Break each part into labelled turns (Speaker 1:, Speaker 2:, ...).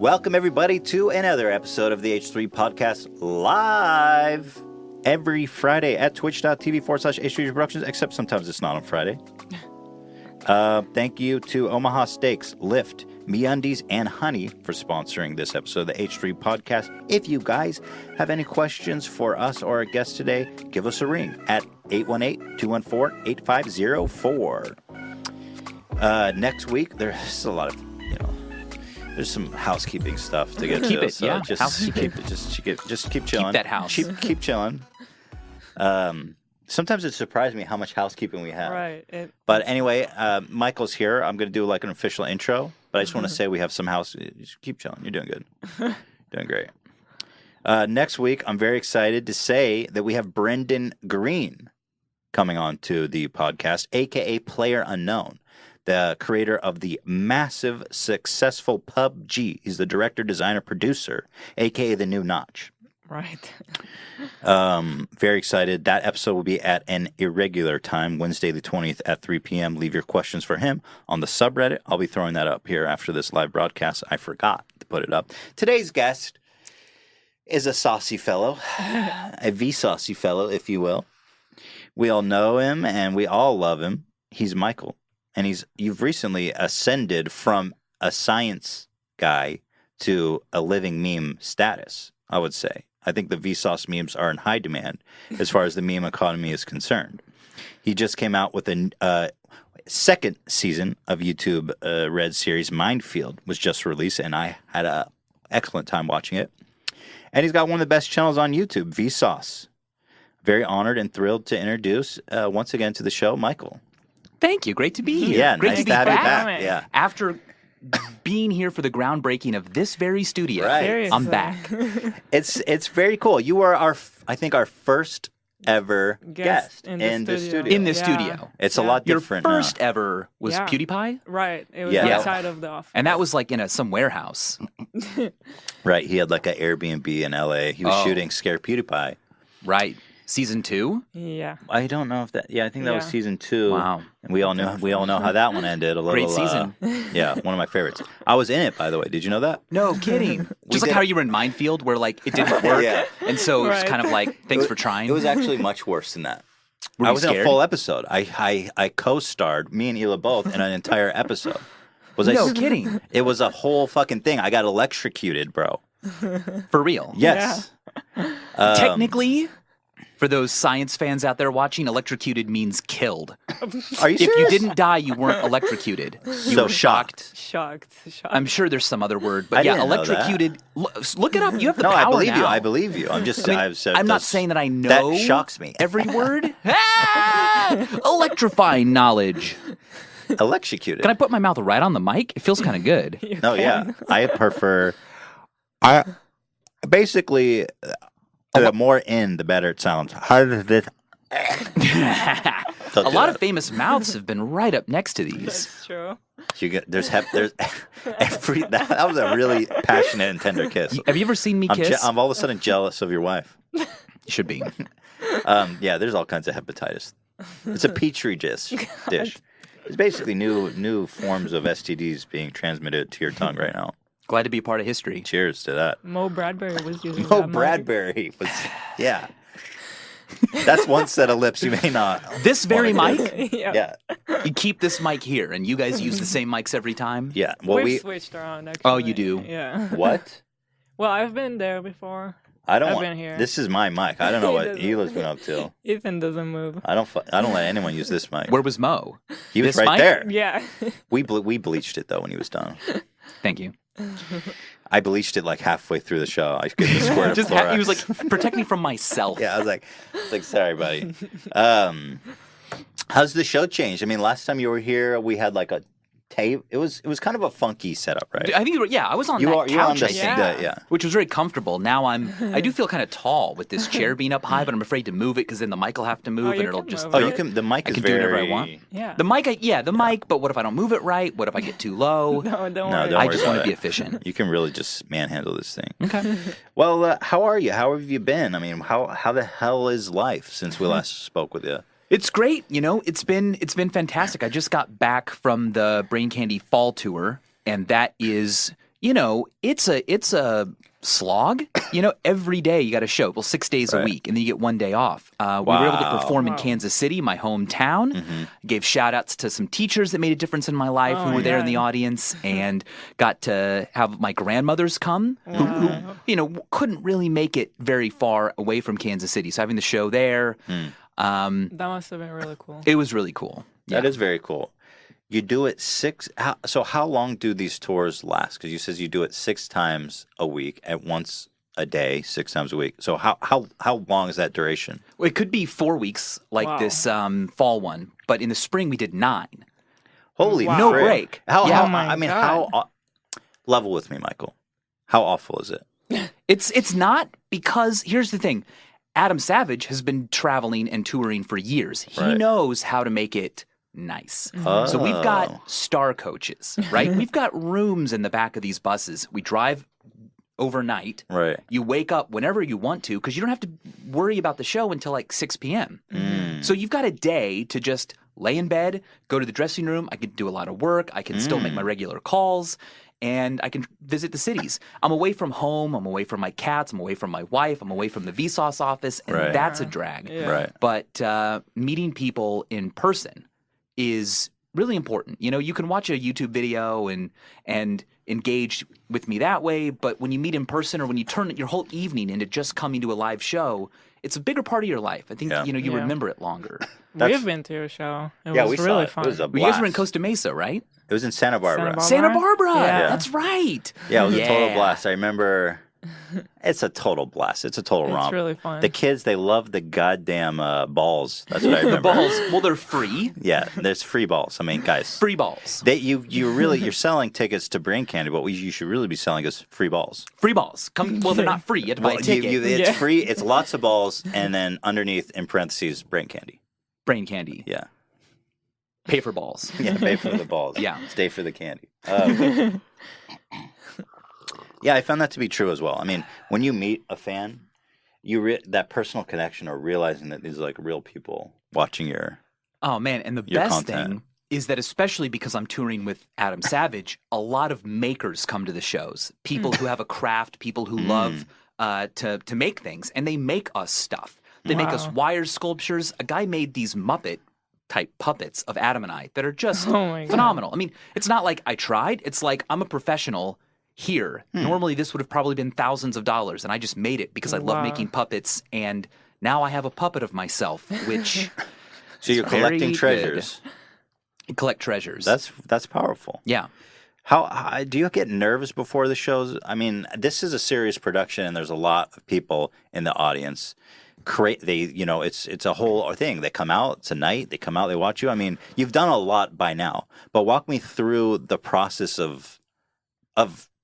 Speaker 1: Welcome, everybody, to another episode of the H3 Podcast live every Friday at twitch.tv/H3 Productions, except sometimes it's not on Friday. Thank you to Omaha Steaks, Lyft, MeUndies, and Honey for sponsoring this episode of the H3 Podcast. If you guys have any questions for us or our guest today, give us a ring at 818-214-8504. Next week, there's a lot of, there's some housekeeping stuff to get to.
Speaker 2: Keep it,
Speaker 1: so
Speaker 2: yeah.
Speaker 1: Just keep chilling.
Speaker 2: Keep that house.
Speaker 1: Keep chilling. Sometimes it surprised me how much housekeeping we have.
Speaker 3: Right.
Speaker 1: But anyway, Michael's here. I'm going to do like an official intro, but I just want to say we have some house. Just keep chilling. You're doing good. Doing great. Next week, I'm very excited to say that we have Brendan Green coming on to the podcast, a.k.a. Player Unknown, the creator of the massive, successful PUBG. He's the director, designer, producer, a.k.a. the new Notch.
Speaker 3: Right.
Speaker 1: Very excited. That episode will be at an irregular time, Wednesday the 20th at 3 p.m. Leave your questions for him on the subreddit. I'll be throwing that up here after this live broadcast. I forgot to put it up. Today's guest is a saucy fellow, a Vsauce fellow, if you will. We all know him and we all love him. He's Michael, and you've recently ascended from a science guy to a living meme status, I would say. I think the Vsauce memes are in high demand as far as the meme economy is concerned. He just came out with a second season of YouTube Red series. Minefield was just released, and I had an excellent time watching it. And he's got one of the best channels on YouTube, Vsauce. Very honored and thrilled to introduce once again to the show, Michael.
Speaker 2: Thank you. Great to be here.
Speaker 1: Yeah,
Speaker 2: Great
Speaker 1: nice
Speaker 2: to be
Speaker 1: have you
Speaker 2: back.
Speaker 1: back. Yeah.
Speaker 2: After being here for the groundbreaking of this very studio,
Speaker 1: Right.
Speaker 2: I'm back.
Speaker 1: It's very cool. You were our first ever guest in the studio.
Speaker 2: In the studio.
Speaker 1: It's a lot
Speaker 2: Your
Speaker 1: different
Speaker 2: first
Speaker 1: now.
Speaker 2: ever was
Speaker 3: Yeah.
Speaker 2: PewDiePie?
Speaker 3: Right. It was
Speaker 1: Yeah.
Speaker 3: outside of the office.
Speaker 2: And that was like in some warehouse.
Speaker 1: Right. He had like an Airbnb in LA. He was shooting Scare PewDiePie.
Speaker 2: Right. Season 2?
Speaker 3: Yeah.
Speaker 1: I don't know if that. Yeah, I think that was
Speaker 3: Yeah.
Speaker 1: season 2.
Speaker 2: Wow.
Speaker 1: And we all know how that one ended. A little
Speaker 2: Great season.
Speaker 1: Yeah, one of my favorites. I was in it, by the way. Did you know that?
Speaker 2: No kidding. Just like
Speaker 1: did-
Speaker 2: how you were in Minefield, where like it didn't work.
Speaker 1: Yeah.
Speaker 2: And so it was
Speaker 3: Right.
Speaker 2: kind of like, thanks for trying.
Speaker 1: It was actually much worse than that.
Speaker 2: Were
Speaker 1: I
Speaker 2: you
Speaker 1: was in a
Speaker 2: scared?
Speaker 1: full episode. I co-starred, me and Hila both, in an entire episode.
Speaker 2: No kidding.
Speaker 1: It was a whole fucking thing. I got electrocuted, bro.
Speaker 2: For real.
Speaker 1: Yes.
Speaker 2: Technically, for those science fans out there watching, electrocuted means killed.
Speaker 1: Are you
Speaker 2: If
Speaker 1: serious?
Speaker 2: you didn't die, you weren't electrocuted. You
Speaker 1: So
Speaker 2: were shocked.
Speaker 3: Shocked.
Speaker 2: I'm sure there's some other word, but
Speaker 1: I
Speaker 2: yeah,
Speaker 1: didn't know that.
Speaker 2: electrocuted. Look it up. You have the
Speaker 1: No,
Speaker 2: power
Speaker 1: I believe you.
Speaker 2: now.
Speaker 1: I believe you. I'm just. I've said
Speaker 2: I'm not
Speaker 1: that's-
Speaker 2: saying that I know.
Speaker 1: That shocks me.
Speaker 2: Every word. Electrifying knowledge.
Speaker 1: Electrocuted.
Speaker 2: Can I put my mouth right on the mic? It feels kind of good.
Speaker 1: No, yeah. I prefer. I basically the more in, the better it sounds. Harder this.
Speaker 2: A lot of famous mouths have been right up next to these.
Speaker 3: That's true.
Speaker 1: There's every that was a really passionate and tender kiss.
Speaker 2: Have you ever seen me kiss?
Speaker 1: I'm all of a sudden jealous of your wife.
Speaker 2: You should be.
Speaker 1: Yeah, there's all kinds of hepatitis. It's a petri dish. It's basically new forms of STDs being transmitted to your tongue right now.
Speaker 2: Glad to be a part of history.
Speaker 1: Cheers to that.
Speaker 3: Mo Bradbury was using
Speaker 1: Mo
Speaker 3: that mic.
Speaker 1: Bradbury was, yeah. That's one set of lips you may not.
Speaker 2: This very
Speaker 1: wanna
Speaker 2: mic,
Speaker 1: get.
Speaker 3: Yeah.
Speaker 1: Yeah,
Speaker 2: you keep this mic here, and you guys use the same mics every time?
Speaker 1: yeah. Well,
Speaker 3: We've switched around, actually.
Speaker 2: Oh, you do?
Speaker 3: Yeah.
Speaker 1: what?
Speaker 3: Well, I've been there before.
Speaker 1: I don't
Speaker 3: I've
Speaker 1: want.
Speaker 3: been here.
Speaker 1: This is my mic. I don't know
Speaker 3: He
Speaker 1: what
Speaker 3: doesn't.
Speaker 1: Hila's been up to.
Speaker 3: Ethan doesn't move.
Speaker 1: I don't let anyone use this mic.
Speaker 2: Where was Mo?
Speaker 1: He was
Speaker 2: this
Speaker 1: right
Speaker 2: mic?
Speaker 1: there.
Speaker 3: Yeah.
Speaker 1: We bleached it though when he was done.
Speaker 2: Thank you.
Speaker 1: I bleached it like halfway through the show. I gave him a squirt of
Speaker 2: Just
Speaker 1: Clorox.
Speaker 2: he was like, protect me from myself.
Speaker 1: Yeah, I was like, sorry, buddy. How's the show changed? I mean, last time you were here, we had like a tape. It was kind of a funky setup, right?
Speaker 2: I think you were, yeah, I was on
Speaker 1: You
Speaker 2: that
Speaker 1: are you're on
Speaker 2: couch,
Speaker 1: the
Speaker 2: I think,
Speaker 1: yeah.
Speaker 2: which was very comfortable. Now I do feel kind of tall with this chair being up high, but I'm afraid to move it because then the mic will have to move and
Speaker 3: you
Speaker 2: it'll
Speaker 3: can
Speaker 2: just.
Speaker 3: move
Speaker 1: Oh,
Speaker 3: it.
Speaker 1: you can. The mic
Speaker 2: I
Speaker 1: is
Speaker 2: can do
Speaker 1: very.
Speaker 2: whatever I want.
Speaker 3: Yeah.
Speaker 2: The mic, the mic, but what if I don't move it right? What if I get too low?
Speaker 3: No, don't
Speaker 1: No,
Speaker 3: worry.
Speaker 1: don't
Speaker 2: I
Speaker 1: worry
Speaker 2: just
Speaker 1: about
Speaker 2: want to be
Speaker 1: it.
Speaker 2: efficient.
Speaker 1: You can really just manhandle this thing.
Speaker 2: Okay.
Speaker 1: Well, how are you? How have you been? I mean, how the hell is life since we last spoke with you?
Speaker 2: It's great, it's been fantastic. I just got back from the Brain Candy Fall Tour, and that is You know, it's a slog. You know, every day you got a show. Well, 6 days a week, and then you get 1 day off. We were able to perform in Kansas City, my hometown. Gave shout outs to some teachers that made a difference in my life who were there in the audience, and got to have my grandmothers come who you know, couldn't really make it very far away from Kansas City. So having the show there,
Speaker 3: That must have been really cool.
Speaker 2: it was really cool.
Speaker 1: That is very cool. You do it so how long do these tours last? Because you says you do it 6 times a week at once a day, 6 times a week. So how long is that duration?
Speaker 2: Well, it could be 4 weeks like this fall one, but in the spring we did 9.
Speaker 1: Holy
Speaker 2: No
Speaker 1: frick.
Speaker 2: break.
Speaker 1: How
Speaker 2: Yeah.
Speaker 3: Oh my God.
Speaker 1: how level with me, Michael. How awful is it?
Speaker 2: It's not, because here's the thing. Adam Savage has been traveling and touring for years. He
Speaker 1: Right.
Speaker 2: knows how to make it nice. So we've got star coaches, right? We've got rooms in the back of these buses. We drive overnight.
Speaker 1: Right.
Speaker 2: You wake up whenever you want to, because you don't have to worry about the show until like 6 p.m. So you've got a day to just lay in bed, go to the dressing room. I can do a lot of work. I can still make my regular calls, and I can visit the cities. I'm away from home. I'm away from my cats. I'm away from my wife. I'm away from the Vsauce office, and
Speaker 1: Right.
Speaker 2: that's a drag.
Speaker 3: Yeah.
Speaker 1: Right.
Speaker 2: But meeting people in person is really important. You know, you can watch a YouTube video and engage with me that way, but when you meet in person, or when you turn your whole evening into just coming to a live show, it's a bigger part of your life. I think
Speaker 1: Yeah.
Speaker 2: you know, you
Speaker 3: Yeah.
Speaker 2: remember it longer.
Speaker 3: We've been to a show. It
Speaker 1: Yeah,
Speaker 3: was
Speaker 1: we saw
Speaker 3: really
Speaker 1: it.
Speaker 3: fun.
Speaker 1: It was a
Speaker 2: You guys were in
Speaker 1: blast.
Speaker 2: Costa Mesa, right?
Speaker 1: It was in Santa Barbara.
Speaker 3: Barbara?
Speaker 2: Santa Barbara.
Speaker 3: Yeah.
Speaker 2: That's right.
Speaker 1: Yeah, it was a total
Speaker 2: Yeah.
Speaker 1: blast. I remember. It's a total blast. It's a total
Speaker 3: It's
Speaker 1: romp.
Speaker 3: really fun.
Speaker 1: The kids, they love the goddamn balls. That's what I remember.
Speaker 2: The balls, well, they're free.
Speaker 1: Yeah, there's free balls. I mean, guys,
Speaker 2: Free balls.
Speaker 1: you're selling tickets to brain candy. What you should really be selling is free balls.
Speaker 2: Free balls. Come. Well, they're not free. You have to buy a ticket.
Speaker 1: It's
Speaker 3: Yeah.
Speaker 1: free. It's lots of balls, and then underneath in parentheses, brain candy.
Speaker 2: Brain candy.
Speaker 1: Yeah,
Speaker 2: Pay for balls.
Speaker 1: yeah. Pay for the balls.
Speaker 2: Yeah.
Speaker 1: Stay for the candy. Yeah, I found that to be true as well. I mean, when you meet a fan, that personal connection, or realizing that these are like real people watching your.
Speaker 2: Oh man, and the
Speaker 1: Your
Speaker 2: best
Speaker 1: content.
Speaker 2: thing is that, especially because I'm touring with Adam Savage, a lot of makers come to the shows. People who have a craft, people who love to make things, and they make us stuff. They make us wire sculptures. A guy made these Muppet type puppets of Adam and I that are just
Speaker 3: Oh my God.
Speaker 2: phenomenal. I mean, it's not like I tried. It's like I'm a professional here. Normally this would have probably been thousands of dollars, and I just made it because I love
Speaker 3: Wow.
Speaker 2: making puppets, and now I have a puppet of myself, which
Speaker 1: So you're
Speaker 2: very
Speaker 1: collecting
Speaker 2: good.
Speaker 1: treasures.
Speaker 2: collect treasures.
Speaker 1: That's powerful.
Speaker 2: yeah.
Speaker 1: How do you get nervous before the shows? I mean, this is a serious production, and there's a lot of people in the audience. It's a whole thing. They come out. It's a night. They come out. They watch you. I mean, you've done a lot by now, but walk me through the process of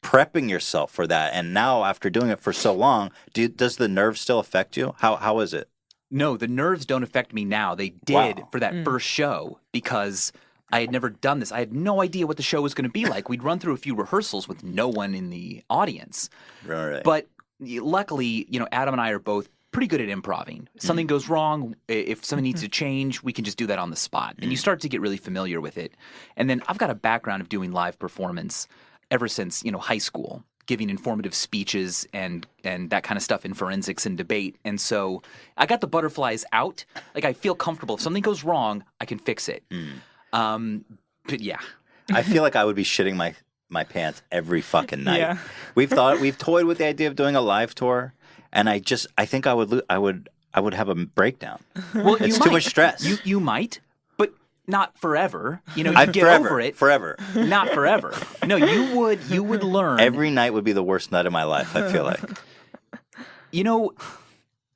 Speaker 1: prepping yourself for that. And now, after doing it for so long, does the nerves still affect you? How is it?
Speaker 2: No, the nerves don't affect me now. They did
Speaker 1: Wow.
Speaker 2: for that first show, because I had never done this. I had no idea what the show was going to be like. We'd run through a few rehearsals with no one in the audience.
Speaker 1: Right.
Speaker 2: But luckily, you know, Adam and I are both pretty good at improving. If something goes wrong, if something needs to change, we can just do that on the spot. And you start to get really familiar with it. And then I've got a background of doing live performance ever since, you know, high school, giving informative speeches and that kind of stuff in forensics and debate. And so I got the butterflies out. Like, I feel comfortable. If something goes wrong, I can fix it. But yeah.
Speaker 1: I feel like I would be shitting my pants every fucking night.
Speaker 3: Yeah.
Speaker 1: We've toyed with the idea of doing a live tour, and I think I would have a breakdown.
Speaker 2: Well,
Speaker 1: It's
Speaker 2: you
Speaker 1: too
Speaker 2: might.
Speaker 1: much stress.
Speaker 2: You might, but not forever. You know, you
Speaker 1: I've
Speaker 2: get
Speaker 1: forever,
Speaker 2: over it.
Speaker 1: forever.
Speaker 2: Not forever. No, you would learn.
Speaker 1: Every night would be the worst night of my life. I feel like.
Speaker 2: You know,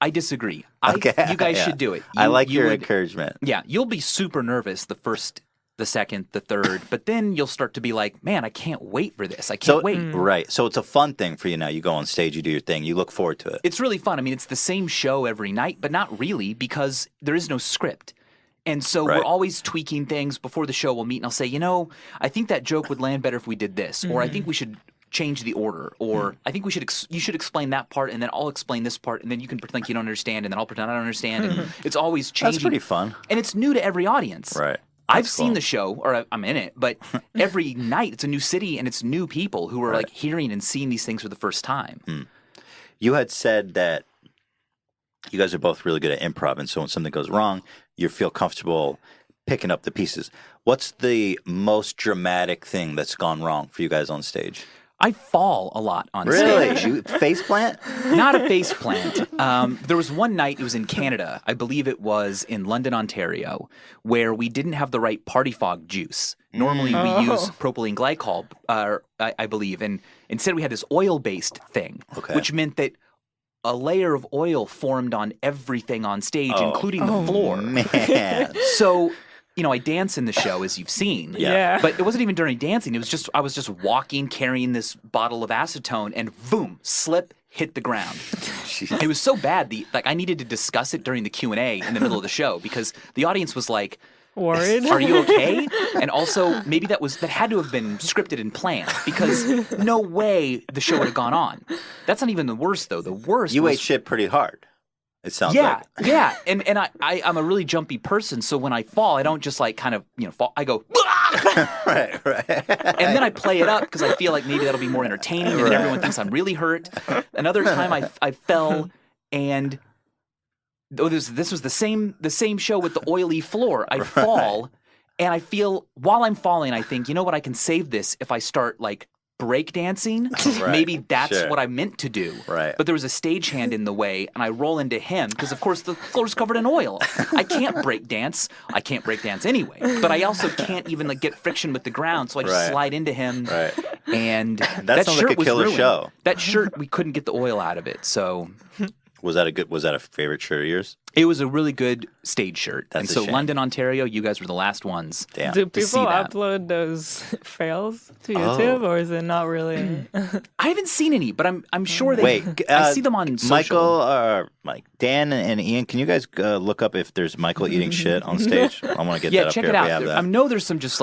Speaker 2: I disagree.
Speaker 1: Okay,
Speaker 2: You guys
Speaker 1: yeah.
Speaker 2: should do it.
Speaker 1: I like
Speaker 2: you
Speaker 1: your
Speaker 2: would-
Speaker 1: encouragement.
Speaker 2: Yeah, you'll be super nervous the first, the second, the third, but then you'll start to be like, man, I can't wait for this. I can't wait.
Speaker 1: Right. So it's a fun thing for you now. You go on stage, you do your thing, you look forward to it.
Speaker 2: It's really fun. I mean, it's the same show every night, but not really, because there is no script. And so
Speaker 1: Right.
Speaker 2: we're always tweaking things. Before the show, we'll meet and I'll say, you know, I think that joke would land better if we did this, or I think we should change the order, or I think we should you should explain that part, and then I'll explain this part, and then you can pretend you don't understand, and then I'll pretend I don't understand. And it's always changing.
Speaker 1: That's pretty fun.
Speaker 2: And it's new to every audience.
Speaker 1: Right.
Speaker 2: I've
Speaker 1: That's
Speaker 2: seen
Speaker 1: cool.
Speaker 2: the show, or I'm in it, but every night it's a new city and it's new people who are like hearing and seeing these things for the first time.
Speaker 1: You had said that you guys are both really good at improv, and so when something goes wrong, you feel comfortable picking up the pieces. What's the most dramatic thing that's gone wrong for you guys on stage?
Speaker 2: I fall a lot on
Speaker 1: Really?
Speaker 2: stage.
Speaker 1: You face plant?
Speaker 2: Not a face plant. There was one night, it was in Canada, I believe it was in London, Ontario, where we didn't have the right party fog juice. Normally we use propylene glycol, I believe, and instead we had this oil-based thing, which meant that a layer of oil formed on everything on stage, including the floor.
Speaker 1: Man.
Speaker 2: So, I dance in the show, as you've seen.
Speaker 3: Yeah.
Speaker 2: But it wasn't even during dancing. It was I was just walking, carrying this bottle of acetone, and boom, slip, hit the ground. It was so bad. I needed to discuss it during the Q&A in the middle of the show because the audience was like,
Speaker 3: Worried?
Speaker 2: "Are you okay?" And also, maybe that had to have been scripted and planned because no way the show would have gone on. That's not even the worst, though. The worst
Speaker 1: You
Speaker 2: was,
Speaker 1: ate shit pretty hard. It sounds like.
Speaker 2: Yeah. And I'm a really jumpy person, so when I fall, I don't just kind of, fall. I go,
Speaker 1: right.
Speaker 2: and then I play it up because I feel like maybe that'll be more entertaining and then everyone thinks I'm really hurt. Another time I fell and this was the same show with the oily floor. I fall and I feel while I'm falling, I think, you know what, I can save this if I start break dancing. Maybe that's what I meant to do.
Speaker 1: Right.
Speaker 2: But there was a stagehand in the way, and I roll into him because, of course, the floor's covered in oil. I can't break dance. I can't break dance anyway. But I also can't even get friction with the ground, so I just slide into him.
Speaker 1: Right.
Speaker 2: And
Speaker 1: that sounds
Speaker 2: shirt
Speaker 1: like a
Speaker 2: was
Speaker 1: killer
Speaker 2: ruined.
Speaker 1: show.
Speaker 2: That shirt, we couldn't get the oil out of it, so.
Speaker 1: Was that a favorite shirt of yours?
Speaker 2: It was a really good stage shirt.
Speaker 1: That's
Speaker 2: and
Speaker 1: a
Speaker 2: so
Speaker 1: shame.
Speaker 2: London, Ontario, you guys were the last ones.
Speaker 1: Damn.
Speaker 3: Do
Speaker 2: to see
Speaker 3: people
Speaker 2: that.
Speaker 3: upload those fails to YouTube, or is it not really?
Speaker 2: I haven't seen any, but I'm sure they.
Speaker 1: Wait,
Speaker 2: I see them on social.
Speaker 1: Michael, Dan and Ian, can you guys look up if there's Michael eating shit on stage? I want to get that up
Speaker 2: check
Speaker 1: here
Speaker 2: it
Speaker 1: if
Speaker 2: out.
Speaker 1: we have that.
Speaker 2: I know there's some just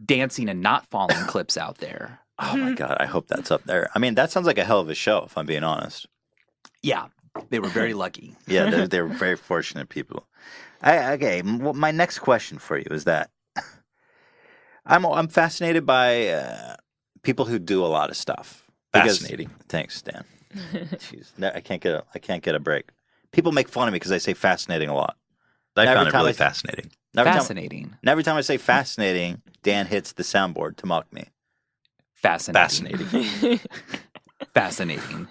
Speaker 2: dancing and not falling clips out there.
Speaker 1: Oh my God, I hope that's up there. I mean, that sounds like a hell of a show, if I'm being honest.
Speaker 2: Yeah, they were very lucky.
Speaker 1: Yeah, they're very fortunate people. My next question for you is that I'm fascinated by people who do a lot of stuff.
Speaker 2: Fascinating.
Speaker 1: Thanks, Dan. Jeez, I can't get a break. People make fun of me because I say fascinating a lot.
Speaker 4: I
Speaker 1: Every
Speaker 4: found it
Speaker 1: time
Speaker 4: really
Speaker 1: I-
Speaker 4: fascinating.
Speaker 2: Fascinating.
Speaker 1: Every time I say fascinating, Dan hits the soundboard to mock me.
Speaker 2: Fascinating.
Speaker 4: Fascinating.
Speaker 2: Fascinating.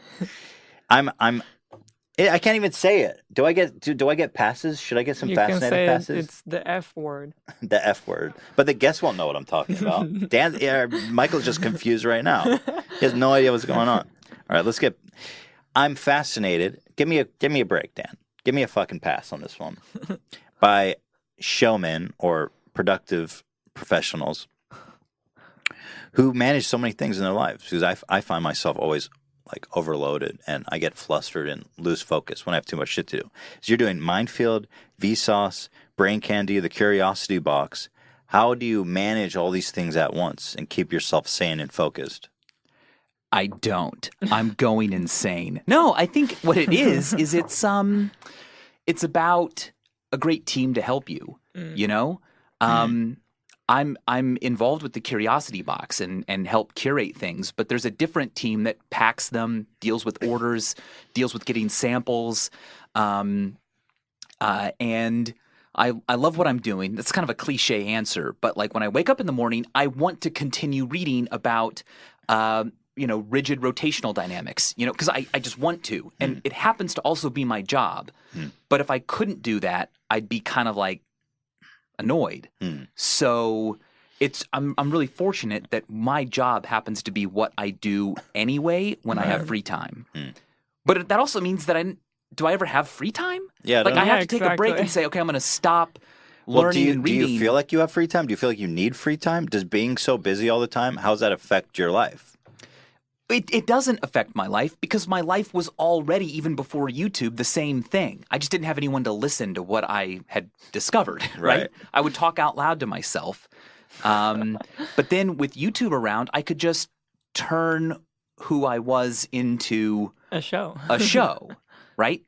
Speaker 1: I can't even say it. Do I get passes? Should I get some
Speaker 3: You can
Speaker 1: fascinating
Speaker 3: say
Speaker 1: passes?
Speaker 3: it's the F word.
Speaker 1: The F word. But the guests won't know what I'm talking about. Michael's just confused right now. He has no idea what's going on. All right, I'm fascinated. Give me a break, Dan. Give me a fucking pass on this one. By showmen or productive professionals who manage so many things in their lives. Because I find myself always overloaded and I get flustered and lose focus when I have too much shit to do. So you're doing Minefield, Vsauce, Brain Candy, the Curiosity Box. How do you manage all these things at once and keep yourself sane and focused?
Speaker 2: I don't. I'm going insane. No, I think what it is it's about a great team to help you. You know, I'm involved with the Curiosity Box and help curate things, but there's a different team that packs them, deals with orders, deals with getting samples, and I love what I'm doing. That's kind of a cliche answer, but when I wake up in the morning, I want to continue reading about rigid rotational dynamics, because I just want to. And it happens to also be my job. But if I couldn't do that, I'd be kind of annoyed. So I'm really fortunate that my job happens to be what I do anyway when I have free time. But that also means that do I ever have free time?
Speaker 1: Yeah,
Speaker 2: I have to
Speaker 3: Yeah,
Speaker 2: take a break
Speaker 3: exactly.
Speaker 2: and say, okay, I'm going to stop learning and reading.
Speaker 1: Do you feel like you have free time? Do you feel like you need free time? Does being so busy all the time, how does that affect your life?
Speaker 2: It doesn't affect my life because my life was already, even before YouTube, the same thing. I just didn't have anyone to listen to what I had discovered, right? I would talk out loud to myself. But then with YouTube around, I could just turn who I was into
Speaker 3: A show.
Speaker 2: a show, right?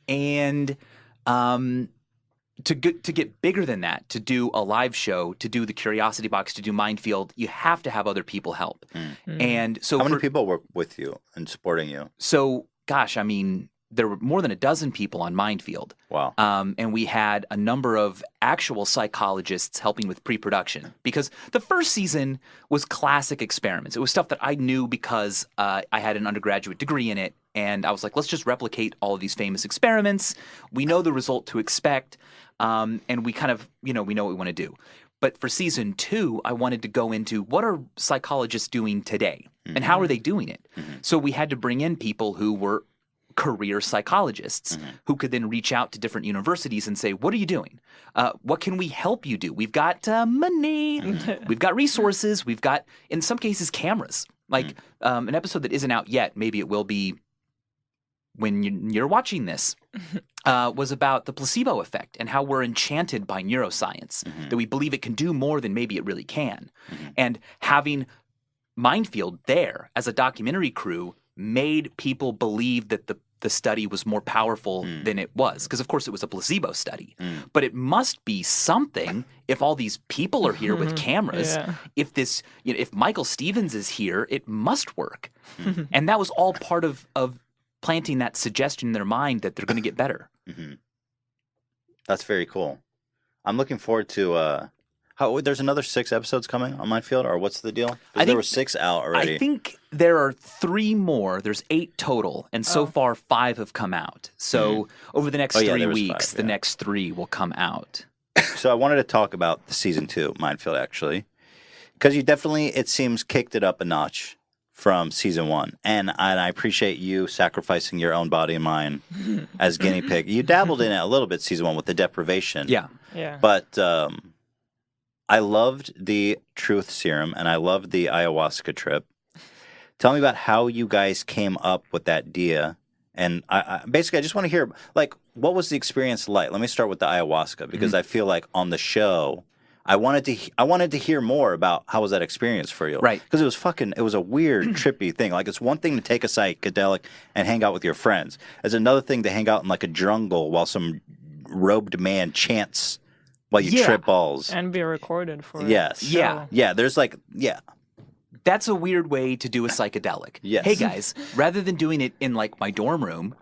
Speaker 2: And to get bigger than that, to do a live show, to do the Curiosity Box, to do Minefield, you have to have other people help. And so
Speaker 1: How many people work with you and supporting you?
Speaker 2: So, gosh, I mean, there were more than a dozen people on Minefield.
Speaker 1: Wow.
Speaker 2: And we had a number of actual psychologists helping with pre-production because the first season was classic experiments. It was stuff that I knew because I had an undergraduate degree in it. And I was like, let's just replicate all of these famous experiments. We know the result to expect. And we kind of, we know what we want to do. But for season 2, I wanted to go into what are psychologists doing today and how are they doing it? So we had to bring in people who were career psychologists who could then reach out to different universities and say, what are you doing? What can we help you do? We've got money. We've got resources. We've got, in some cases, cameras. Like an episode that isn't out yet, maybe it will be when you're watching this, was about the placebo effect and how we're enchanted by neuroscience, that we believe it can do more than maybe it really can. And having Minefield there as a documentary crew made people believe that the study was more powerful than it was. Because, of course, it was a placebo study. But it must be something if all these people are here with cameras.
Speaker 3: Yeah.
Speaker 2: If this, if Michael Stevens is here, it must work. And that was all part of planting that suggestion in their mind that they're going to get better.
Speaker 1: That's very cool. I'm looking forward to there's another 6 episodes coming on Minefield, or what's the deal? There were 6 out already.
Speaker 2: I think there are 3 more. There's 8 total, and so far 5 have come out. So over the next 3 weeks, the next 3 will come out.
Speaker 1: So I wanted to talk about the season 2 Minefield, actually, because you definitely, it seems, kicked it up a notch from season 1, and I appreciate you sacrificing your own body and mind as guinea pig. You dabbled in it a little bit season 1 with the deprivation,
Speaker 3: Yeah.
Speaker 1: but I loved the truth serum and I loved the ayahuasca trip. Tell me about how you guys came up with that idea. And I basically, I just want to hear, like, what was the experience like? Let me start with the ayahuasca, because I feel like on the show, I wanted to hear more about how was that experience for you.
Speaker 2: Right.
Speaker 1: Because it was a weird, trippy thing. Like, it's one thing to take a psychedelic and hang out with your friends. It's another thing to hang out in, like, a jungle while some robed man chants while you trip balls.
Speaker 3: And be recorded for
Speaker 1: Yes.
Speaker 3: it.
Speaker 2: Yeah.
Speaker 1: Yeah, there's like,
Speaker 2: That's a weird way to do a psychedelic.
Speaker 1: Yes.
Speaker 2: Hey, guys, rather than doing it in, like, my dorm room,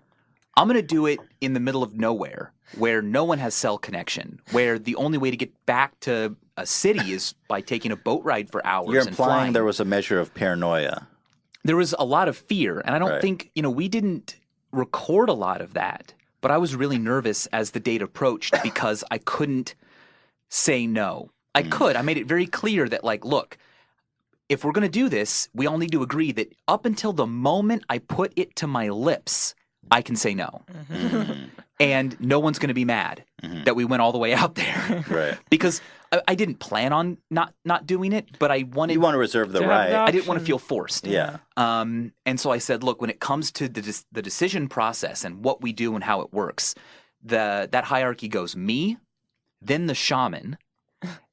Speaker 2: I'm going to do it in the middle of nowhere where no one has cell connection, where the only way to get back to a city is by taking a boat ride for hours
Speaker 1: You're
Speaker 2: and
Speaker 1: implying
Speaker 2: flying.
Speaker 1: there was a measure of paranoia.
Speaker 2: There was a lot of fear, and I don't think, we didn't record a lot of that, but I was really nervous as the date approached because I couldn't say no. I could. I made it very clear that, like, look, if we're going to do this, we all need to agree that up until the moment I put it to my lips, I can say no. And no one's going to be mad that we went all the way out there.
Speaker 1: Right.
Speaker 2: Because I didn't plan on not doing it, but I wanted...
Speaker 1: You want to reserve the
Speaker 3: To have
Speaker 1: right.
Speaker 3: the
Speaker 2: I didn't want to feel forced.
Speaker 1: Yeah.
Speaker 2: And so I said, look, when it comes to the decision process and what we do and how it works, that hierarchy goes me, then the shaman,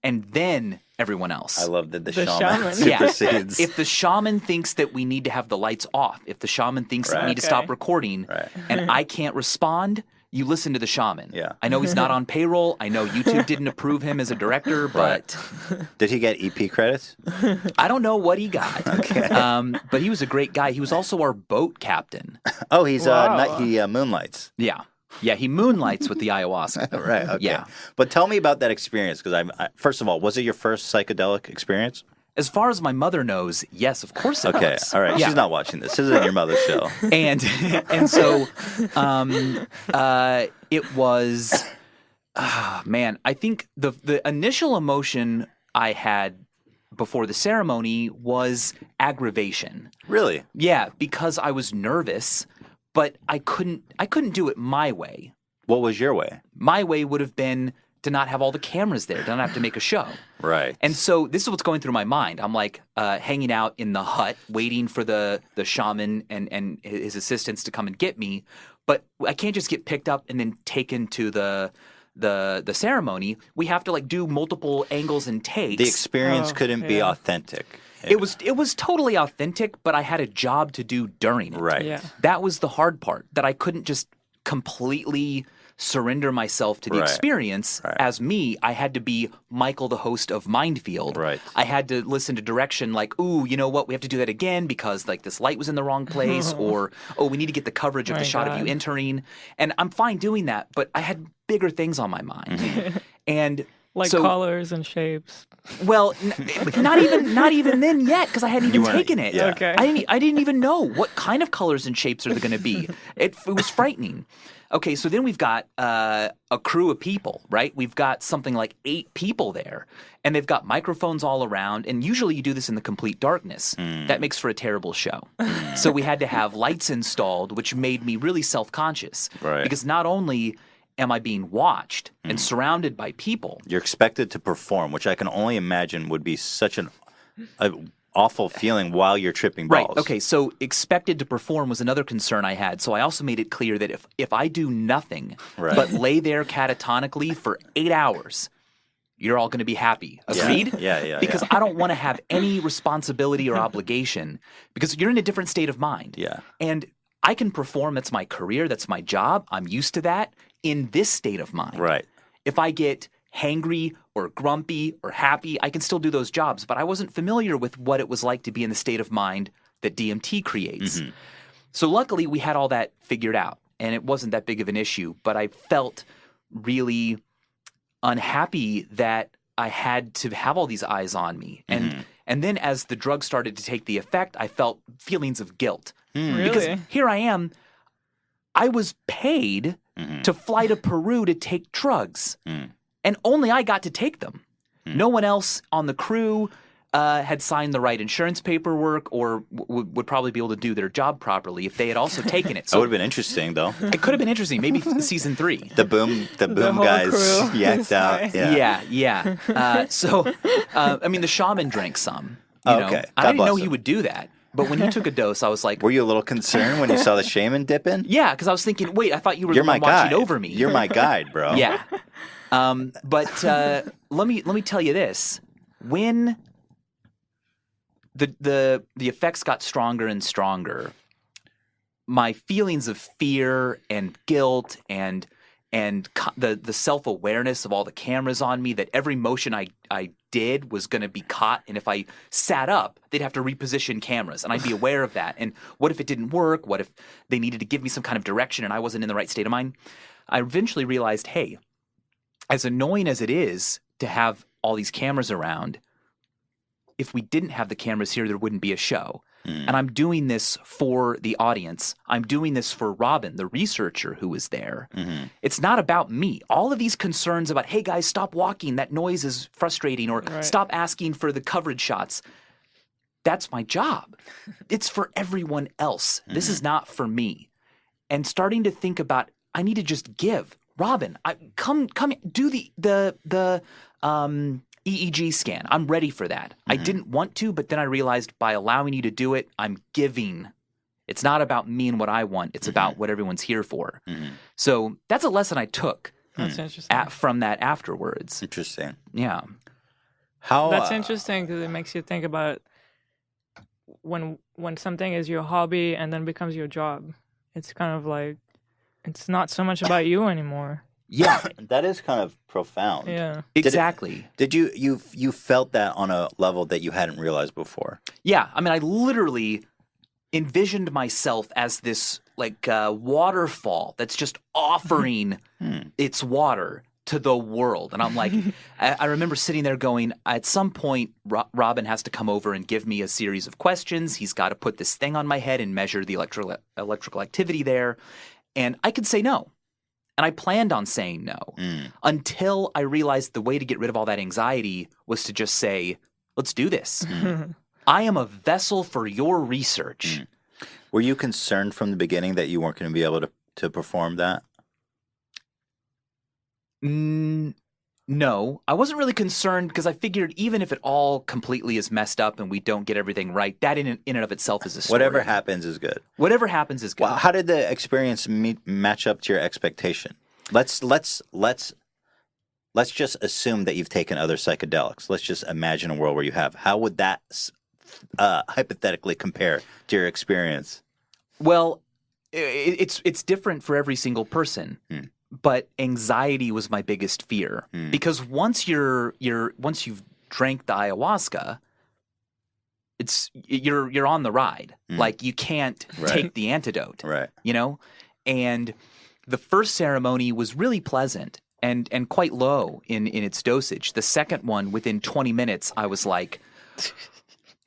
Speaker 2: and then everyone else.
Speaker 1: I love that the
Speaker 3: The
Speaker 1: shaman
Speaker 3: shaman.
Speaker 2: Yeah.
Speaker 1: supersedes.
Speaker 2: If the shaman thinks that we need to have the lights off, if the shaman thinks that we need to stop recording,
Speaker 1: Right.
Speaker 2: and I can't respond, you listen to the shaman.
Speaker 1: Yeah.
Speaker 2: I know he's not on payroll. I know YouTube didn't approve him as a director, but
Speaker 1: Did he get EP credits?
Speaker 2: I don't know what he got. But he was a great guy. He was also our boat captain.
Speaker 1: Oh, he's
Speaker 3: Wow.
Speaker 1: he moonlights.
Speaker 2: Yeah. Yeah, he moonlights with the ayahuasca.
Speaker 1: Right. Okay.
Speaker 2: Yeah.
Speaker 1: But tell me about that experience, because I first of all, was it your first psychedelic experience?
Speaker 2: As far as my mother knows, yes, of course it
Speaker 1: Okay.
Speaker 2: was.
Speaker 1: All right.
Speaker 2: Yeah.
Speaker 1: She's not watching this. This isn't your mother's show.
Speaker 2: And so it was, man, I think the initial emotion I had before the ceremony was aggravation.
Speaker 1: Really?
Speaker 2: Yeah, because I was nervous, but I couldn't do it my way.
Speaker 1: What was your way?
Speaker 2: My way would have been to not have all the cameras there, to not have to make a show.
Speaker 1: Right.
Speaker 2: And so this is what's going through my mind. I'm like hanging out in the hut, waiting for the shaman and his assistants to come and get me. But I can't just get picked up and then taken to the ceremony. We have to, like, do multiple angles and takes.
Speaker 1: The experience couldn't be
Speaker 3: yeah.
Speaker 1: authentic.
Speaker 2: It was totally authentic, but I had a job to do during it.
Speaker 1: Right.
Speaker 3: Yeah.
Speaker 2: That was the hard part, that I couldn't just completely surrender myself to the
Speaker 1: Right.
Speaker 2: experience
Speaker 1: Right.
Speaker 2: as me. I had to be Michael, the host of Mindfield.
Speaker 1: Right.
Speaker 2: I had to listen to direction like, ooh, you know what? We have to do that again because like this light was in the wrong place, or we need to get the coverage of
Speaker 3: My
Speaker 2: the shot of you
Speaker 3: God.
Speaker 2: entering. And I'm fine doing that, but I had bigger things on my mind. And
Speaker 3: Like
Speaker 2: so,
Speaker 3: colors and shapes.
Speaker 2: well, not even then yet, because I hadn't even
Speaker 1: weren't-
Speaker 2: taken it.
Speaker 1: yeah.
Speaker 3: Okay.
Speaker 2: I didn't even know what kind of colors and shapes are they going to be. It was frightening. Okay, so then we've got a crew of people, right? We've got something like 8 people there, and they've got microphones all around. And usually you do this in the complete darkness. That makes for a terrible show. So we had to have lights installed, which made me really self-conscious.
Speaker 1: Right.
Speaker 2: Because not only am I being watched and surrounded by people,
Speaker 1: You're expected to perform, which I can only imagine would be such an awful feeling while you're tripping balls.
Speaker 2: right. Okay, so expected to perform was another concern I had. So I also made it clear that if I do nothing
Speaker 1: Right.
Speaker 2: but lay there catatonically for 8 hours, you're all going to be happy. Agreed?
Speaker 1: Yeah.
Speaker 2: Because I don't want to have any responsibility or obligation because you're in a different state of mind.
Speaker 1: Yeah.
Speaker 2: And I can perform. That's my career. That's my job. I'm used to that in this state of mind.
Speaker 1: Right.
Speaker 2: If I get hangry or grumpy or happy, I can still do those jobs. But I wasn't familiar with what it was like to be in the state of mind that DMT creates. So luckily, we had all that figured out, and it wasn't that big of an issue. But I felt really unhappy that I had to have all these eyes on me. And then as the drug started to take the effect, I felt feelings of guilt. Because
Speaker 3: Really?
Speaker 2: here I am, I was paid to fly to Peru to take drugs. And only I got to take them. No one else on the crew had signed the right insurance paperwork or would probably be able to do their job properly if they had also taken it.
Speaker 1: That
Speaker 2: So
Speaker 1: would have been interesting, though.
Speaker 2: it could have been interesting. Maybe season 3.
Speaker 1: The boom
Speaker 3: whole
Speaker 1: guys
Speaker 3: crew
Speaker 1: yacked
Speaker 3: is
Speaker 1: out.
Speaker 3: fine.
Speaker 1: Yeah.
Speaker 2: I mean, the shaman drank some. You know?
Speaker 1: Okay.
Speaker 2: I
Speaker 1: God
Speaker 2: didn't know
Speaker 1: bless
Speaker 2: he
Speaker 1: him.
Speaker 2: would do that. But when he took a dose, I was like,
Speaker 1: Were you a little concerned when you saw the shaman dip in?
Speaker 2: yeah, because I was thinking, wait, I thought you were
Speaker 1: You're
Speaker 2: the
Speaker 1: my
Speaker 2: one watching
Speaker 1: guide.
Speaker 2: over me.
Speaker 1: You're my guide, bro.
Speaker 2: Yeah. But let me tell you this: when the effects got stronger and stronger, my feelings of fear and guilt and the self-awareness of all the cameras on me, that every motion I did was going to be caught, and if I sat up, they'd have to reposition cameras, and I'd be aware of that. And what if it didn't work? What if they needed to give me some kind of direction and I wasn't in the right state of mind? I eventually realized, hey, as annoying as it is to have all these cameras around, if we didn't have the cameras here, there wouldn't be a show. And I'm doing this for the audience. I'm doing this for Robin, the researcher who was there. It's not about me. All of these concerns about, hey guys, stop walking, that noise is frustrating, or stop asking for the coverage shots. That's my job. It's for everyone else. This is not for me. And starting to think about, I need to just give. Robin, come do the EEG scan. I'm ready for that. I didn't want to, but then I realized by allowing you to do it, I'm giving. It's not about me and what I want. It's about what everyone's here for. So that's a lesson I took
Speaker 3: That's interesting.
Speaker 2: from that afterwards.
Speaker 1: Interesting.
Speaker 2: Yeah.
Speaker 1: How?
Speaker 3: That's interesting because it makes you think about when something is your hobby and then becomes your job. It's kind of like it's not so much about you anymore.
Speaker 2: Yeah,
Speaker 1: That is kind of profound.
Speaker 3: Yeah.
Speaker 2: exactly.
Speaker 1: Did you felt that on a level that you hadn't realized before?
Speaker 2: Yeah, I mean, I literally envisioned myself as this like waterfall that's just offering its water to the world, and I'm like, I remember sitting there going, at some point, Robin has to come over and give me a series of questions. He's got to put this thing on my head and measure the electrical activity there, and I could say no. And I planned on saying no until I realized the way to get rid of all that anxiety was to just say, let's do this. I am a vessel for your research.
Speaker 1: Were you concerned from the beginning that you weren't going to be able to perform that?
Speaker 2: No, I wasn't really concerned because I figured even if it all completely is messed up and we don't get everything right, that in and of itself is a story.
Speaker 1: Whatever happens is good.
Speaker 2: Whatever happens is good.
Speaker 1: Well, how did the experience match up to your expectation? Let's just assume that you've taken other psychedelics. Let's just imagine a world where you have. How would that hypothetically compare to your experience?
Speaker 2: Well, it's different for every single person. but anxiety was my biggest fear because once you've drank the ayahuasca, you're on the ride. Like you can't take the antidote,
Speaker 1: Right.
Speaker 2: you know? And the first ceremony was really pleasant and quite low in its dosage. The second one, within 20 minutes, I was like,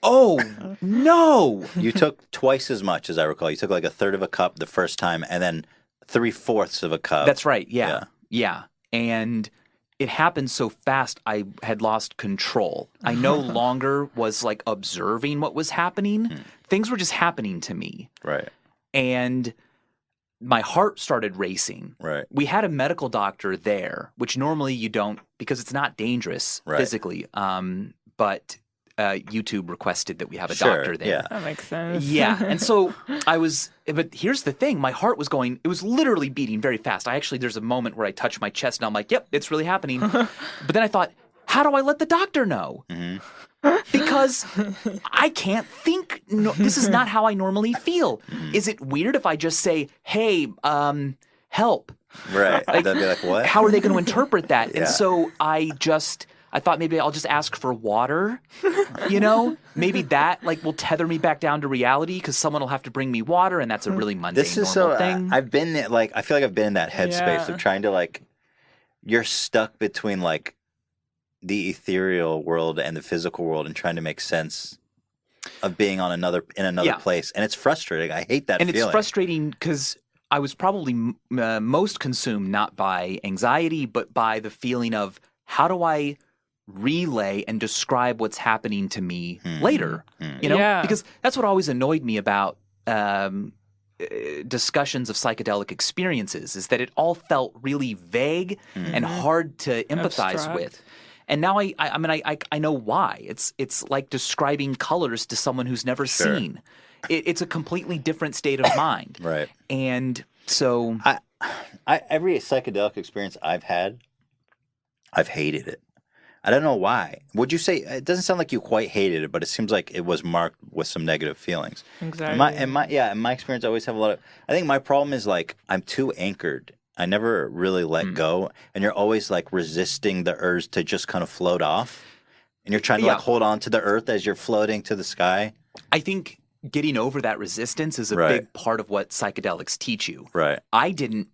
Speaker 2: oh no.
Speaker 1: You took twice as much, as I recall. You took like a third of a cup the first time, and then 3/4 of a cup.
Speaker 2: That's right. Yeah. And it happened so fast, I had lost control. I no longer was like observing what was happening. Things were just happening to me.
Speaker 1: Right.
Speaker 2: And my heart started racing.
Speaker 1: Right.
Speaker 2: We had a medical doctor there, which normally you don't because it's not dangerous physically. But YouTube requested that we have a doctor there.
Speaker 1: Yeah.
Speaker 3: That makes sense.
Speaker 2: Yeah. And so but here's the thing. My heart was going, it was literally beating very fast. there's a moment where I touch my chest and I'm like, yep, it's really happening. But then I thought, how do I let the doctor know? Because I can't think. No, this is not how I normally feel. Is it weird if I just say, hey, help?
Speaker 1: Right. They'd be like, what?
Speaker 2: How are they going to interpret that?
Speaker 1: Yeah.
Speaker 2: And so I thought maybe I'll just ask for water, Maybe that will tether me back down to reality because someone will have to bring me water, and that's a really mundane
Speaker 1: This is
Speaker 2: normal
Speaker 1: so.
Speaker 2: thing.
Speaker 1: I've been I feel like I've been in that headspace
Speaker 3: Yeah.
Speaker 1: of trying to you're stuck between the ethereal world and the physical world, and trying to make sense of being in another place, and it's frustrating. I hate that
Speaker 2: and
Speaker 1: feeling.
Speaker 2: it's frustrating because I was probably most consumed not by anxiety, but by the feeling of how do I relay and describe what's happening to me later,
Speaker 3: Yeah.
Speaker 2: because that's what always annoyed me about discussions of psychedelic experiences is that it all felt really vague and hard to empathize
Speaker 3: Abstract.
Speaker 2: with. And now I know why. It's like describing colors to someone who's never seen. It's a completely different state of mind.
Speaker 1: Right.
Speaker 2: And so
Speaker 1: Every psychedelic experience I've had, I've hated it. I don't know why. Would you say it doesn't sound like you quite hated it, but it seems like it was marked with some negative feelings.
Speaker 3: Exactly.
Speaker 1: In my experience, I always have a lot of. I think my problem is I'm too anchored. I never really let go, and you're always resisting the urge to just kind of float off, and you're trying to hold on to the earth as you're floating to the sky.
Speaker 2: I think getting over that resistance is a big part of what psychedelics teach you.
Speaker 1: Right.
Speaker 2: I didn't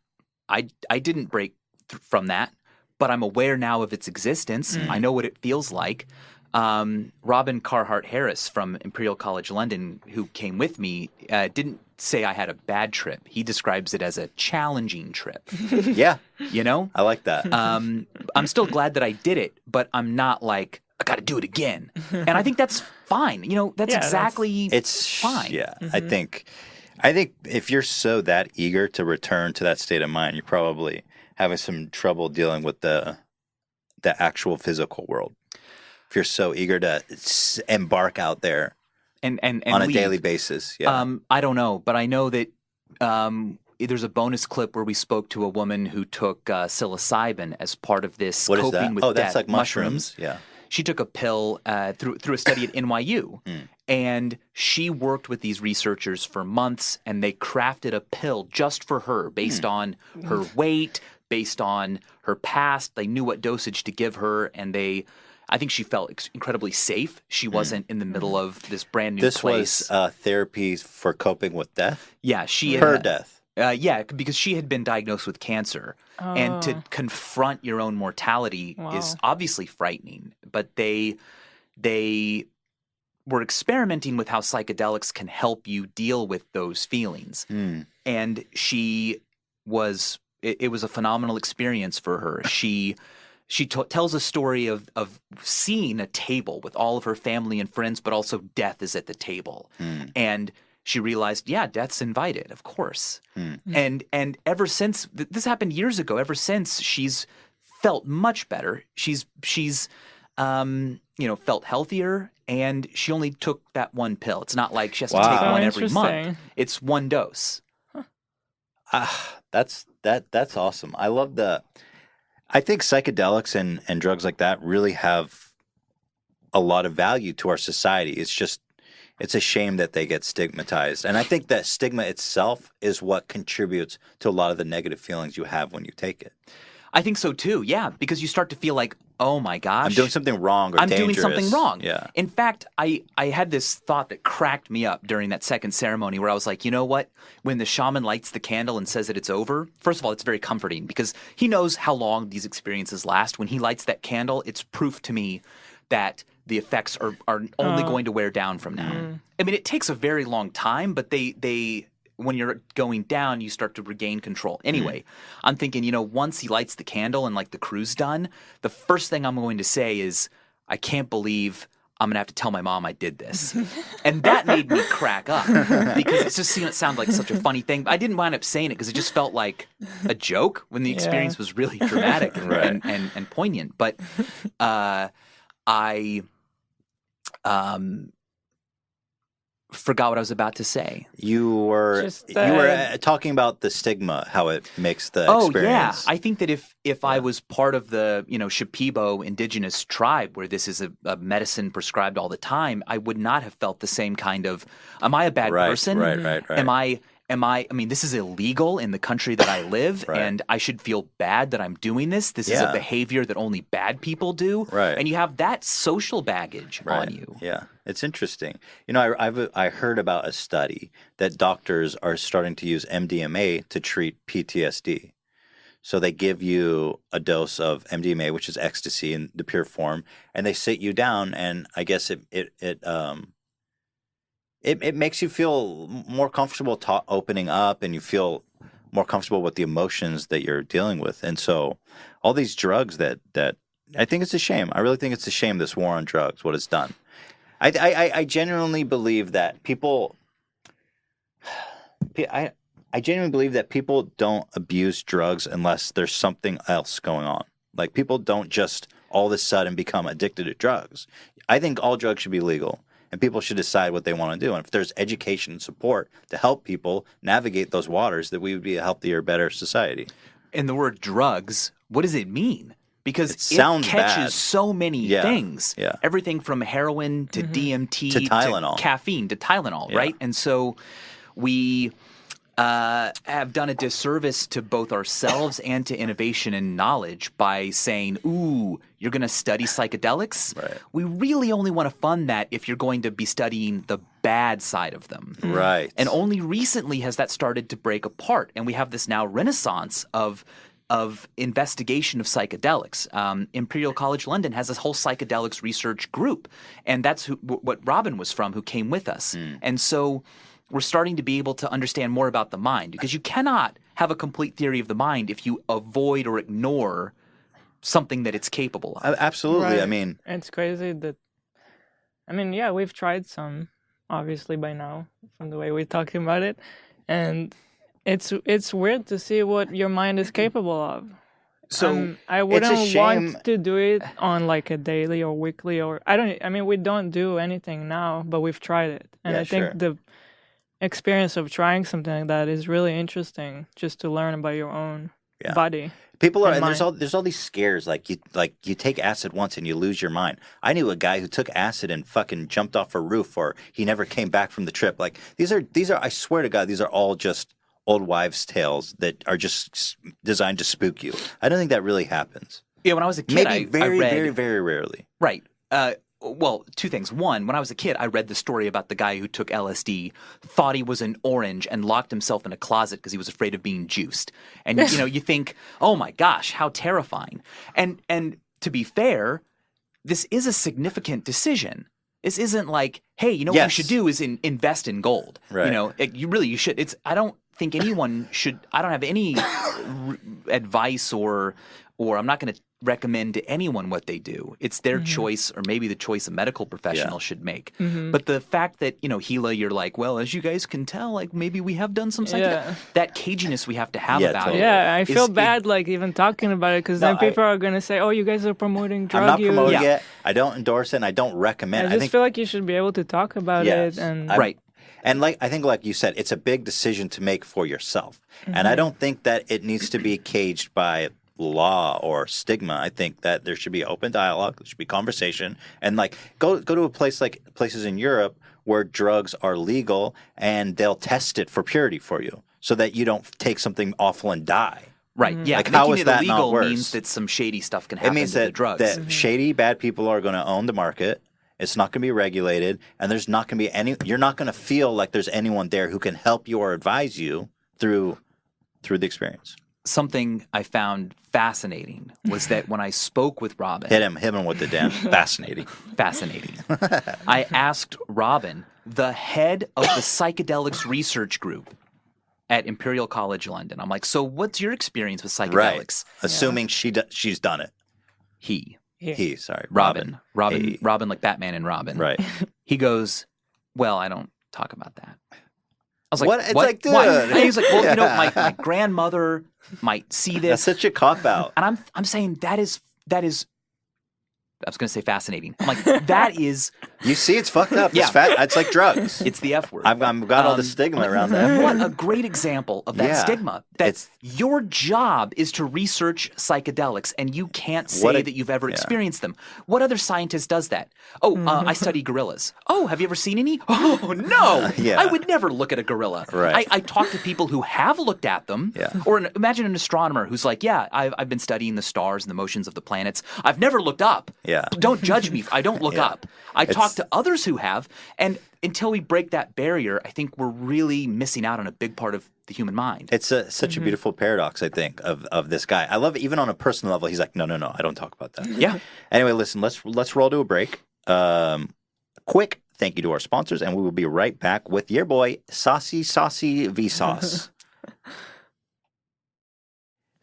Speaker 2: break from that, but I'm aware now of its existence. I know what it feels like. Robin Carhart Harris from Imperial College London, who came with me, didn't say I had a bad trip. He describes it as a challenging trip.
Speaker 1: Yeah.
Speaker 2: I
Speaker 1: like that.
Speaker 2: I'm still glad that I did it, but I'm not I got to do it again. And I think that's fine. That's exactly
Speaker 1: it's
Speaker 2: fine.
Speaker 1: Yeah. I think if you're so that eager to return to that state of mind, you're probably having some trouble dealing with the actual physical world. If you're so eager to embark out there
Speaker 2: and
Speaker 1: on a
Speaker 2: leave.
Speaker 1: daily basis. Yeah.
Speaker 2: I don't know, but I know that there's a bonus clip where we spoke to a woman who took psilocybin as part of this
Speaker 1: What is
Speaker 2: coping
Speaker 1: that?
Speaker 2: with
Speaker 1: Oh,
Speaker 2: death.
Speaker 1: that's like mushrooms. Yeah.
Speaker 2: She took a pill through a study at NYU, and she worked with these researchers for months, and they crafted a pill just for her based on her weight, based on her past. They knew what dosage to give her, and I think she felt incredibly safe. She wasn't in the middle of this brand new place.
Speaker 1: This was therapy for coping with death?
Speaker 2: Yeah,
Speaker 1: Her death.
Speaker 2: Yeah, because she had been diagnosed with cancer. And to confront your own mortality is obviously frightening. But they were experimenting with how psychedelics can help you deal with those feelings. And it was a phenomenal experience for her. She tells a story of seeing a table with all of her family and friends, but also death is at the table. And she realized, death's invited, of course. And ever since, this happened years ago, ever since she's felt much better. She's felt healthier, and she only took that one pill. It's not like she has to take
Speaker 3: So
Speaker 2: one every month.
Speaker 3: interesting.
Speaker 2: It's one dose.
Speaker 1: That's awesome. I think psychedelics and drugs like that really have a lot of value to our society. It's just it's a shame that they get stigmatized. And I think that stigma itself is what contributes to a lot of the negative feelings you have when you take it.
Speaker 2: I think so too, yeah, because you start to feel like, oh my gosh.
Speaker 1: I'm doing something wrong or
Speaker 2: I'm
Speaker 1: dangerous.
Speaker 2: doing something wrong.
Speaker 1: Yeah.
Speaker 2: In fact, I had this thought that cracked me up during that second ceremony where I was like, you know what? When the shaman lights the candle and says that it's over, first of all, it's very comforting because he knows how long these experiences last. When he lights that candle, it's proof to me that the effects are only going to wear down from now. I mean, it takes a very long time, but they when you're going down, you start to regain control. Anyway, I'm thinking, once he lights the candle and like the crew's done, the first thing I'm going to say is, I can't believe I'm going to have to tell my mom I did this. And that made me crack up because it just sounded like such a funny thing. I didn't wind up saying it because it just felt like a joke when the experience was really dramatic and poignant. But I forgot what I was about to say.
Speaker 1: You were talking about the stigma, how it makes the experience.
Speaker 2: I think that if I was part of the Shipibo indigenous tribe where this is a medicine prescribed all the time, I would not have felt the same kind of, am I a bad person?
Speaker 1: Right.
Speaker 2: I mean, this is illegal in the country that I live, and I should feel bad that I'm doing this. This is a behavior that only bad people do.
Speaker 1: Right.
Speaker 2: And you have that social baggage on you.
Speaker 1: Yeah. It's interesting. I heard about a study that doctors are starting to use MDMA to treat PTSD. So they give you a dose of MDMA, which is ecstasy in the pure form, and they sit you down, and I guess it makes you feel more comfortable opening up, and you feel more comfortable with the emotions that you're dealing with. And so all these drugs that I think it's a shame. I really think it's a shame, this war on drugs, what it's done. I genuinely believe that I genuinely believe that people don't abuse drugs unless there's something else going on. Like, people don't just all of a sudden become addicted to drugs. I think all drugs should be legal, and people should decide what they want to do. And if there's education and support to help people navigate those waters, that we would be a healthier, better society.
Speaker 2: And the word drugs, what does it mean? Because it
Speaker 1: sounds
Speaker 2: catches
Speaker 1: bad.
Speaker 2: so many things.
Speaker 1: Yeah.
Speaker 2: Everything from heroin to DMT
Speaker 1: to Tylenol,
Speaker 2: to caffeine to Tylenol, right? And so we have done a disservice to both ourselves and to innovation and knowledge by saying, ooh, you're going to study psychedelics?
Speaker 1: Right.
Speaker 2: We really only want to fund that if you're going to be studying the bad side of them.
Speaker 1: Right.
Speaker 2: And only recently has that started to break apart. And we have this now renaissance of investigation of psychedelics. Imperial College London has this whole psychedelics research group, and that's what Robin was from, who came with us. And so we're starting to be able to understand more about the mind, because you cannot have a complete theory of the mind if you avoid or ignore something that it's capable of.
Speaker 1: Absolutely.
Speaker 3: Right.
Speaker 1: I mean,
Speaker 3: it's crazy that, we've tried some, obviously, by now, from the way we're talking about it, and it's weird to see what your mind is capable of.
Speaker 2: So
Speaker 3: I wouldn't want to do it on like a daily or weekly, or we don't do anything now, but we've tried it, and I think the experience of trying something like that is really interesting, just to learn about your own body.
Speaker 1: People are, and there's all these scares, like you take acid once and you lose your mind. I knew a guy who took acid and fucking jumped off a roof, or he never came back from the trip. Like, these are I swear to God, these are all just old wives' tales that are just designed to spook you. I don't think that really happens.
Speaker 2: Yeah, when I was a kid,
Speaker 1: maybe
Speaker 2: I
Speaker 1: very,
Speaker 2: read,
Speaker 1: very, very rarely.
Speaker 2: Right. Well, two things. One, when I was a kid, I read the story about the guy who took LSD, thought he was an orange, and locked himself in a closet because he was afraid of being juiced. And you think, oh my gosh, how terrifying. And to be fair, this is a significant decision. This isn't like, hey, what you should do is invest in gold.
Speaker 1: Right.
Speaker 2: You should. I don't think anyone should. I don't have any advice or I'm not going to recommend to anyone what they do. It's their choice, or maybe the choice a medical professional should make. But the fact that, Gila, you're like, well, as you guys can tell, like, maybe we have done some psychedelics. That caginess we have to have about it.
Speaker 3: Yeah, I feel bad like even talking about it, because then people are going to say, oh, you guys are promoting drug use.
Speaker 1: I'm not promoting it. I don't endorse it, and I don't recommend it.
Speaker 3: I just feel like you should be able to talk about it. And
Speaker 2: right.
Speaker 1: And I think like you said, it's a big decision to make for yourself. And I don't think that it needs to be caged by law or stigma. I think that there should be open dialogue, there should be conversation, and like go to a place like places in Europe where drugs are legal and they'll test it for purity for you so that you don't take something awful and die.
Speaker 2: Right. Yeah.
Speaker 1: Like,
Speaker 2: Making
Speaker 1: how is
Speaker 2: it
Speaker 1: that
Speaker 2: illegal
Speaker 1: not worse?
Speaker 2: means that some shady stuff can happen
Speaker 1: It means
Speaker 2: to the
Speaker 1: that,
Speaker 2: drugs.
Speaker 1: that shady, bad people are going to own the market. It's not going to be regulated, and there's not going to be any. You're not going to feel like there's anyone there who can help you or advise you through the experience.
Speaker 2: Something I found fascinating was that when I spoke with Robin,
Speaker 1: Hit him with the damn fascinating.
Speaker 2: Fascinating. I asked Robin, the head of the psychedelics research group at Imperial College London. I'm like, so what's your experience with psychedelics?
Speaker 1: Right. Assuming she's done it.
Speaker 2: Robin,
Speaker 1: Hey.
Speaker 2: Robin, like Batman and Robin.
Speaker 1: Right.
Speaker 2: He goes, well, I don't talk about that. I was like,
Speaker 1: What? It's
Speaker 2: what?
Speaker 1: like, dude.
Speaker 2: What? And he's like, well, you know, my grandmother might see
Speaker 1: That's
Speaker 2: this.
Speaker 1: such a cop out.
Speaker 2: And I'm saying that is I was going to say fascinating. I'm like, that is,
Speaker 1: You see, it's fucked up.
Speaker 2: Yeah.
Speaker 1: It's like drugs.
Speaker 2: it's the F word.
Speaker 1: I've got all the stigma around that.
Speaker 2: What a great example of that
Speaker 1: Yeah.
Speaker 2: stigma. That your job is to research psychedelics, and you can't say that you've ever experienced them. What other scientist does that? Oh, I study gorillas. Oh, have you ever seen any? Oh, no.
Speaker 1: Yeah.
Speaker 2: I would never look at a gorilla.
Speaker 1: Right.
Speaker 2: I talk to people who have looked at them.
Speaker 1: Yeah.
Speaker 2: Or imagine an astronomer who's like, yeah, I've been studying the stars and the motions of the planets. I've never looked up.
Speaker 1: Yeah.
Speaker 2: Don't judge me. I don't look
Speaker 1: Yeah.
Speaker 2: up. I talk to others who have, and until we break that barrier, I think we're really missing out on a big part of the human mind.
Speaker 1: It's such a beautiful paradox, I think, of this guy. I love it. Even on a personal level, he's like, no, I don't talk about that.
Speaker 2: Yeah.
Speaker 1: Anyway, listen, let's roll to a break. Quick thank you to our sponsors, and we will be right back with your boy, Saucy Vsauce.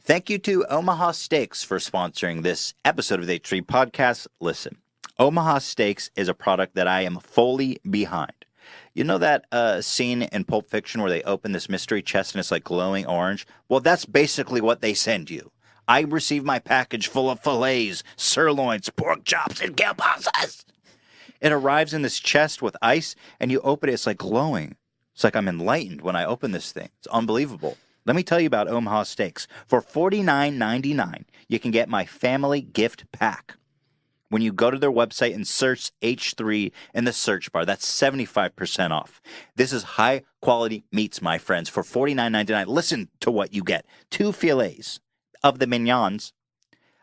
Speaker 1: Thank you to Omaha Steaks for sponsoring this episode of the H3 Podcast. Listen, Omaha Steaks is a product that I am fully behind. You know that scene in Pulp Fiction where they open this mystery chest and it's like glowing orange? Well, that's basically what they send you. I received my package full of fillets, sirloins, pork chops, and kielbasas. It arrives in this chest with ice, and you open it, it's like glowing. It's like I'm enlightened when I open this thing. It's unbelievable. Let me tell you about Omaha Steaks. For $49.99, you can get my family gift pack. When you go to their website and search H3 in the search bar, that's 75% off. This is high quality meats, my friends, for $49.99. Listen to what you get. 2 fillets of the mignons.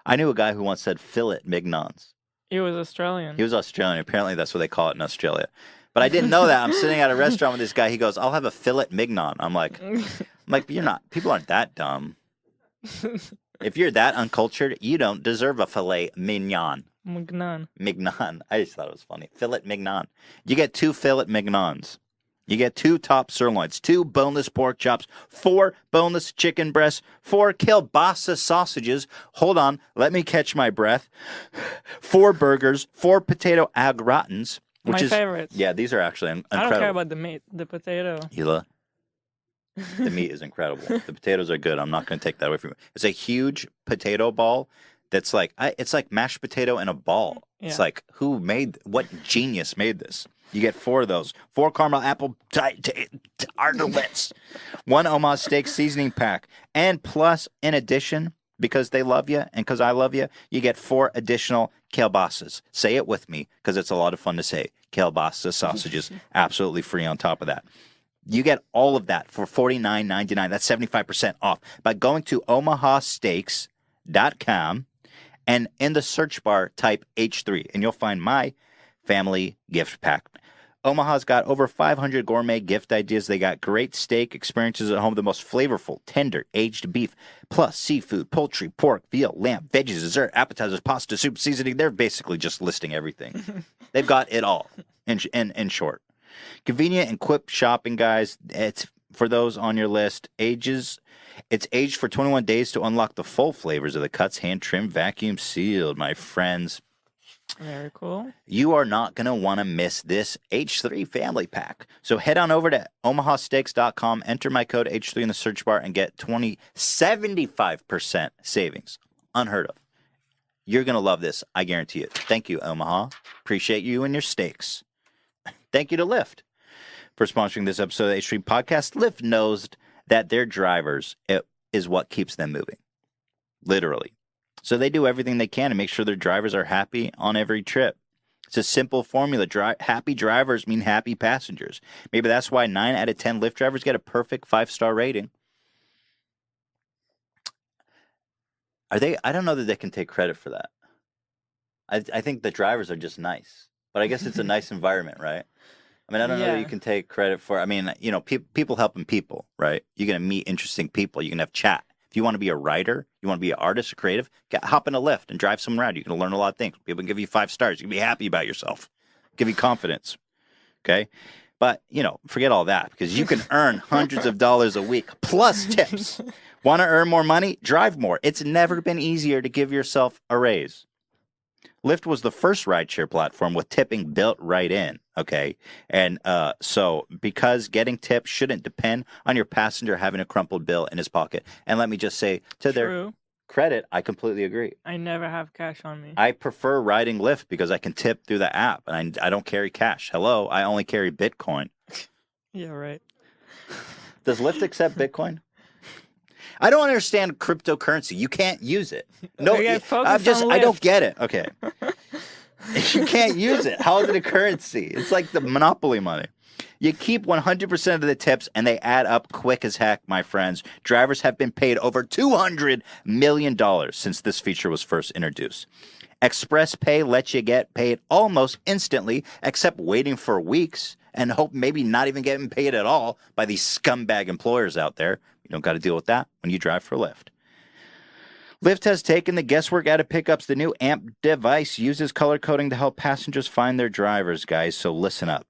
Speaker 1: I knew a guy who once said fillet mignons.
Speaker 3: He was Australian.
Speaker 1: He was Australian. Apparently that's what they call it in Australia. But I didn't know that. I'm sitting at a restaurant with this guy. He goes, I'll have a fillet mignon. I'm like, you're not, people aren't that dumb. If you're that uncultured, you don't deserve a filet mignon. Mignon. I just thought it was funny. Fillet mignon. You get 2 fillet mignons. You get 2 top sirloins, 2 boneless pork chops, 4 boneless chicken breasts, 4 kielbasa sausages. Hold on, let me catch my breath. 4 burgers, 4 potato au gratins.
Speaker 3: My favorites.
Speaker 1: Yeah, these are actually incredible.
Speaker 3: I don't care about the meat, the potato.
Speaker 1: Hila, the meat is incredible. The potatoes are good. I'm not going to take that away from you. It's a huge potato ball that's like, it's like mashed potato in a ball. Yeah. It's like, what genius made this? You get 4 of those. 4 caramel apple tartlets. 1 Omaha Steak seasoning pack. And plus, in addition, because they love you and because I love you, you get 4 additional kielbasas. Say it with me because it's a lot of fun to say. Kielbasa sausages, absolutely free on top of that. You get all of that for $49.99. That's 75% off by going to omahasteaks.com and in the search bar type H3 and you'll find my family gift pack. Omaha's got over 500 gourmet gift ideas. They got great steak experiences at home, the most flavorful, tender, aged beef, plus seafood, poultry, pork, veal, lamb, veggies, dessert, appetizers, pasta, soup, seasoning. They're basically just listing everything. They've got it all, in short. Convenient and quick shopping, guys. It's for those on your list. It's aged for 21 days to unlock the full flavors of the cuts, hand-trimmed, vacuum-sealed, my friends.
Speaker 3: Very cool.
Speaker 1: You are not going to want to miss this H3 family pack. So head on over to omahasteaks.com, enter my code H3 in the search bar, and get 75% savings. Unheard of. You're going to love this. I guarantee it. Thank you, Omaha. Appreciate you and your steaks. Thank you to Lyft for sponsoring this episode of the H3 Podcast. Lyft knows that their drivers is what keeps them moving. literally. So they do everything they can to make sure their drivers are happy on every trip. It's a simple formula. Happy drivers mean happy passengers. Maybe that's why 9 out of 10 Lyft drivers get a perfect 5-star rating. I don't know that they can take credit for that. I think the drivers are just nice. But I guess it's a nice environment, right? I mean, I don't know that you can take credit for. I mean, people helping people, right? You're going to meet interesting people. You can have chat. If you want to be a writer, you want to be an artist, a creative, hop in a Lyft and drive someone around. You can learn a lot of things. People can give you 5 stars. You can be happy about yourself. Give you confidence. Okay? But, forget all that because you can earn hundreds of dollars a week plus tips. Want to earn more money? Drive more. It's never been easier to give yourself a raise. Lyft was the first rideshare platform with tipping built right in, okay? And so because getting tips shouldn't depend on your passenger having a crumpled bill in his pocket. And let me just say, to their credit, I completely agree.
Speaker 3: I never have cash on me.
Speaker 1: I prefer riding Lyft because I can tip through the app, and I don't carry cash. Hello, I only carry Bitcoin.
Speaker 3: Yeah, right.
Speaker 1: Does Lyft accept Bitcoin? I don't understand cryptocurrency. You can't use it. No, I don't get it. Okay. You can't use it. How is it a currency? It's like the monopoly money. You keep 100% of the tips and they add up quick as heck, my friends. Drivers have been paid over $200 million since this feature was first introduced. Express Pay lets you get paid almost instantly, except waiting for weeks and hope maybe not even getting paid at all by these scumbag employers out there. You don't got to deal with that when you drive for Lyft. Lyft has taken the guesswork out of pickups. The new AMP device uses color coding to help passengers find their drivers, guys. So listen up.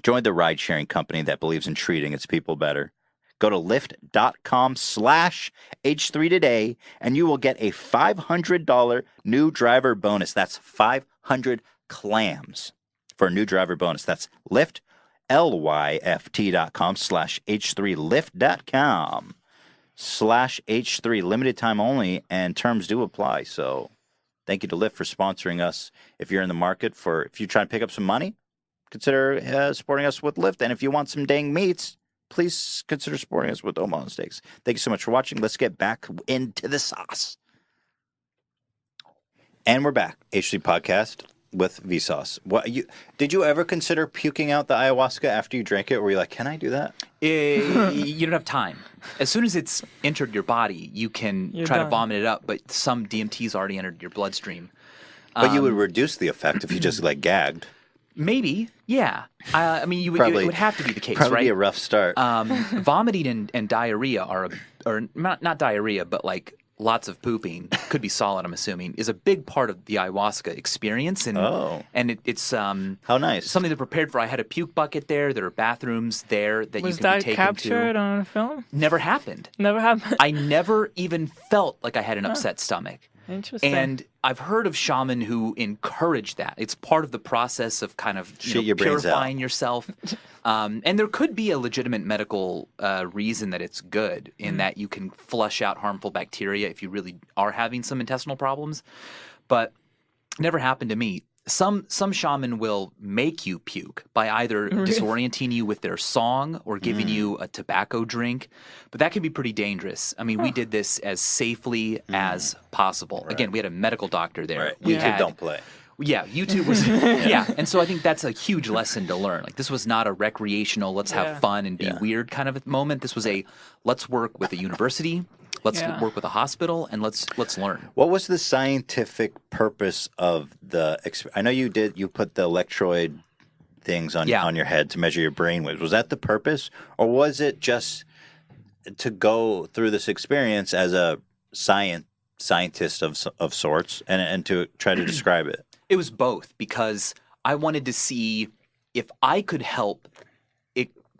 Speaker 1: Join the ride-sharing company that believes in treating its people better. Go to lyft.com/H3 today, and you will get a $500 new driver bonus. That's 500 clams for a new driver bonus. That's Lyft. lyft.com/H3, lyft.com/H3, limited time only, and terms do apply. So thank you to Lyft for sponsoring us. If you're in the market if you're trying to pick up some money, consider supporting us with Lyft. And if you want some dang meats, please consider supporting us with Omaha Steaks. Thank you so much for watching. Let's get back into the sauce. And we're back. H3 Podcast with Vsauce. Did you ever consider puking out the ayahuasca after you drank it? Or were you like, can I do that?
Speaker 2: You don't have time. As soon as it's entered your body, you're try to vomit it up, but some DMT's already entered your bloodstream.
Speaker 1: But you would reduce the effect if you just gagged.
Speaker 2: Maybe, yeah. I mean, it would have to be the case,
Speaker 1: probably
Speaker 2: right?
Speaker 1: Be a rough start.
Speaker 2: Vomiting and diarrhea or not diarrhea, but lots of pooping, could be solid, I'm assuming, is a big part of the ayahuasca experience. And it's
Speaker 1: how nice.
Speaker 2: Something they're prepared for. I had a puke bucket there. There are bathrooms there that you can be taken to.
Speaker 3: Was that captured on film?
Speaker 2: Never happened.
Speaker 3: Never happened?
Speaker 2: I never even felt like I had an upset stomach.
Speaker 3: Interesting.
Speaker 2: And I've heard of shaman who encourage that. It's part of the process of kind of purifying yourself. And there could be a legitimate medical reason that it's good in that you can flush out harmful bacteria if you really are having some intestinal problems. But never happened to me. Some shaman will make you puke by either disorienting you with their song or giving you a tobacco drink. But that can be pretty dangerous. I mean, we did this as safely as possible. Right. Again, we had a medical doctor there.
Speaker 1: Right. YouTube don't play.
Speaker 2: Yeah, YouTube was and so I think that's a huge lesson to learn. This was not a recreational, let's have fun and be weird kind of a moment. This was a let's work with a university. Let's work with a hospital and let's learn.
Speaker 1: What was the scientific purpose of the? I know you put the electrode things on your head to measure your brain waves. Was that the purpose, or was it just to go through this experience as a scientist of sorts and to try to describe it?
Speaker 2: It was both, because I wanted to see if I could help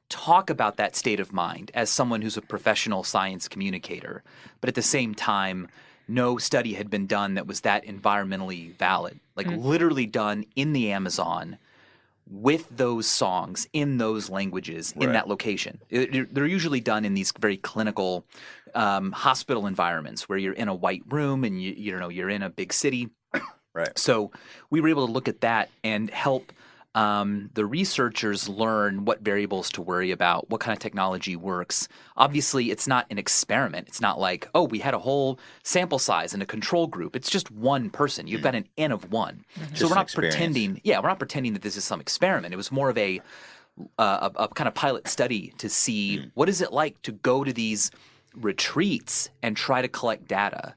Speaker 2: talk about that state of mind as someone who's a professional science communicator. But at the same time, no study had been done that was that environmentally valid, literally done in the Amazon with those songs in those languages in that location. They're usually done in these very clinical hospital environments where you're in a white room and you're in a big city.
Speaker 1: Right.
Speaker 2: So we were able to look at that and help the researchers learn what variables to worry about, what kind of technology works. Obviously, it's not an experiment. It's not like, oh, we had a whole sample size and a control group. It's just one person. You've got an N of one. So we're not pretending. Yeah, we're not pretending that this is some experiment. It was more of a kind of pilot study to see what is it like to go to these retreats and try to collect data.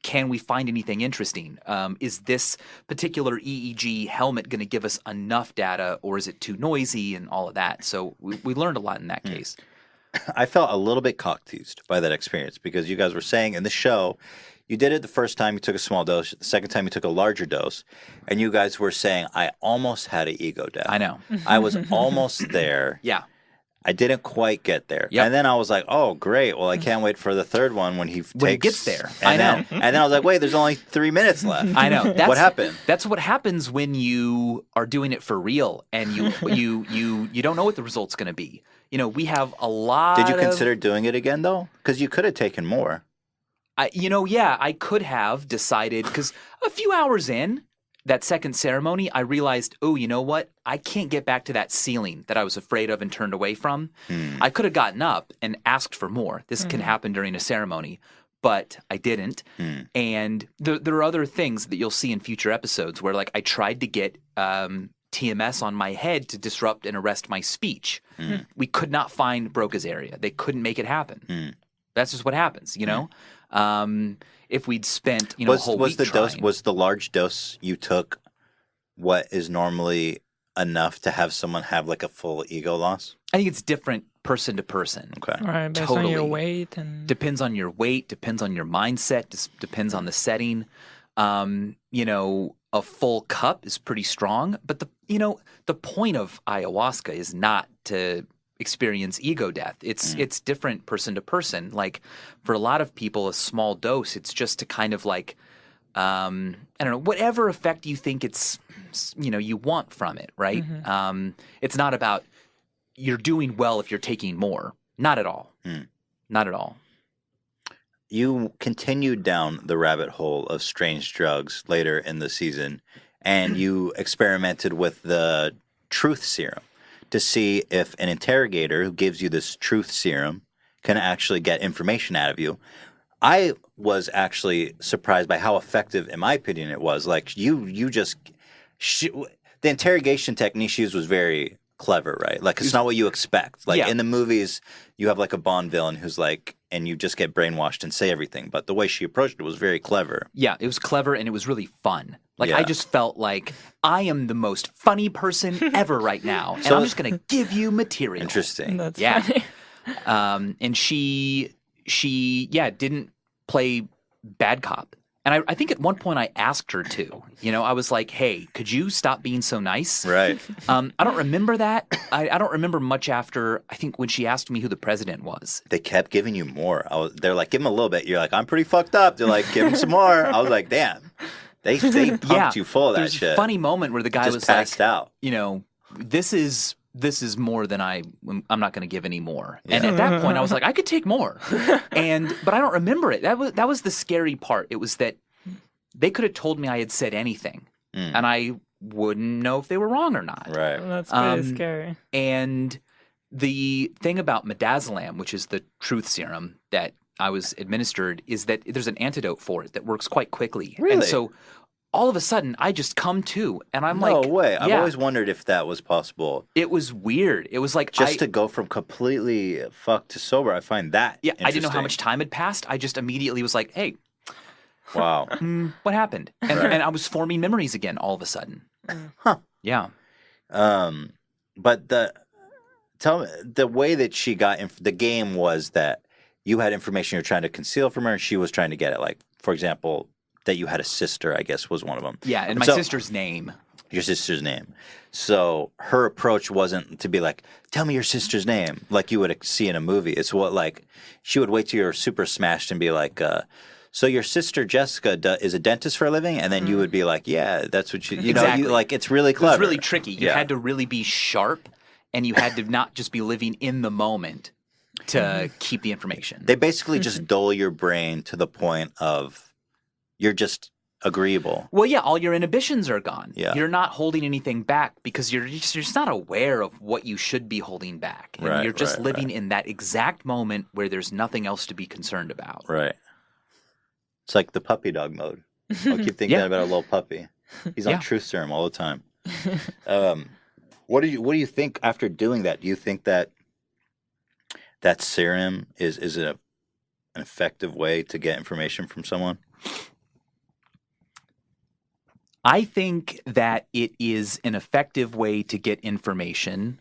Speaker 2: Can we find anything interesting? Is this particular EEG helmet going to give us enough data, or is it too noisy and all of that? So we learned a lot in that case.
Speaker 1: I felt a little bit cock-teased by that experience because you guys were saying in the show, you did it the first time you took a small dose, the second time you took a larger dose, and you guys were saying, I almost had an ego death.
Speaker 2: I know.
Speaker 1: I was almost there.
Speaker 2: Yeah.
Speaker 1: I didn't quite get there.
Speaker 2: Yep.
Speaker 1: And then I was like, oh, great. Well, I can't wait for the third one when he
Speaker 2: gets there.
Speaker 1: I know. And then I was like, wait, there's only 3 minutes left.
Speaker 2: I know.
Speaker 1: What happened?
Speaker 2: That's what happens when you are doing it for real and you don't know what the result's going to be. You know, we have a lot
Speaker 1: Did you consider doing it again, though? Because you could have taken more.
Speaker 2: I could have decided, because a few hours in that second ceremony, I realized, oh, you know what? I can't get back to that ceiling that I was afraid of and turned away from. I could have gotten up and asked for more. This can happen during a ceremony, but I didn't. And there are other things that you'll see in future episodes where, like, I tried to get TMS on my head to disrupt and arrest my speech. We could not find Broca's area. They couldn't make it happen. That's just what happens, you know? If we'd spent, a whole week trying.
Speaker 1: Was the large dose you took what is normally enough to have someone have like a full ego loss?
Speaker 2: I think it's different person to person.
Speaker 1: Okay.
Speaker 3: All right, based
Speaker 2: Totally.
Speaker 3: on your weight and
Speaker 2: Depends on your weight, depends on your mindset, depends on the setting. A full cup is pretty strong, but the point of ayahuasca is not to experience ego death. It's different person to person. Like, for a lot of people, a small dose, it's just to kind of like, I don't know, whatever effect you think you want from it, right? It's not about you're doing well if you're taking more. Not at all. Not at all.
Speaker 1: You continued down the rabbit hole of strange drugs later in the season, and you experimented with the truth serum to see if an interrogator who gives you this truth serum can actually get information out of you. I was actually surprised by how effective, in my opinion, it was. Like, the interrogation technique she used was very clever, right? Like, it's not what you expect. Like, in the movies, you have like a Bond villain who's like, and you just get brainwashed and say everything. But the way she approached it was very clever.
Speaker 2: Yeah, it was clever and it was really fun. Like, I just felt like I am the most funny person ever right now, and I'm just going to give you material.
Speaker 1: Interesting.
Speaker 3: that's funny.
Speaker 2: And she didn't play bad cop. And I think at one point I asked her to. I was like, hey, could you stop being so nice?
Speaker 1: Right.
Speaker 2: I don't remember that. I don't remember much after, I think, when she asked me who the president was.
Speaker 1: They kept giving you more. They're like, give him a little bit. You're like, I'm pretty fucked up. They're like, give him some more. I was like, damn. They pumped you full of that
Speaker 2: There's
Speaker 1: shit.
Speaker 2: A funny moment where the guy
Speaker 1: just
Speaker 2: was
Speaker 1: passed
Speaker 2: like,
Speaker 1: out.
Speaker 2: This is more than I'm not going to give any more. Yeah. And at that point, I was like, I could take more. But I don't remember it. That was the scary part. It was that they could have told me I had said anything, and I wouldn't know if they were wrong or not.
Speaker 1: Right.
Speaker 3: Well, that's pretty scary.
Speaker 2: And the thing about midazolam, which is the truth serum that I was administered, is that there's an antidote for it that works quite quickly.
Speaker 1: Really?
Speaker 2: And so all of a sudden, I just come to, and I'm
Speaker 1: no
Speaker 2: like,
Speaker 1: way. I've
Speaker 2: yeah.
Speaker 1: always wondered if that was possible.
Speaker 2: It was weird. It was like
Speaker 1: Just to go from completely fucked to sober, I find that
Speaker 2: I didn't know how much time had passed. I just immediately was like, hey,
Speaker 1: wow.
Speaker 2: What happened? And, and I was forming memories again all of a sudden.
Speaker 1: Huh.
Speaker 2: Yeah.
Speaker 1: But the way that she got the game was that you had information you're trying to conceal from her, and she was trying to get it. Like, for example, that you had a sister, I guess, was one of them.
Speaker 2: Yeah, and my sister's name.
Speaker 1: Your sister's name. So her approach wasn't to be like, tell me your sister's name, like you would see in a movie. It's what, like, she would wait till you're super smashed and be like, so your sister Jessica is a dentist for a living? And then you would be like, yeah, that's what you know, like, it's really clever.
Speaker 2: It was really tricky. You had to really be sharp, and you had to not just be living in the moment to keep the information.
Speaker 1: They basically just dull your brain to the point of you're just agreeable.
Speaker 2: Well, yeah, all your inhibitions are gone.
Speaker 1: Yeah.
Speaker 2: You're not holding anything back because you're just not aware of what you should be holding back. And
Speaker 1: Right,
Speaker 2: you're just
Speaker 1: right,
Speaker 2: living
Speaker 1: right.
Speaker 2: in that exact moment where there's nothing else to be concerned about.
Speaker 1: Right. It's like the puppy dog mode. I'll keep thinking
Speaker 2: Yeah.
Speaker 1: about a little puppy. He's on
Speaker 2: Yeah.
Speaker 1: truth serum all the time. What do you think after doing that? Do you think that serum is an effective way to get information from someone?
Speaker 2: I think that it is an effective way to get information.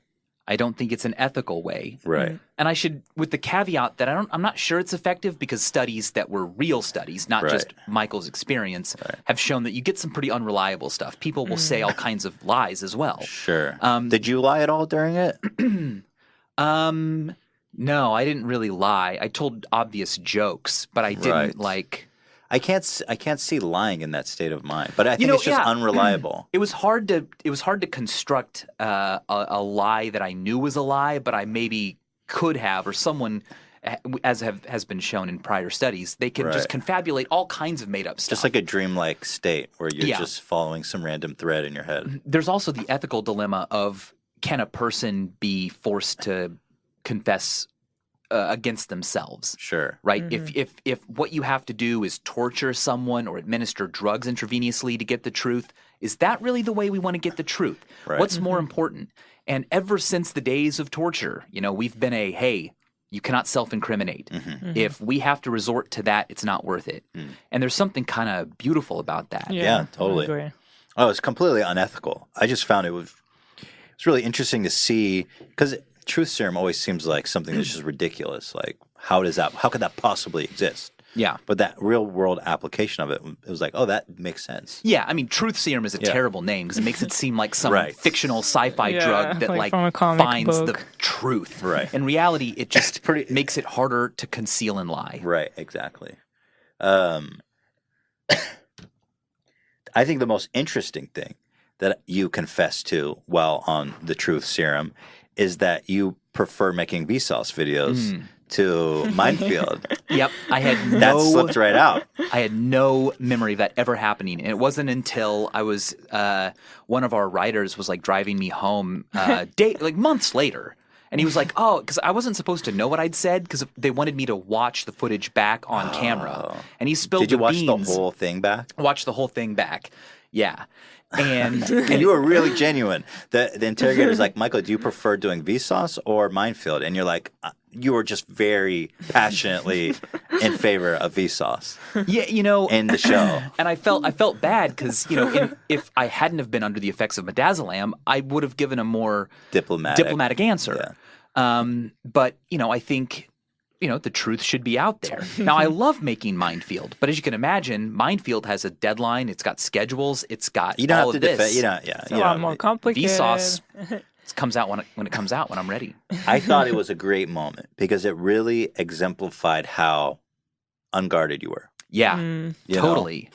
Speaker 2: I don't think it's an ethical way.
Speaker 1: Right.
Speaker 2: And I should, with the caveat that I'm not sure it's effective because studies that were real studies, not
Speaker 1: Right.
Speaker 2: just Michael's experience, have shown that you get some pretty unreliable stuff. People will say all kinds of lies as well.
Speaker 1: Sure. Did you lie at all during it?
Speaker 2: No, I didn't really lie. I told obvious jokes, but I didn't
Speaker 1: Right. I can't see lying in that state of mind, but I think
Speaker 2: know,
Speaker 1: it's just unreliable.
Speaker 2: It was hard to construct a lie that I knew was a lie, but I maybe could have, or someone, has been shown in prior studies, they can just confabulate all kinds of made up stuff.
Speaker 1: Just like a dreamlike state where you're
Speaker 2: Yeah.
Speaker 1: just following some random thread in your head.
Speaker 2: There's also the ethical dilemma of, can a person be forced to confess against themselves?
Speaker 1: Sure.
Speaker 2: Right? If what you have to do is torture someone or administer drugs intravenously to get the truth, is that really the way we want to get the truth?
Speaker 1: Right.
Speaker 2: What's more important? And ever since the days of torture, we've been hey, you cannot self-incriminate. If we have to resort to that, it's not worth it. And there's something kind of beautiful about that.
Speaker 1: Yeah, totally.
Speaker 3: I agree.
Speaker 1: Oh, it's completely unethical. I just found it's really interesting to see, because truth serum always seems like something that's just ridiculous. Like, how could that possibly exist?
Speaker 2: Yeah.
Speaker 1: But that real world application of it was like, oh, that makes sense.
Speaker 2: Yeah, I mean, truth serum is a terrible name because it makes it seem like some
Speaker 1: Right.
Speaker 2: fictional sci-fi
Speaker 3: Yeah,
Speaker 2: drug that
Speaker 3: like from a comic
Speaker 2: finds
Speaker 3: book.
Speaker 2: the truth.
Speaker 1: Right.
Speaker 2: In reality, it just makes it harder to conceal and lie.
Speaker 1: Right, exactly. I think the most interesting thing that you confess to while on the truth serum is that you prefer making Vsauce videos to Minefield.
Speaker 2: Yep, I had
Speaker 1: That slipped right out.
Speaker 2: I had no memory of that ever happening, and it wasn't until I was one of our writers was like driving me home, months later, and he was like, "Oh," because I wasn't supposed to know what I'd said because they wanted me to watch the footage back on camera, and he spilled
Speaker 1: Did you
Speaker 2: the
Speaker 1: watch
Speaker 2: beans.
Speaker 1: the whole thing back?
Speaker 2: Watch the whole thing back, yeah. And
Speaker 1: And you were really genuine. The interrogator's like, Michael, do you prefer doing Vsauce or Minefield? And you're like, you were just very passionately in favor of Vsauce
Speaker 2: yeah,
Speaker 1: in the show.
Speaker 2: and I felt bad because if I hadn't have been under the effects of midazolam, I would have given a more diplomatic answer.
Speaker 1: Yeah.
Speaker 2: But I think the truth should be out there. Now, I love making Minefield, but as you can imagine, Minefield has a deadline. It's got schedules. It's got
Speaker 1: You don't
Speaker 2: all
Speaker 1: have
Speaker 2: of
Speaker 1: to
Speaker 2: this.
Speaker 1: defend. You don't,
Speaker 3: It's a lot more complicated.
Speaker 2: Vsauce comes out when it comes out when I'm ready.
Speaker 1: I thought it was a great moment because it really exemplified how unguarded you were.
Speaker 2: Yeah,
Speaker 1: You know?
Speaker 2: totally.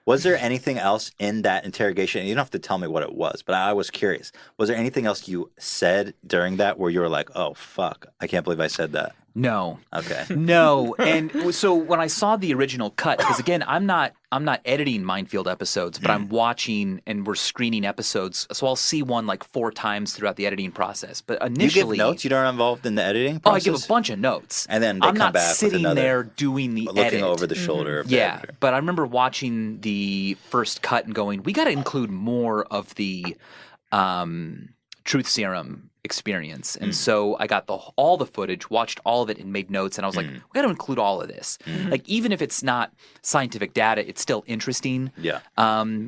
Speaker 1: Was there anything else in that interrogation? You don't have to tell me what it was, but I was curious. Was there anything else you said during that where you were like, oh, fuck, I can't believe I said that?
Speaker 2: No.
Speaker 1: Okay.
Speaker 2: No, and so when I saw the original cut, because again, I'm not editing Minefield episodes, but I'm watching and we're screening episodes, so I'll see one like 4 times throughout the editing process. But
Speaker 1: You
Speaker 2: initially,
Speaker 1: give notes? You don't involved in the editing
Speaker 2: oh, I
Speaker 1: process?
Speaker 2: give a bunch of notes,
Speaker 1: And then they
Speaker 2: I'm
Speaker 1: come
Speaker 2: not
Speaker 1: back with
Speaker 2: sitting
Speaker 1: another-
Speaker 2: there doing the
Speaker 1: Looking
Speaker 2: edit.
Speaker 1: over the shoulder of the
Speaker 2: Yeah,
Speaker 1: editor.
Speaker 2: but I remember watching the first cut and going, we got to include more of the truth serum experience. And so I got all the footage, watched all of it, and made notes. And I was like, we got to include all of this. Like, even if it's not scientific data, it's still interesting.
Speaker 1: Yeah.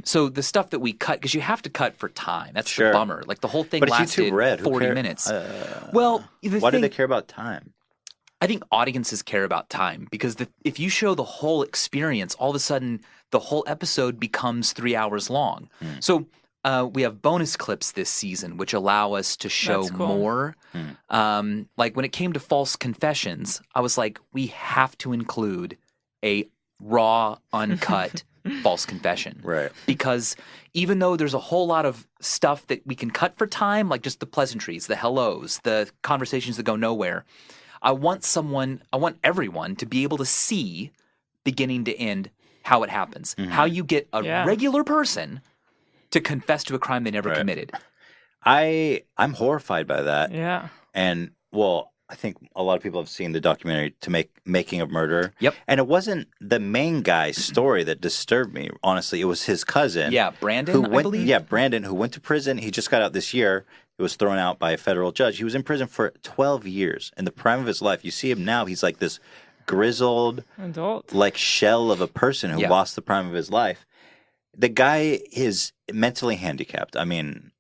Speaker 2: So the stuff that we cut, because you have to cut for time. That's
Speaker 1: Sure.
Speaker 2: the bummer. Like, the whole thing
Speaker 1: But it's
Speaker 2: lasted
Speaker 1: YouTube Red. Who
Speaker 2: 40
Speaker 1: cares?
Speaker 2: minutes. Well,
Speaker 1: Why do they care about time?
Speaker 2: I think audiences care about time because if you show the whole experience, all of a sudden the whole episode becomes 3 hours long. So we have bonus clips this season which allow us to show
Speaker 3: That's cool.
Speaker 2: more. Like when it came to false confessions, I was like, we have to include a raw, uncut false confession.
Speaker 1: Right.
Speaker 2: Because even though there's a whole lot of stuff that we can cut for time, like just the pleasantries, the hellos, the conversations that go nowhere, I want everyone to be able to see, beginning to end, how it happens. How you get a regular person to confess to a crime they never committed.
Speaker 1: I'm horrified by that.
Speaker 3: Yeah.
Speaker 1: And well, I think a lot of people have seen the documentary Making of Murder.
Speaker 2: Yep.
Speaker 1: And it wasn't the main guy's story that disturbed me. Honestly, it was his cousin.
Speaker 2: Yeah, Brandon, I believe.
Speaker 1: Yeah, Brandon, who went to prison. He just got out this year. He was thrown out by a federal judge. He was in prison for 12 years in the prime of his life. You see him now. He's like this grizzled
Speaker 3: adult,
Speaker 1: like shell of a person who lost the prime of his life. The guy is mentally handicapped. I mean,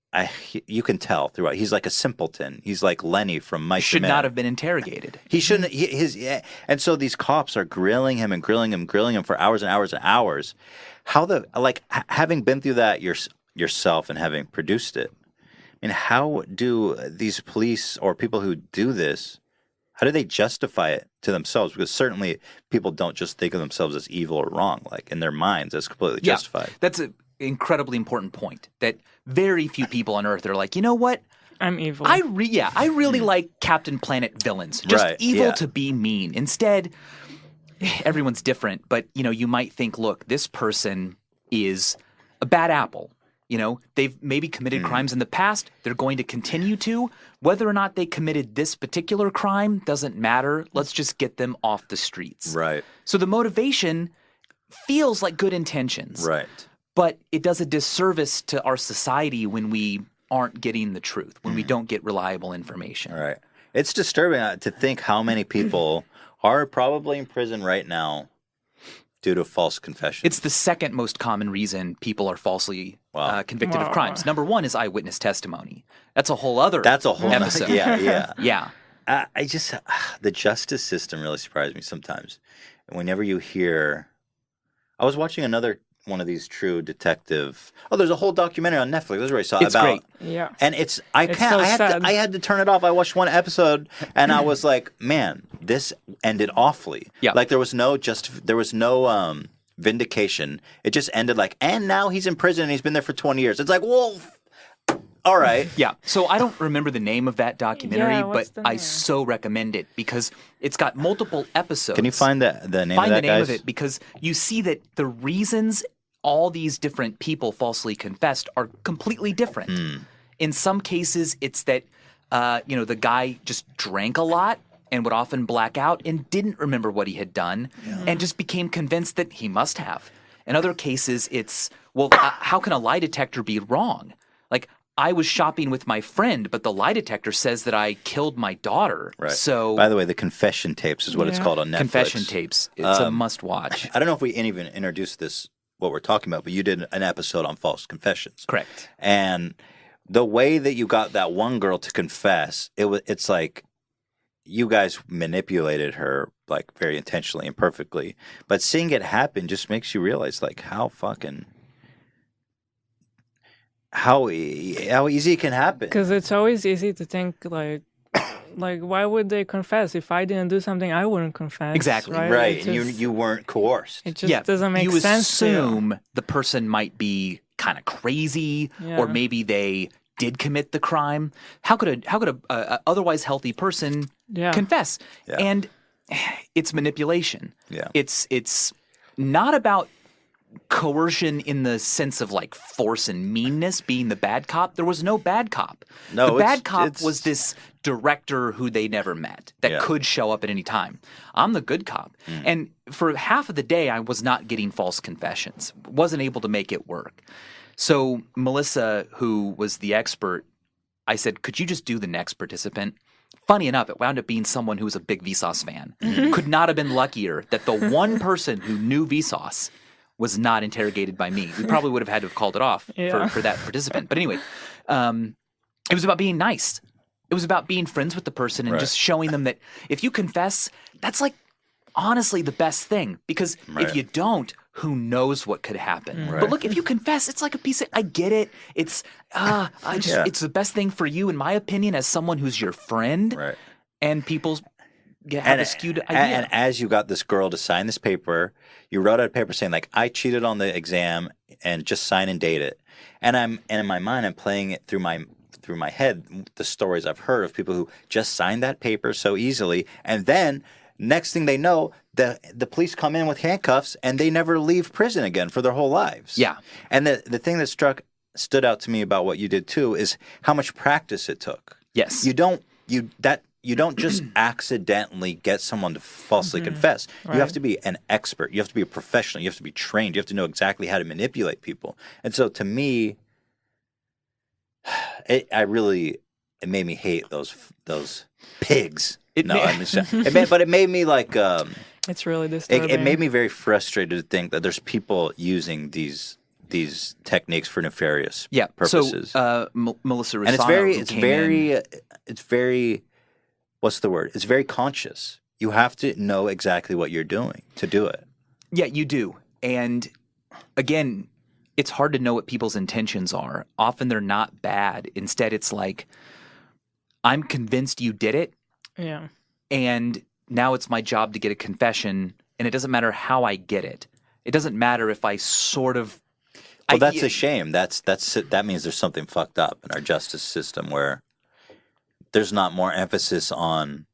Speaker 1: you can tell throughout. He's like a simpleton. He's like Lenny from Mike.
Speaker 2: Should not have been interrogated.
Speaker 1: He shouldn't. And so these cops are grilling him for hours and hours and hours. Having been through that yourself and having produced it. I mean, how do these police or people who do this? How do they justify it to themselves? Because certainly people don't just think of themselves as evil or wrong. Like in their minds, that's completely justified.
Speaker 2: That's an incredibly important point. That very few people on Earth are like, you know what?
Speaker 3: I'm evil.
Speaker 2: I really like Captain Planet villains. Just evil to be mean. Instead, everyone's different. But you might think, look, this person is a bad apple. They've maybe committed crimes in the past. They're going to continue to. Whether or not they committed this particular crime doesn't matter. Let's just get them off the streets.
Speaker 1: Right.
Speaker 2: So the motivation feels like good intentions.
Speaker 1: Right.
Speaker 2: But it does a disservice to our society when we aren't getting the truth, when we don't get reliable information.
Speaker 1: Right. It's disturbing to think how many people are probably in prison right now due to false confessions.
Speaker 2: It's the second most common reason people are falsely convicted of crimes. Number one is eyewitness testimony. That's a whole other episode.
Speaker 1: Yeah. I just, the justice system really surprised me sometimes. And whenever you hear, I was watching another one of these true detective. Oh, there's a whole documentary on Netflix. That's where I saw
Speaker 2: it's
Speaker 1: about.
Speaker 2: Great.
Speaker 3: Yeah.
Speaker 1: And I had to turn it off. I watched one episode and I was like, man, this ended awfully.
Speaker 2: Yeah.
Speaker 1: Like there was no vindication. It just ended like, and now he's in prison and he's been there for 20 years. It's like, whoa. All right.
Speaker 2: Yeah. So I don't remember the name of that documentary, but I so recommend it because it's got multiple episodes.
Speaker 1: Can you find the name of that,
Speaker 2: Find the name of it because you see that the reasons all these different people falsely confessed are completely different. In some cases, it's that the guy just drank a lot and would often black out and didn't remember what he had done and just became convinced that he must have. In other cases, it's, how can a lie detector be wrong? Like, I was shopping with my friend, but the lie detector says that I killed my daughter.
Speaker 1: Right.
Speaker 2: So,
Speaker 1: by the way, the confession tapes is what it's called on Netflix.
Speaker 2: Confession tapes. It's a must-watch.
Speaker 1: I don't know if we even introduced this, what we're talking about, but you did an episode on false confessions.
Speaker 2: Correct.
Speaker 1: And the way that you got that one girl to confess, it's like you guys manipulated her like very intentionally and perfectly. But seeing it happen just makes you realize like how easy it can happen.
Speaker 3: Because it's always easy to think like why would they confess? If I didn't do something, I wouldn't confess.
Speaker 2: Exactly.
Speaker 1: Right. And you weren't coerced.
Speaker 3: It just doesn't make sense.
Speaker 2: You assume the person might be kind of crazy, or maybe they did commit the crime. How could a otherwise healthy person confess?
Speaker 1: Yeah.
Speaker 2: And it's manipulation.
Speaker 1: Yeah.
Speaker 2: It's not about coercion in the sense of like force and meanness being the bad cop. There was no bad cop.
Speaker 1: No,
Speaker 2: the bad cop was this director who they never met that could show up at any time. I'm the good cop. And for half of the day, I was not getting false confessions. Wasn't able to make it work. So Melissa, who was the expert, I said, could you just do the next participant? Funny enough, it wound up being someone who was a big Vsauce fan. Could not have been luckier that the one person who knew Vsauce was not interrogated by me. We probably would have had to have called it off for that participant. But anyway, it was about being nice. It was about being friends with the person and just showing them that if you confess, that's like honestly the best thing. Because if you don't, who knows what could happen. But look, if you confess, it's like a piece of, I get it. It's, it's the best thing for you, in my opinion, as someone who's your friend.
Speaker 1: Right.
Speaker 2: And people have a skewed idea.
Speaker 1: And as you got this girl to sign this paper, you wrote out a paper saying like, I cheated on the exam and just sign and date it. And in my mind, I'm playing it through my head, the stories I've heard of people who just signed that paper so easily and then Next thing they know, the police come in with handcuffs and they never leave prison again for their whole lives.
Speaker 2: Yeah.
Speaker 1: And the thing that stood out to me about what you did too is how much practice it took.
Speaker 2: Yes.
Speaker 1: You don't just accidentally get someone to falsely confess.
Speaker 3: Right.
Speaker 1: You have to be an expert. You have to be a professional. You have to be trained. You have to know exactly how to manipulate people. And so to me, it made me hate those pigs. But it made me like
Speaker 3: It's really disturbing.
Speaker 1: it made me very frustrated to think that there's people using these techniques for nefarious purposes.
Speaker 2: So Melissa Rusano,
Speaker 1: and it's very what's the word? It's very conscious. You have to know exactly what you're doing to do it.
Speaker 2: Yeah, you do. And again, it's hard to know what people's intentions are. Often they're not bad. Instead, it's like, I'm convinced you did it.
Speaker 3: Yeah.
Speaker 2: And now it's my job to get a confession, and it doesn't matter how I get it. It doesn't matter if I sort of.
Speaker 1: Well, that's a shame. That means there's something fucked up in our justice system where there's not more emphasis on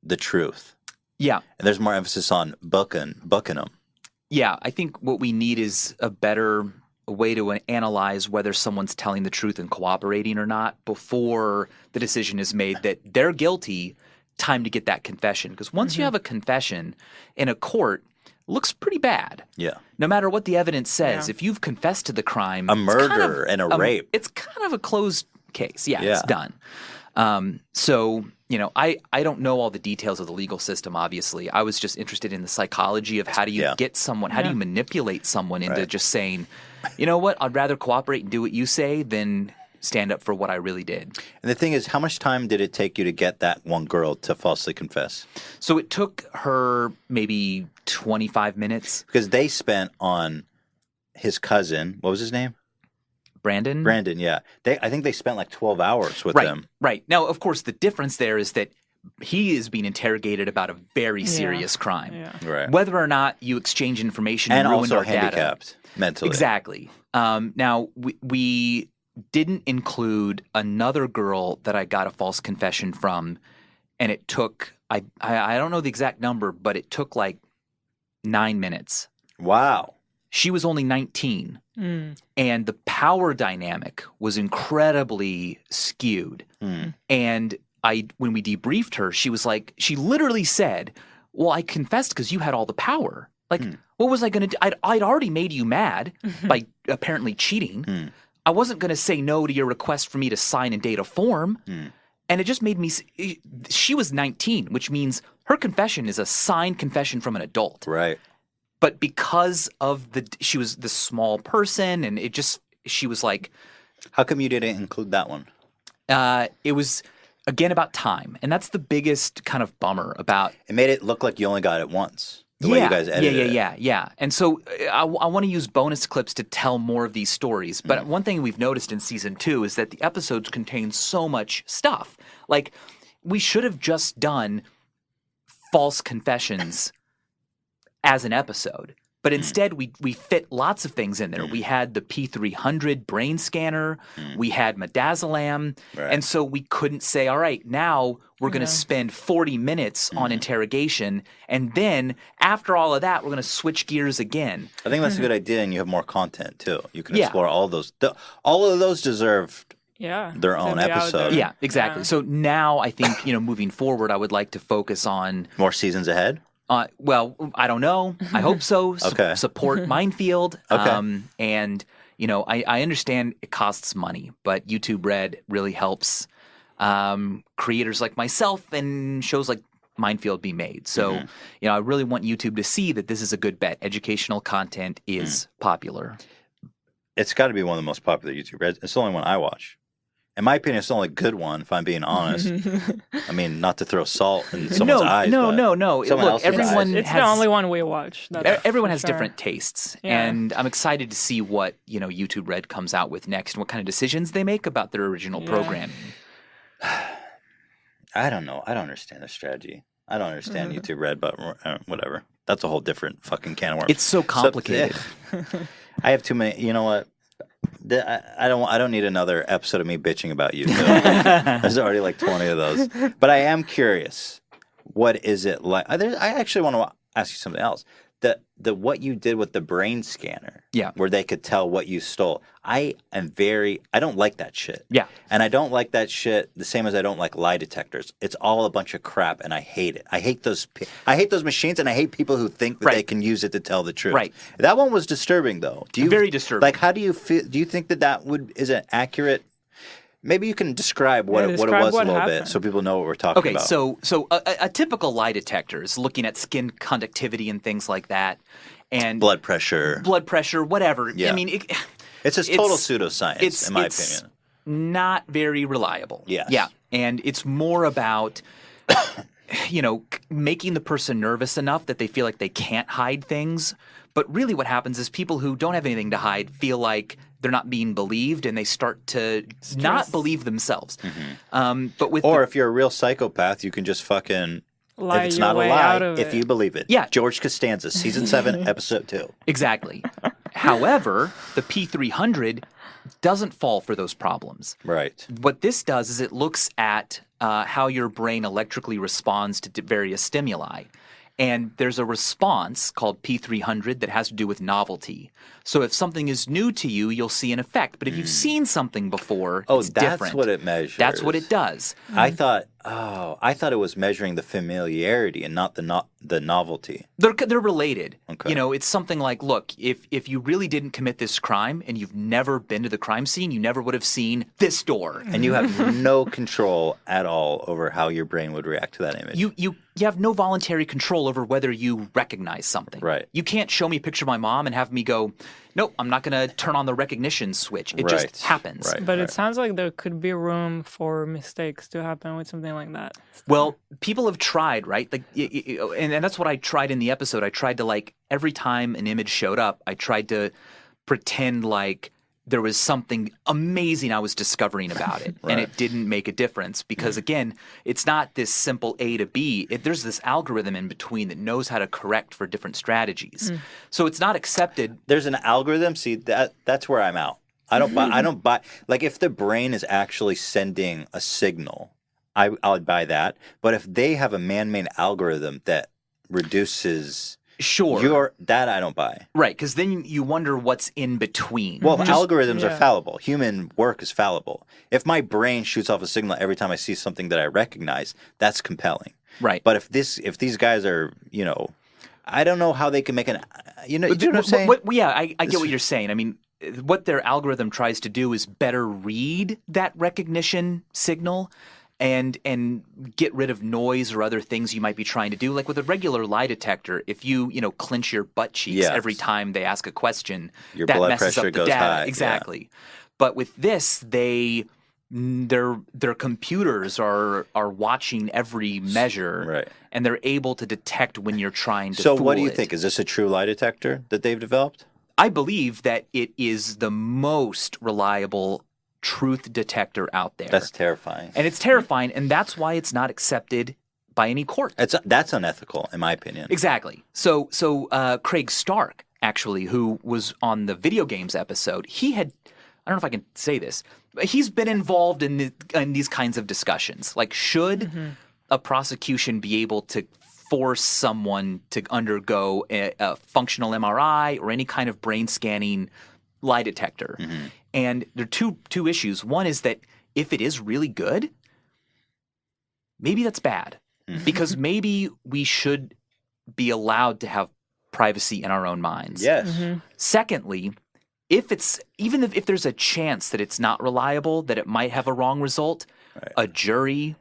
Speaker 1: the truth.
Speaker 2: Yeah.
Speaker 1: And there's more emphasis on booking them.
Speaker 2: Yeah, I think what we need is a better way to analyze whether someone's telling the truth and cooperating or not before the decision is made that they're guilty. Time to get that confession. Because once you have a confession in a court, it looks pretty bad.
Speaker 1: Yeah.
Speaker 2: No matter what the evidence says, if you've confessed to the crime,
Speaker 1: a murder and a rape,
Speaker 2: it's kind of a closed case. Yeah, it's done. So, I don't know all the details of the legal system, obviously. I was just interested in the psychology of how do you get someone, how do you manipulate someone into just saying, you know what, I'd rather cooperate and do what you say than stand up for what I really did.
Speaker 1: And the thing is, how much time did it take you to get that one girl to falsely confess?
Speaker 2: So it took her maybe 25 minutes.
Speaker 1: Because they spent on his cousin, what was his name? Brandon, yeah. I think they spent like 12 hours with him.
Speaker 2: Right. Now, of course, the difference there is that he is being interrogated about a very serious crime.
Speaker 3: Yeah.
Speaker 1: Right.
Speaker 2: Whether or not you exchange information
Speaker 1: and
Speaker 2: ruined
Speaker 1: also
Speaker 2: our
Speaker 1: handicapped
Speaker 2: data.
Speaker 1: mentally.
Speaker 2: Exactly. Now, we didn't include another girl that I got a false confession from, and it took, I don't know the exact number, but it took like 9 minutes.
Speaker 1: Wow.
Speaker 2: She was only 19, and the power dynamic was incredibly skewed. And when we debriefed her, she was like, she literally said, well, I confessed because you had all the power. Like, what was I going to do? I'd already made you mad by apparently cheating. I wasn't going to say no to your request for me to sign and date a form. And it just made me, she was 19, which means her confession is a signed confession from an adult.
Speaker 1: Right.
Speaker 2: But because of she was this small person, and she was like.
Speaker 1: How come you didn't include that one?
Speaker 2: It was, again, about time. And that's the biggest kind of bummer about.
Speaker 1: It made it look like you only got it once. The way you guys edited it.
Speaker 2: Yeah. And so I want to use bonus clips to tell more of these stories. But one thing we've noticed in season 2 is that the episodes contain so much stuff. Like, we should have just done false confessions as an episode. But instead, we fit lots of things in there. We had the P300 brain scanner. We had midazolam.
Speaker 1: Right.
Speaker 2: And so we couldn't say, all right, now we're going to spend 40 minutes on interrogation. And then after all of that, we're going to switch gears again.
Speaker 1: I think that's a good idea, and you have more content, too. You can explore all those. All of those deserved their own episode.
Speaker 2: Yeah, exactly. So now I think, moving forward, I would like to focus on.
Speaker 1: More seasons ahead?
Speaker 2: Well, I don't know. I hope so.
Speaker 1: Okay.
Speaker 2: Support Minefield.
Speaker 1: Okay.
Speaker 2: And, I understand it costs money, but YouTube Red really helps creators like myself and shows like Minefield be made. So, I really want YouTube to see that this is a good bet. Educational content is popular.
Speaker 1: It's got to be one of the most popular YouTube Reds. It's the only one I watch. In my opinion, it's the only good one, if I'm being honest. I mean, not to throw salt in someone's eyes.
Speaker 2: No.
Speaker 1: Look,
Speaker 2: everyone
Speaker 3: it's the only one we watch.
Speaker 2: Everyone has different tastes. Yeah. And I'm excited to see what, YouTube Red comes out with next and what kind of decisions they make about their original programming.
Speaker 1: I don't know. I don't understand the strategy. I don't understand YouTube Red, but whatever. That's a whole different fucking can of worms.
Speaker 2: It's so complicated.
Speaker 1: I have too many. You know what? I don't need another episode of me bitching about you. There's already like 20 of those. But I am curious. what is it like? I actually want to ask you something else. The what you did with the brain scanner, where they could tell what you stole. I don't like that shit.
Speaker 2: Yeah.
Speaker 1: And I don't like that shit the same as I don't like lie detectors. It's all a bunch of crap, and I hate it. I hate those machines, and I hate people who think that they can use it to tell the truth.
Speaker 2: Right.
Speaker 1: That one was disturbing, though.
Speaker 2: Very disturbing.
Speaker 1: Like, how do you feel? Do you think that is an accurate? Maybe you can describe what it was a little bit so people know what we're talking about.
Speaker 2: Okay, so a typical lie detector is looking at skin conductivity and things like that. And
Speaker 1: blood pressure,
Speaker 2: whatever.
Speaker 1: Yeah.
Speaker 2: I mean,
Speaker 1: it's total pseudoscience, in my opinion.
Speaker 2: Not very reliable.
Speaker 1: Yes.
Speaker 2: Yeah. And it's more about, making the person nervous enough that they feel like they can't hide things. But really what happens is people who don't have anything to hide feel like they're not being believed, and they start to not believe themselves.
Speaker 1: Mm-hmm. If you're a real psychopath, you can just fucking
Speaker 3: lie
Speaker 1: if it's not a lie, if you believe it.
Speaker 2: Yeah.
Speaker 1: George Costanza, season 7, episode 2.
Speaker 2: Exactly. However, the P300 doesn't fall for those problems.
Speaker 1: Right.
Speaker 2: What this does is it looks at how your brain electrically responds to various stimuli. And there's a response called P300 that has to do with novelty. So if something is new to you, you'll see an effect. But if you've seen something before, it's different.
Speaker 1: That's what it measures.
Speaker 2: That's what it does.
Speaker 1: I thought it was measuring the familiarity and not the novelty.
Speaker 2: They're related.
Speaker 1: Okay.
Speaker 2: It's something like, look, if you really didn't commit this crime and you've never been to the crime scene, you never would have seen this door.
Speaker 1: And you have no control at all over how your brain would react to that image.
Speaker 2: You have no voluntary control over whether you recognize something.
Speaker 1: Right.
Speaker 2: You can't show me a picture of my mom and have me go, nope, I'm not going to turn on the recognition switch. It just happens.
Speaker 1: Right.
Speaker 3: But it sounds like there could be room for mistakes to happen with something like that.
Speaker 2: Well, people have tried, right? Like, and that's what I tried in the episode. I tried to, every time an image showed up, I tried to pretend like there was something amazing I was discovering about it.
Speaker 1: Right.
Speaker 2: And it didn't make a difference because, again, it's not this simple A to B. There's this algorithm in between that knows how to correct for different strategies. So it's not accepted.
Speaker 1: There's an algorithm. See, that's where I'm out. I don't buy. Like, if the brain is actually sending a signal, I'll buy that. But if they have a man-made algorithm that reduces...
Speaker 2: Sure.
Speaker 1: That I don't buy.
Speaker 2: Right, because then you wonder what's in between.
Speaker 1: Well, algorithms are fallible. Human work is fallible. If my brain shoots off a signal every time I see something that I recognize, that's compelling.
Speaker 2: Right.
Speaker 1: But if these guys are, I don't know how they can make an, you know what I'm saying?
Speaker 2: I get what you're saying. I mean, what their algorithm tries to do is better read that recognition signal and get rid of noise or other things you might be trying to do. Like with a regular lie detector, if you clench your butt cheeks every time they ask a question,
Speaker 1: your
Speaker 2: that
Speaker 1: blood
Speaker 2: messes
Speaker 1: pressure
Speaker 2: up the
Speaker 1: goes
Speaker 2: data.
Speaker 1: high.
Speaker 2: Exactly.
Speaker 1: Yeah.
Speaker 2: But with this, their computers are watching every measure,
Speaker 1: right,
Speaker 2: and they're able to detect when you're trying to.
Speaker 1: So
Speaker 2: fool
Speaker 1: what do you
Speaker 2: it.
Speaker 1: think? Is this a true lie detector that they've developed?
Speaker 2: I believe that it is the most reliable truth detector out there.
Speaker 1: That's terrifying.
Speaker 2: And it's terrifying, and that's why it's not accepted by any court.
Speaker 1: That's unethical, in my opinion.
Speaker 2: Exactly. So Craig Stark, actually, who was on the video games episode, he had, I don't know if I can say this, but he's been involved in these kinds of discussions. Like, should a prosecution be able to force someone to undergo a functional MRI or any kind of brain scanning lie detector? And there are two issues. One is that if it is really good, maybe that's bad. Because maybe we should be allowed to have privacy in our own minds.
Speaker 1: Yes.
Speaker 2: Secondly, if there's a chance that it's not reliable, that it might have a wrong result, a jury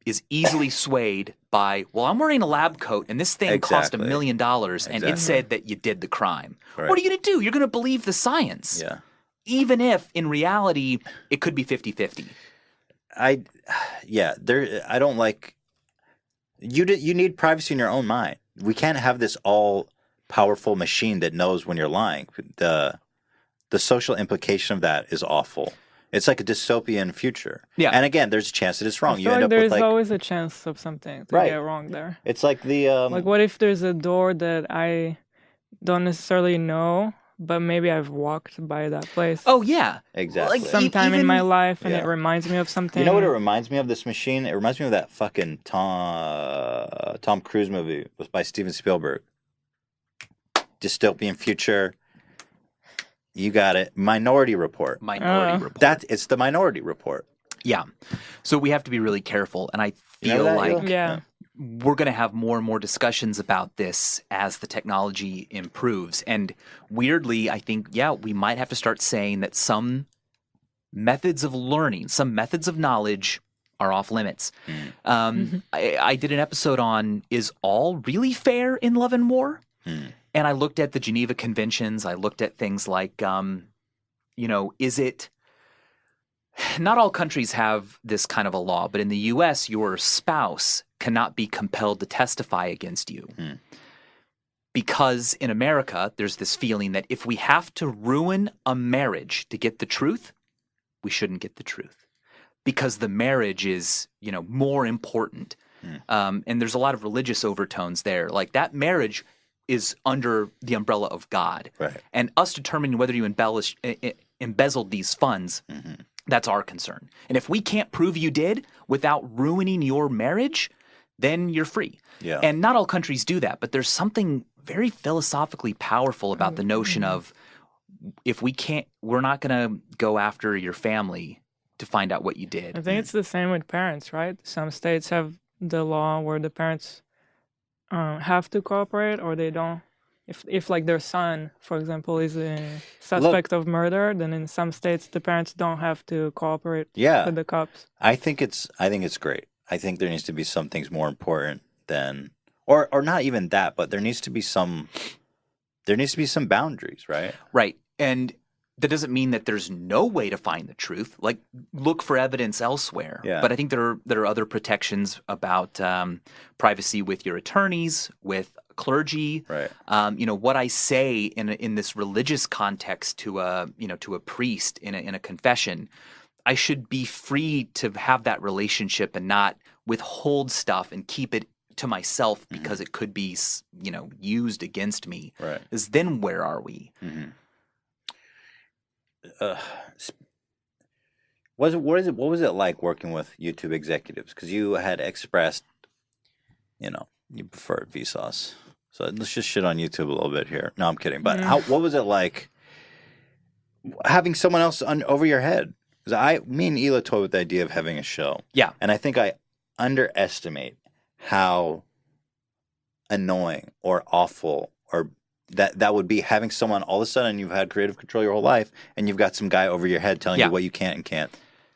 Speaker 2: is easily swayed by, well, I'm wearing a lab coat and this thing cost $1 million and it said that you did the crime. Right. What are you going to do? You're going to believe the science.
Speaker 1: Yeah.
Speaker 2: Even if in reality it could be 50-50.
Speaker 1: I don't like, you need privacy in your own mind. We can't have this all powerful machine that knows when you're lying. The social implication of that is awful. It's like a dystopian future. Yeah. And again, there's a chance that it's wrong.
Speaker 3: I feel like there's always a chance of something to get wrong there.
Speaker 1: It's like the
Speaker 3: like, what if there's a door that I don't necessarily know but maybe I've walked by that place.
Speaker 2: Oh yeah,
Speaker 1: Exactly.
Speaker 2: Like,
Speaker 3: sometime in my life, and
Speaker 1: Yeah.
Speaker 3: it reminds me of something.
Speaker 1: You know what it reminds me of, this machine? It reminds me of that fucking Tom Cruise movie. It was by Steven Spielberg. Dystopian future. You got it. Minority Report.
Speaker 2: Minority Report.
Speaker 1: It's the Minority Report.
Speaker 2: Yeah. So we have to be really careful, and I
Speaker 1: You know
Speaker 2: feel
Speaker 1: that,
Speaker 2: like
Speaker 1: Eli?
Speaker 3: Yeah.
Speaker 2: we're going to have more and more discussions about this as the technology improves. And weirdly, I think, we might have to start saying that some methods of learning, some methods of knowledge are off limits. I did an episode on, is all really fair in love and war? And I looked at the Geneva Conventions. I looked at things like, is it... Not all countries have this kind of a law, but in the U.S., your spouse cannot be compelled to testify against you. Because in America, there's this feeling that if we have to ruin a marriage to get the truth, we shouldn't get the truth. Because the marriage is, more important. And there's a lot of religious overtones there. Like, that marriage is under the umbrella of God.
Speaker 1: Right.
Speaker 2: And us determining whether you embezzled these funds, that's our concern. And if we can't prove you did without ruining your marriage, then you're free.
Speaker 1: Yeah.
Speaker 2: And not all countries do that, but there's something very philosophically powerful about the notion of, if we're not going to go after your family to find out what you did.
Speaker 3: I think it's the same with parents, right? Some states have the law where the parents have to cooperate, or they don't. If like their son, for example, is a suspect of murder, then in some states the parents don't have to cooperate with the cops.
Speaker 1: I think it's great. I think there needs to be some things more important than, or not even that, but there needs to be some boundaries, right?
Speaker 2: Right. And that doesn't mean that there's no way to find the truth. Like, look for evidence elsewhere.
Speaker 1: Yeah.
Speaker 2: But I think there are other protections about privacy with your attorneys, with clergy.
Speaker 1: Right.
Speaker 2: What I say in this religious context to a priest in a confession, I should be free to have that relationship and not withhold stuff and keep it to myself because it could be used against me.
Speaker 1: Right.
Speaker 2: Because then where are we?
Speaker 1: What was it like working with YouTube executives? Because you had expressed, you preferred Vsauce. So let's just shit on YouTube a little bit here. No, I'm kidding. But what was it like having someone else over your head? Because me and Ela toyed with the idea of having a show.
Speaker 2: Yeah.
Speaker 1: And I think I underestimate how annoying or awful or that would be, having someone all of a sudden, you've had creative control your whole life and you've got some guy over your head telling you what you can and can't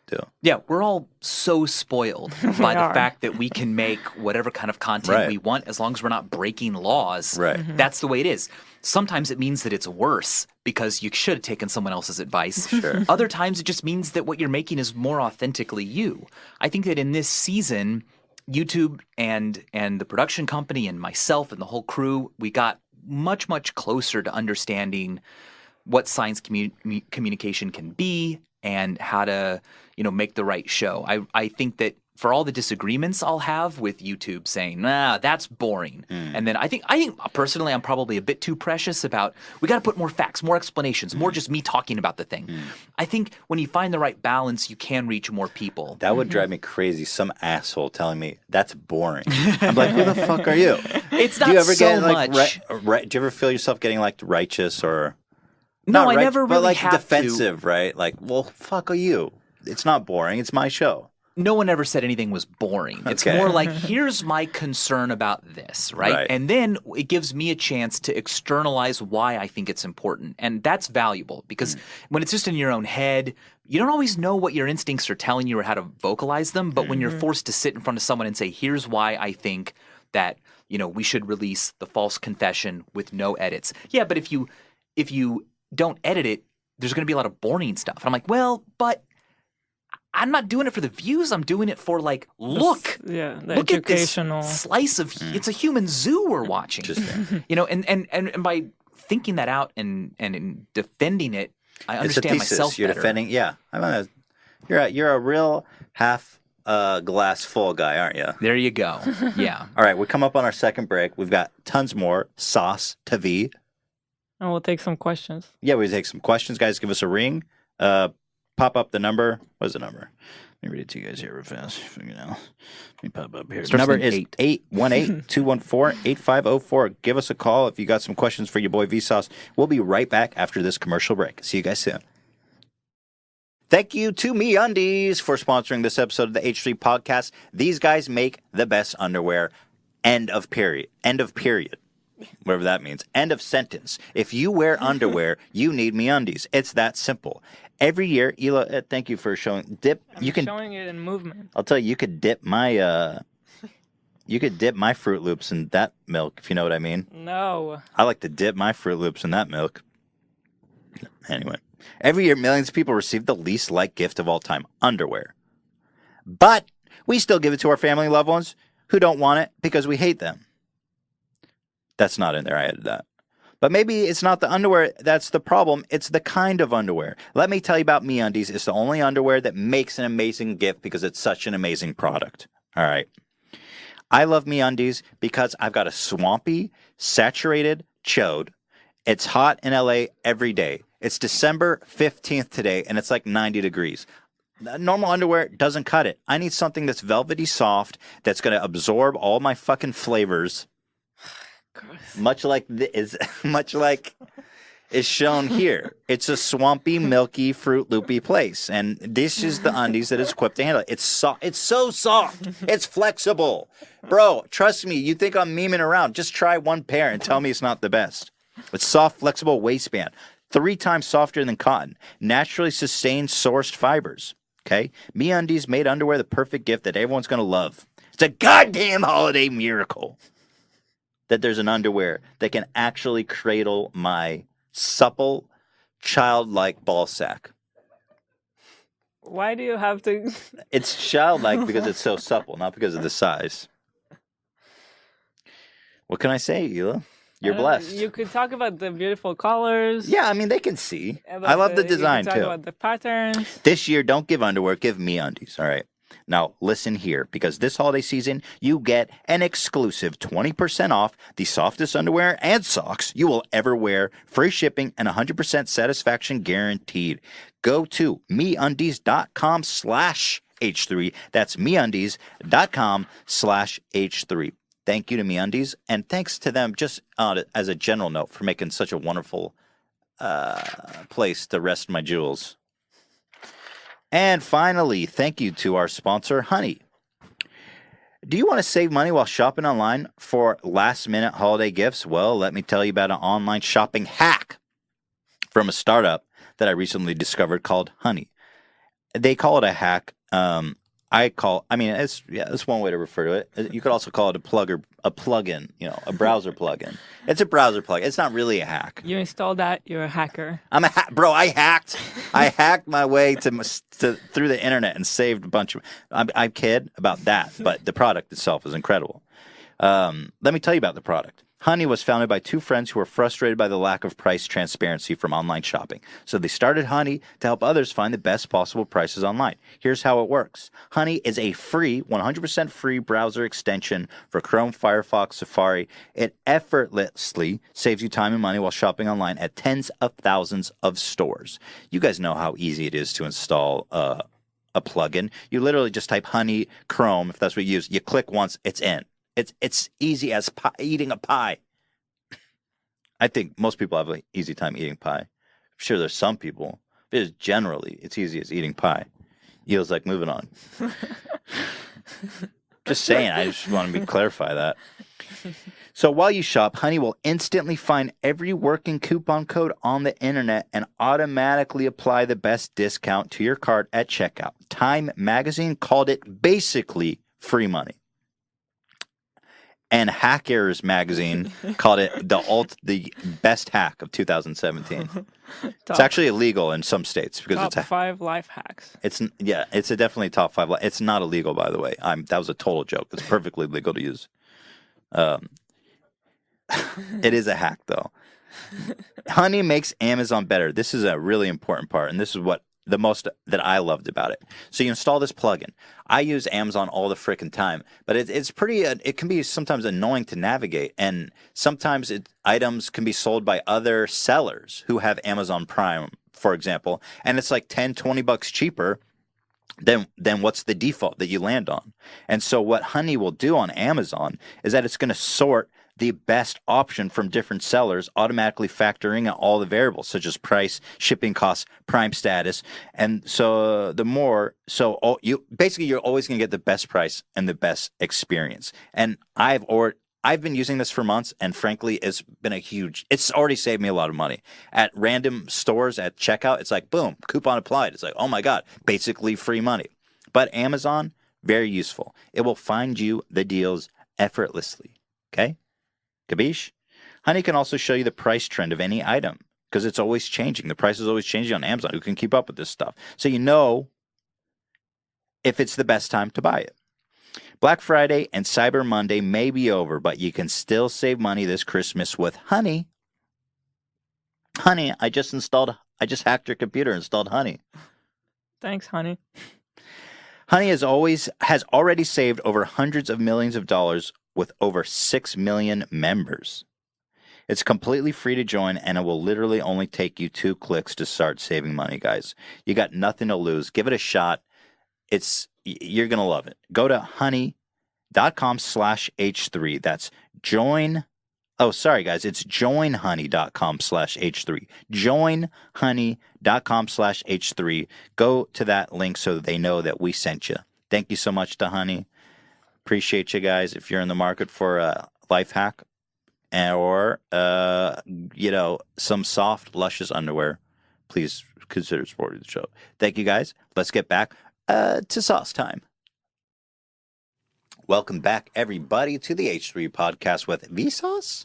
Speaker 1: do.
Speaker 2: Yeah, we're all so spoiled by the fact that we can make whatever kind of content we want as long as we're not breaking laws.
Speaker 1: Right.
Speaker 2: That's the way it is. Sometimes it means that it's worse because you should have taken someone else's advice.
Speaker 1: Sure.
Speaker 2: Other times it just means that what you're making is more authentically you. I think that in this season, YouTube and the production company and myself and the whole crew, we got much, much closer to understanding what science communication can be and how to, make the right show. I think that for all the disagreements I'll have with YouTube saying, that's boring. And then I think personally I'm probably a bit too precious about, we got to put more facts, more explanations, more just me talking about the thing. I think when you find the right balance, you can reach more people.
Speaker 1: That would drive me crazy. Some asshole telling me that's boring. I'm like, who the fuck are you?
Speaker 2: It's not
Speaker 1: do you ever
Speaker 2: so
Speaker 1: get like
Speaker 2: much.
Speaker 1: do you ever feel yourself getting like righteous or
Speaker 2: No,
Speaker 1: not
Speaker 2: I never
Speaker 1: but
Speaker 2: really
Speaker 1: like
Speaker 2: have
Speaker 1: defensive, right? Like, well, fuck are you? It's not boring. It's my show.
Speaker 2: No one ever said anything was boring. It's
Speaker 1: Okay.
Speaker 2: more like, here's my concern about this, right? And then it gives me a chance to externalize why I think it's important. And that's valuable because when it's just in your own head, you don't always know what your instincts are telling you or how to vocalize them. But when you're forced to sit in front of someone and say, here's why I think that, we should release the false confession with no edits. Yeah, but if you don't edit it, there's going to be a lot of boring stuff. And I'm like, well, but I'm not doing it for the views. I'm doing it for look
Speaker 3: the
Speaker 2: look at this
Speaker 3: educational
Speaker 2: slice of it's a human zoo we're watching. And by thinking that out and in defending it, I understand
Speaker 1: it's a thesis.
Speaker 2: myself
Speaker 1: You're
Speaker 2: better.
Speaker 1: defending. Yeah, you're a real half glass full guy, aren't you?
Speaker 2: There you go. Yeah.
Speaker 1: All right, we come up on our second break. We've got tons more sauce to be.
Speaker 3: And we'll take some questions.
Speaker 1: Yeah, we take some questions. Guys, give us a ring. Pop up the number. What's the number? Let me read it to you guys here real fast. You know, let me pop up here. The number is 818-214-8504. Give us a call if you got some questions for your boy Vsauce. We'll be right back after this commercial break. See you guys soon. Thank you to MeUndies for sponsoring this episode of the H3 podcast. These guys make the best underwear. End of period. End of period. Whatever that means. End of sentence. If you wear underwear, you need MeUndies. It's that simple. Every year, Hila, thank you for showing.
Speaker 3: I'm showing it in movement.
Speaker 1: I'll tell you, you could dip my Fruit Loops in that milk, if you know what I mean.
Speaker 3: No.
Speaker 1: I like to dip my Fruit Loops in that milk. Anyway. Every year, millions of people receive the least liked gift of all time, underwear. But we still give it to our family and loved ones who don't want it because we hate them. That's not in there. I added that. But maybe it's not the underwear that's the problem. It's the kind of underwear. Let me tell you about MeUndies. It's the only underwear that makes an amazing gift because it's such an amazing product. All right. I love MeUndies because I've got a swampy, saturated chode. It's hot in LA every day. It's December 15th today, and it's like 90 degrees. Normal underwear doesn't cut it. I need something that's velvety soft, that's going to absorb all my fucking flavors. Much like is shown here. It's a swampy, milky, Fruit Loopy place, and this is the undies that is equipped to handle it. It's soft. It's so soft. It's flexible, bro. Trust me. You think I'm memeing around? Just try one pair and tell me it's not the best. It's soft, flexible waistband, 3 times softer than cotton, naturally sustained, sourced fibers. Okay, MeUndies made underwear the perfect gift that everyone's gonna love. It's a goddamn holiday miracle that there's an underwear that can actually cradle my supple, childlike ball sack.
Speaker 3: Why do you have to?
Speaker 1: It's childlike because it's so supple, not because of the size. What can I say, Hila? You're blessed.
Speaker 3: You could talk about the beautiful colors.
Speaker 1: Yeah, I mean, they can see. I love the design,
Speaker 3: too.
Speaker 1: Talk
Speaker 3: about the patterns.
Speaker 1: This year, don't give underwear, give MeUndies, all right? Now, listen here, because this holiday season, you get an exclusive 20% off the softest underwear and socks you will ever wear, free shipping, and 100% satisfaction guaranteed. Go to MeUndies.com/H3. That's MeUndies.com/H3. Thank you to MeUndies, and thanks to them, just as a general note, for making such a wonderful place to rest my jewels. And finally, thank you to our sponsor, Honey. Do you want to save money while shopping online for last-minute holiday gifts? Well, let me tell you about an online shopping hack from a startup that I recently discovered called Honey. They call it a hack. It's one way to refer to it. You could also call it a plugin, a browser plugin. It's a browser plugin. It's not really a hack.
Speaker 3: You install that, you're a hacker.
Speaker 1: I'm a bro. I hacked my way to through the internet and saved a bunch of. I kid about that, but the product itself is incredible. Let me tell you about the product. Honey was founded by 2 friends who were frustrated by the lack of price transparency from online shopping. So they started Honey to help others find the best possible prices online. Here's how it works. Honey is a free, 100% free browser extension for Chrome, Firefox, Safari. It effortlessly saves you time and money while shopping online at tens of thousands of stores. You guys know how easy it is to install a plugin. You literally just type Honey Chrome, if that's what you use. You click once, it's in. It's easy as eating a pie. I think most people have an easy time eating pie. I'm sure there's some people, but generally it's easy as eating pie. Yields like moving on. Just saying, I just want to clarify that. So while you shop, Honey will instantly find every working coupon code on the internet and automatically apply the best discount to your cart at checkout. Time magazine called it basically free money. And Hackers magazine called it the best hack of 2017. It's actually illegal in some states because
Speaker 3: top 5 life hacks.
Speaker 1: It's definitely top 5. It's not illegal, by the way. That was a total joke. It's perfectly legal to use. It is a hack though. Honey makes Amazon better. This is a really important part, and this is what the most that I loved about it. So you install this plugin. I use Amazon all the frickin' time, but it's pretty. It can be sometimes annoying to navigate, and sometimes items can be sold by other sellers who have Amazon Prime, for example, and it's like $10-20 cheaper than what's the default that you land on. And so what Honey will do on Amazon is that it's going to sort the best option from different sellers, automatically factoring out all the variables such as price, shipping costs, Prime status, and so you're always going to get the best price and the best experience. And I've been using this for months, and frankly, it's already saved me a lot of money. At random stores at checkout, it's like, boom, coupon applied. It's like, oh my God, basically free money. But Amazon, very useful. It will find you the deals effortlessly. Okay? Kabish? Honey can also show you the price trend of any item because it's always changing. The price is always changing on Amazon. Who can keep up with this stuff? So you know if it's the best time to buy it. Black Friday and Cyber Monday may be over, but you can still save money this Christmas with Honey. Honey, I just hacked your computer and installed Honey.
Speaker 3: Thanks, Honey.
Speaker 1: Honey has already saved over hundreds of millions of dollars with over 6 million members. It's completely free to join, and it will literally only take you 2 clicks to start saving money, guys. You got nothing to lose. Give it a shot. You're going to love it. Go to honey.com/H3. That's join. Oh, sorry, guys. It's joinhoney.com/H3. Joinhoney.com/H3. Go to that link so that they know that we sent you. Thank you so much to Honey. Appreciate you guys. If you're in the market for a life hack or, some soft, luscious underwear, please consider supporting the show. Thank you, guys. Let's get back to sauce time. Welcome back, everybody, to the H3 podcast with Vsauce.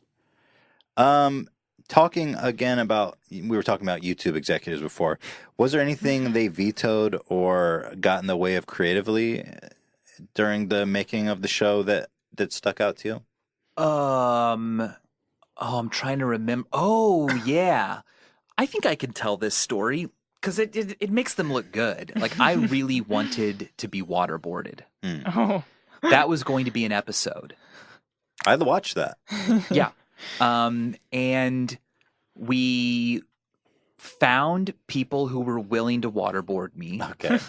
Speaker 1: We were talking about YouTube executives before. Was there anything they vetoed or got in the way of creatively during the making of the show that stuck out to you?
Speaker 2: I'm trying to remember. Oh, yeah. I think I can tell this story because it makes them look good. Like, I really wanted to be waterboarded.
Speaker 3: Oh.
Speaker 2: That was going to be an episode.
Speaker 1: I'd watch that.
Speaker 2: Yeah. And we found people who were willing to waterboard me.
Speaker 1: Okay.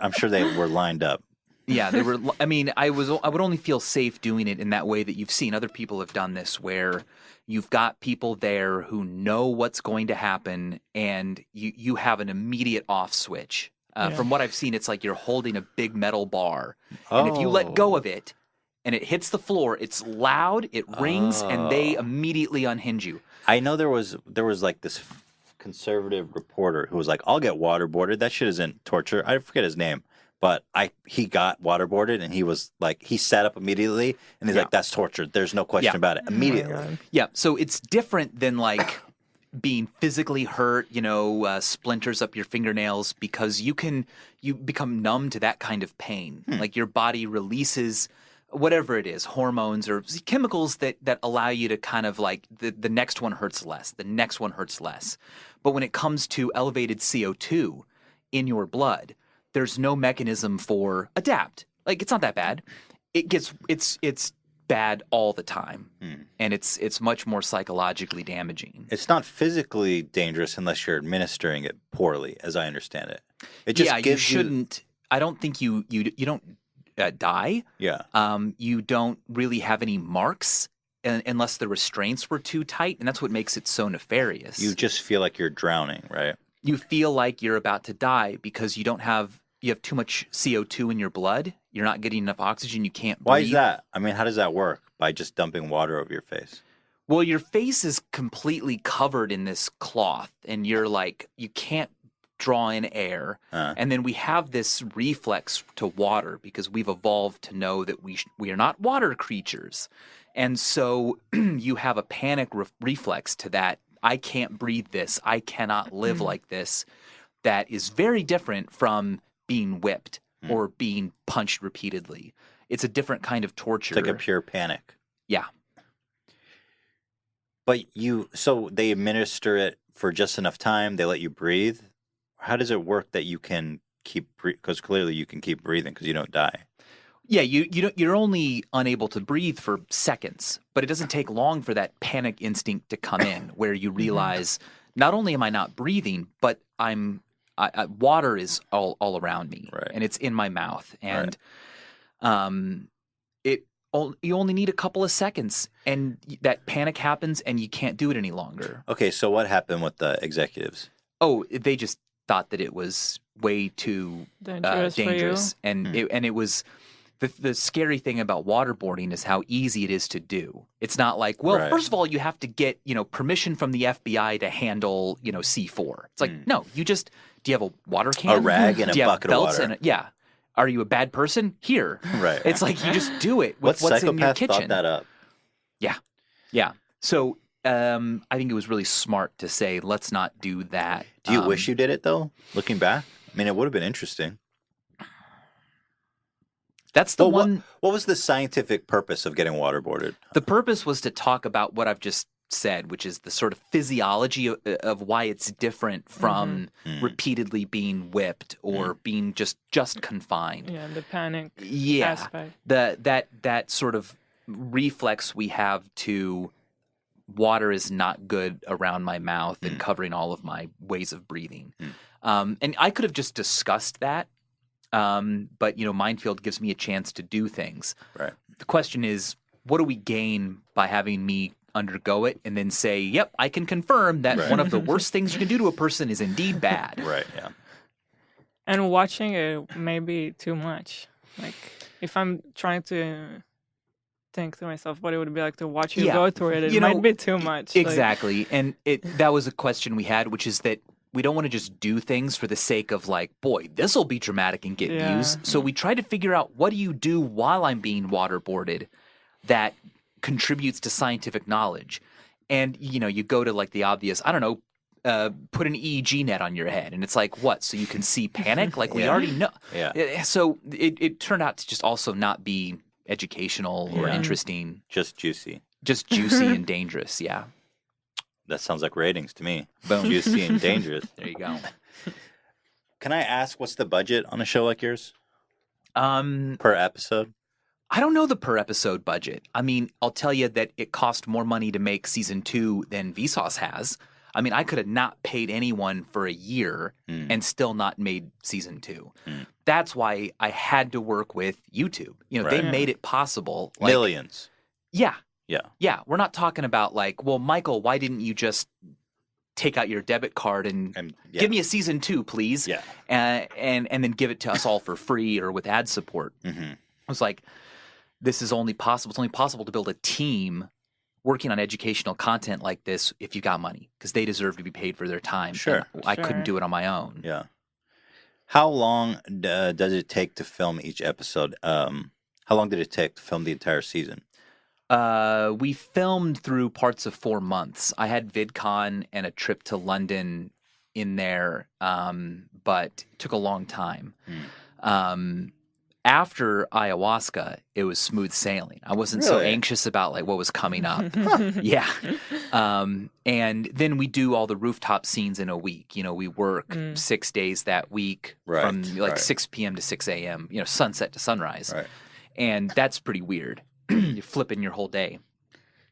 Speaker 1: I'm sure they were lined up.
Speaker 2: Yeah, they were. I mean, I would only feel safe doing it in that way that you've seen other people have done this, where you've got people there who know what's going to happen, and you have an immediate off switch. From what I've seen, it's like you're holding a big metal bar, and if you let go of it, and it hits the floor, it's loud, it rings, and they immediately unhinge you.
Speaker 1: I know there was like this conservative reporter who was like, "I'll get waterboarded. That shit isn't torture." I forget his name. But he got waterboarded, and he was like, he sat up immediately, and he's like, "That's torture. There's no question about it." Immediately.
Speaker 3: Oh,
Speaker 2: yeah. So it's different than like being physically hurt, splinters up your fingernails, because you become numb to that kind of pain. Like your body releases whatever it is, hormones or chemicals that allow you to kind of like the next one hurts less. The next one hurts less. But when it comes to elevated CO2 in your blood, there's no mechanism for adapt. Like, it's not that bad. It's bad all the time, and it's much more psychologically damaging.
Speaker 1: It's not physically dangerous unless you're administering it poorly, as I understand it. It just gives
Speaker 2: you shouldn't. I don't think you don't die.
Speaker 1: Yeah.
Speaker 2: You don't really have any marks unless the restraints were too tight, and that's what makes it so nefarious.
Speaker 1: You just feel like you're drowning, right?
Speaker 2: You feel like you're about to die because you have too much CO2 in your blood. You're not getting enough oxygen. You can't breathe.
Speaker 1: Why is that? I mean, how does that work? By just dumping water over your face?
Speaker 2: Well, your face is completely covered in this cloth, and you're like, you can't draw in air. And then we have this reflex to water because we've evolved to know that we are not water creatures. And so you have a panic reflex to that. I can't breathe this. I cannot live like this. That is very different from being whipped or being punched repeatedly. It's a different kind of torture.
Speaker 1: It's like a pure panic.
Speaker 2: Yeah.
Speaker 1: But so they administer it for just enough time. They let you breathe. how does it work that you can keep, because clearly you can keep breathing because you don't die.
Speaker 2: Yeah, you're only unable to breathe for seconds, but it doesn't take long for that panic instinct to come in, where you realize not only am I not breathing, but water is all around me,
Speaker 1: right.
Speaker 2: and it's in my mouth, and
Speaker 1: right.
Speaker 2: You only need a couple of seconds, and that panic happens, and you can't do it any longer.
Speaker 1: Okay, so what happened with the executives?
Speaker 2: Oh, they just thought that it was way too dangerous, and it was. The scary thing about waterboarding is how easy it is to do. It's not like, well,
Speaker 1: right.
Speaker 2: first of all, you have to get, permission from the FBI to handle, C4. It's like, no, do you have a water can?
Speaker 1: A rag and a bucket of water.
Speaker 2: Yeah. Are you a bad person? Here.
Speaker 1: Right.
Speaker 2: It's like you just do it with
Speaker 1: what
Speaker 2: what's in your kitchen.
Speaker 1: Thought that up?
Speaker 2: Yeah. Yeah. So I think it was really smart to say, let's not do that.
Speaker 1: Do you wish you did it, though, looking back? I mean, it would have been interesting.
Speaker 2: That's the one.
Speaker 1: What was the scientific purpose of getting waterboarded?
Speaker 2: The purpose was to talk about what I've just said, which is the sort of physiology of why it's different from repeatedly being whipped or being just confined.
Speaker 3: Yeah, the panic aspect.
Speaker 2: That sort of reflex we have to water is not good around my mouth and covering all of my ways of breathing. And I could have just discussed that. But Minefield gives me a chance to do things.
Speaker 1: Right.
Speaker 2: The question is, what do we gain by having me undergo it and then say, yep, I can confirm that one of the worst things you can do to a person is indeed bad.
Speaker 1: Right, yeah.
Speaker 3: And watching it may be too much. Like, if I'm trying to think to myself what it would be like to watch you go through it, it might be too much.
Speaker 2: Exactly. And that was a question we had, which is that we don't want to just do things for the sake of like, boy, this will be dramatic and get views. So we try to figure out, what do you do while I'm being waterboarded that contributes to scientific knowledge? And, you go to like the obvious, I don't know, put an EEG net on your head. And it's like, what? So you can see panic? Like we already know.
Speaker 1: Yeah.
Speaker 2: So it turned out to just also not be educational or interesting.
Speaker 1: Just juicy.
Speaker 2: Just juicy and dangerous. Yeah.
Speaker 1: That sounds like ratings to me.
Speaker 2: Boom.
Speaker 1: Juicy and dangerous.
Speaker 2: There you go.
Speaker 1: Can I ask, what's the budget on a show like yours? Per episode?
Speaker 2: I don't know the per episode budget. I mean, I'll tell you that it cost more money to make season 2 than Vsauce has. I mean, I could have not paid anyone for a year and still not made season 2. That's why I had to work with YouTube. They made it possible.
Speaker 1: Like, millions.
Speaker 2: Yeah.
Speaker 1: Yeah.
Speaker 2: Yeah. We're not talking about like, well, Michael, why didn't you just take out your debit card and give me a season 2, please?
Speaker 1: Yeah.
Speaker 2: And then give it to us all for free or with ad support. It was like, this is only possible. It's only possible to build a team working on educational content like this if you got money, because they deserve to be paid for their time.
Speaker 1: Sure.
Speaker 2: I couldn't do it on my own.
Speaker 1: Yeah. How long does it take to film each episode? How long did it take to film the entire season?
Speaker 2: We filmed through parts of 4 months. I had VidCon and a trip to London in there, but it took a long time. After ayahuasca, it was smooth sailing. I wasn't so anxious about like what was coming up. Yeah. And then we do all the rooftop scenes in a week. We work 6 days that week from like 6 p.m. to 6 a.m., sunset to sunrise. Right. And that's pretty weird. You're flipping your whole day.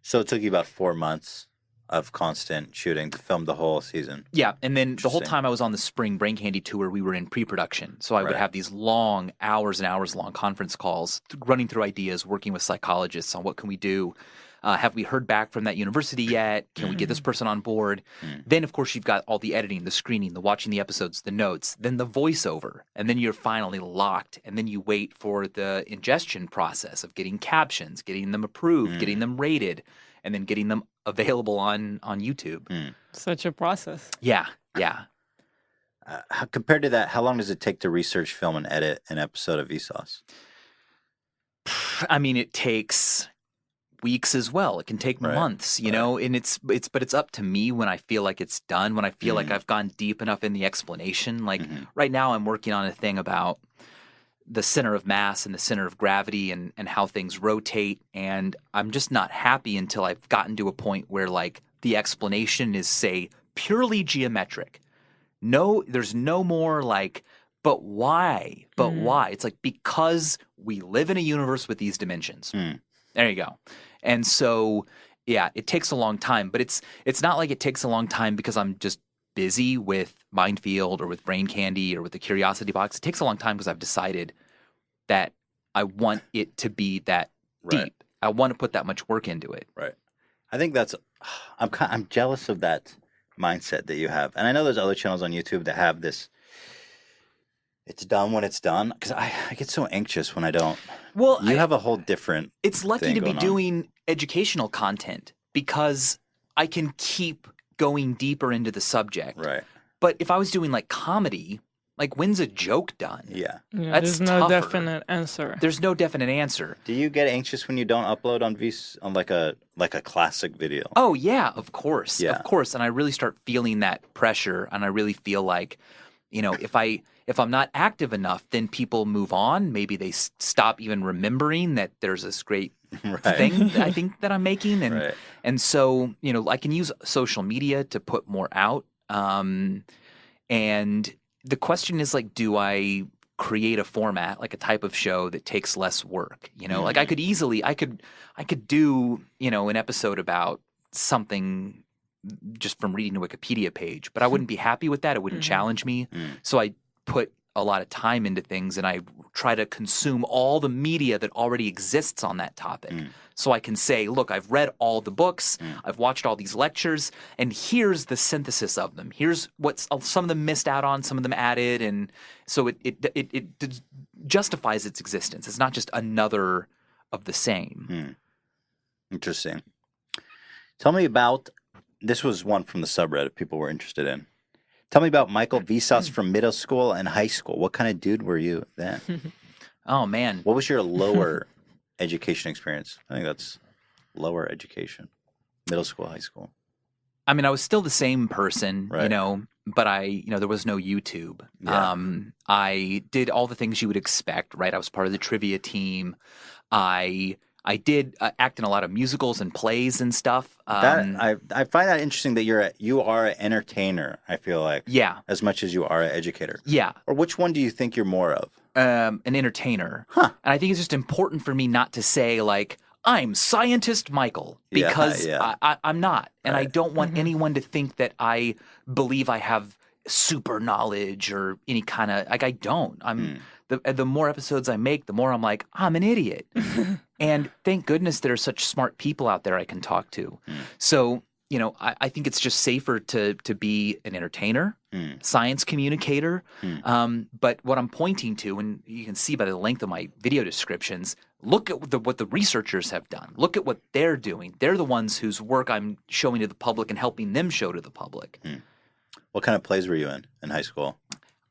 Speaker 1: So it took you about 4 months of constant shooting to film the whole season.
Speaker 2: Yeah, and then the whole time I was on the spring Brain Candy tour, we were in pre-production. So I would have these long, hours and hours long conference calls, running through ideas, working with psychologists on what can we do. Have we heard back from that university yet? Can we get this person on board? Then, of course, you've got all the editing, the screening, the watching the episodes, the notes, then the voiceover. And then you're finally locked. And then you wait for the ingestion process of getting captions, getting them approved, getting them rated, and then getting them available on YouTube.
Speaker 3: Such a process.
Speaker 2: Yeah.
Speaker 1: Compared to that, how long does it take to research, film, and edit an episode of Vsauce?
Speaker 2: I mean, it takes weeks as well. It can take months, know, and it's up to me when I feel like it's done, when I feel like I've gone deep enough in the explanation. Like right now I'm working on a thing about the center of mass and the center of gravity and how things rotate. And I'm just not happy until I've gotten to a point where like the explanation is, say, purely geometric. there's no more like, but why? But why? It's like, because we live in a universe with these dimensions. There you go. And so, yeah, it takes a long time, but it's not like it takes a long time because I'm just busy with Mindfield or with Brain Candy or with the Curiosity Box. It takes a long time because I've decided that I want it to be that deep. I want to put that much work into it.
Speaker 1: Right. I think I'm jealous of that mindset that you have. And I know there's other channels on YouTube that have this, it's done when it's done, because I get so anxious when I don't.
Speaker 2: Well,
Speaker 1: you have a whole different
Speaker 2: It's lucky to be doing educational content because I can keep going deeper into the subject.
Speaker 1: Right.
Speaker 2: But if I was doing like comedy, like, when's a joke done?
Speaker 1: Yeah.
Speaker 3: There's no definite answer.
Speaker 2: There's no definite answer.
Speaker 1: Do you get anxious when you don't upload on like a classic video?
Speaker 2: Oh yeah, of course.
Speaker 1: Yeah.
Speaker 2: Of course. And I really start feeling that pressure, and I really feel like, if I'm not active enough, then people move on. Maybe they stop even remembering that there's this great thing that I think that I'm making. And so, I can use social media to put more out. And the question is, like, do I create a format, like a type of show that takes less work? Like I could do, an episode about something just from reading a Wikipedia page, but I wouldn't be happy with that. It wouldn't challenge me. So I put a lot of time into things, and I try to consume all the media that already exists on that topic. So I can say, look, I've read all the books, I've watched all these lectures, and here's the synthesis of them. Here's what some of them missed out on, some of them added, and so it justifies its existence. It's not just another of the same.
Speaker 1: Interesting. Tell me about, this was one from the subreddit people were interested in. Tell me about Michael Vsauce from middle school and high school. What kind of dude were you then?
Speaker 2: Oh, man.
Speaker 1: What was your lower education experience? I think that's lower education. Middle school, high school.
Speaker 2: I mean, I was still the same person,
Speaker 1: Right.
Speaker 2: but there was no YouTube.
Speaker 1: Yeah.
Speaker 2: I did all the things you would expect, right? I was part of the trivia team. I did act in a lot of musicals and plays and stuff.
Speaker 1: I find that interesting that you are an entertainer, I feel like.
Speaker 2: Yeah.
Speaker 1: As much as you are an educator.
Speaker 2: Yeah.
Speaker 1: Or which one do you think you're more of?
Speaker 2: An entertainer.
Speaker 1: Huh.
Speaker 2: And I think it's just important for me not to say, like, I'm Scientist Michael, because I'm not. And I don't want anyone to think that I believe I have super knowledge or any kind of, like, I don't. The more episodes I make, the more I'm like, I'm an idiot. And thank goodness there are such smart people out there I can talk to. So, I think it's just safer to be an entertainer, science communicator. But what I'm pointing to, and you can see by the length of my video descriptions, look at what the researchers have done. Look at what they're doing. They're the ones whose work I'm showing to the public and helping them show to the public.
Speaker 1: What kind of plays were you in high school?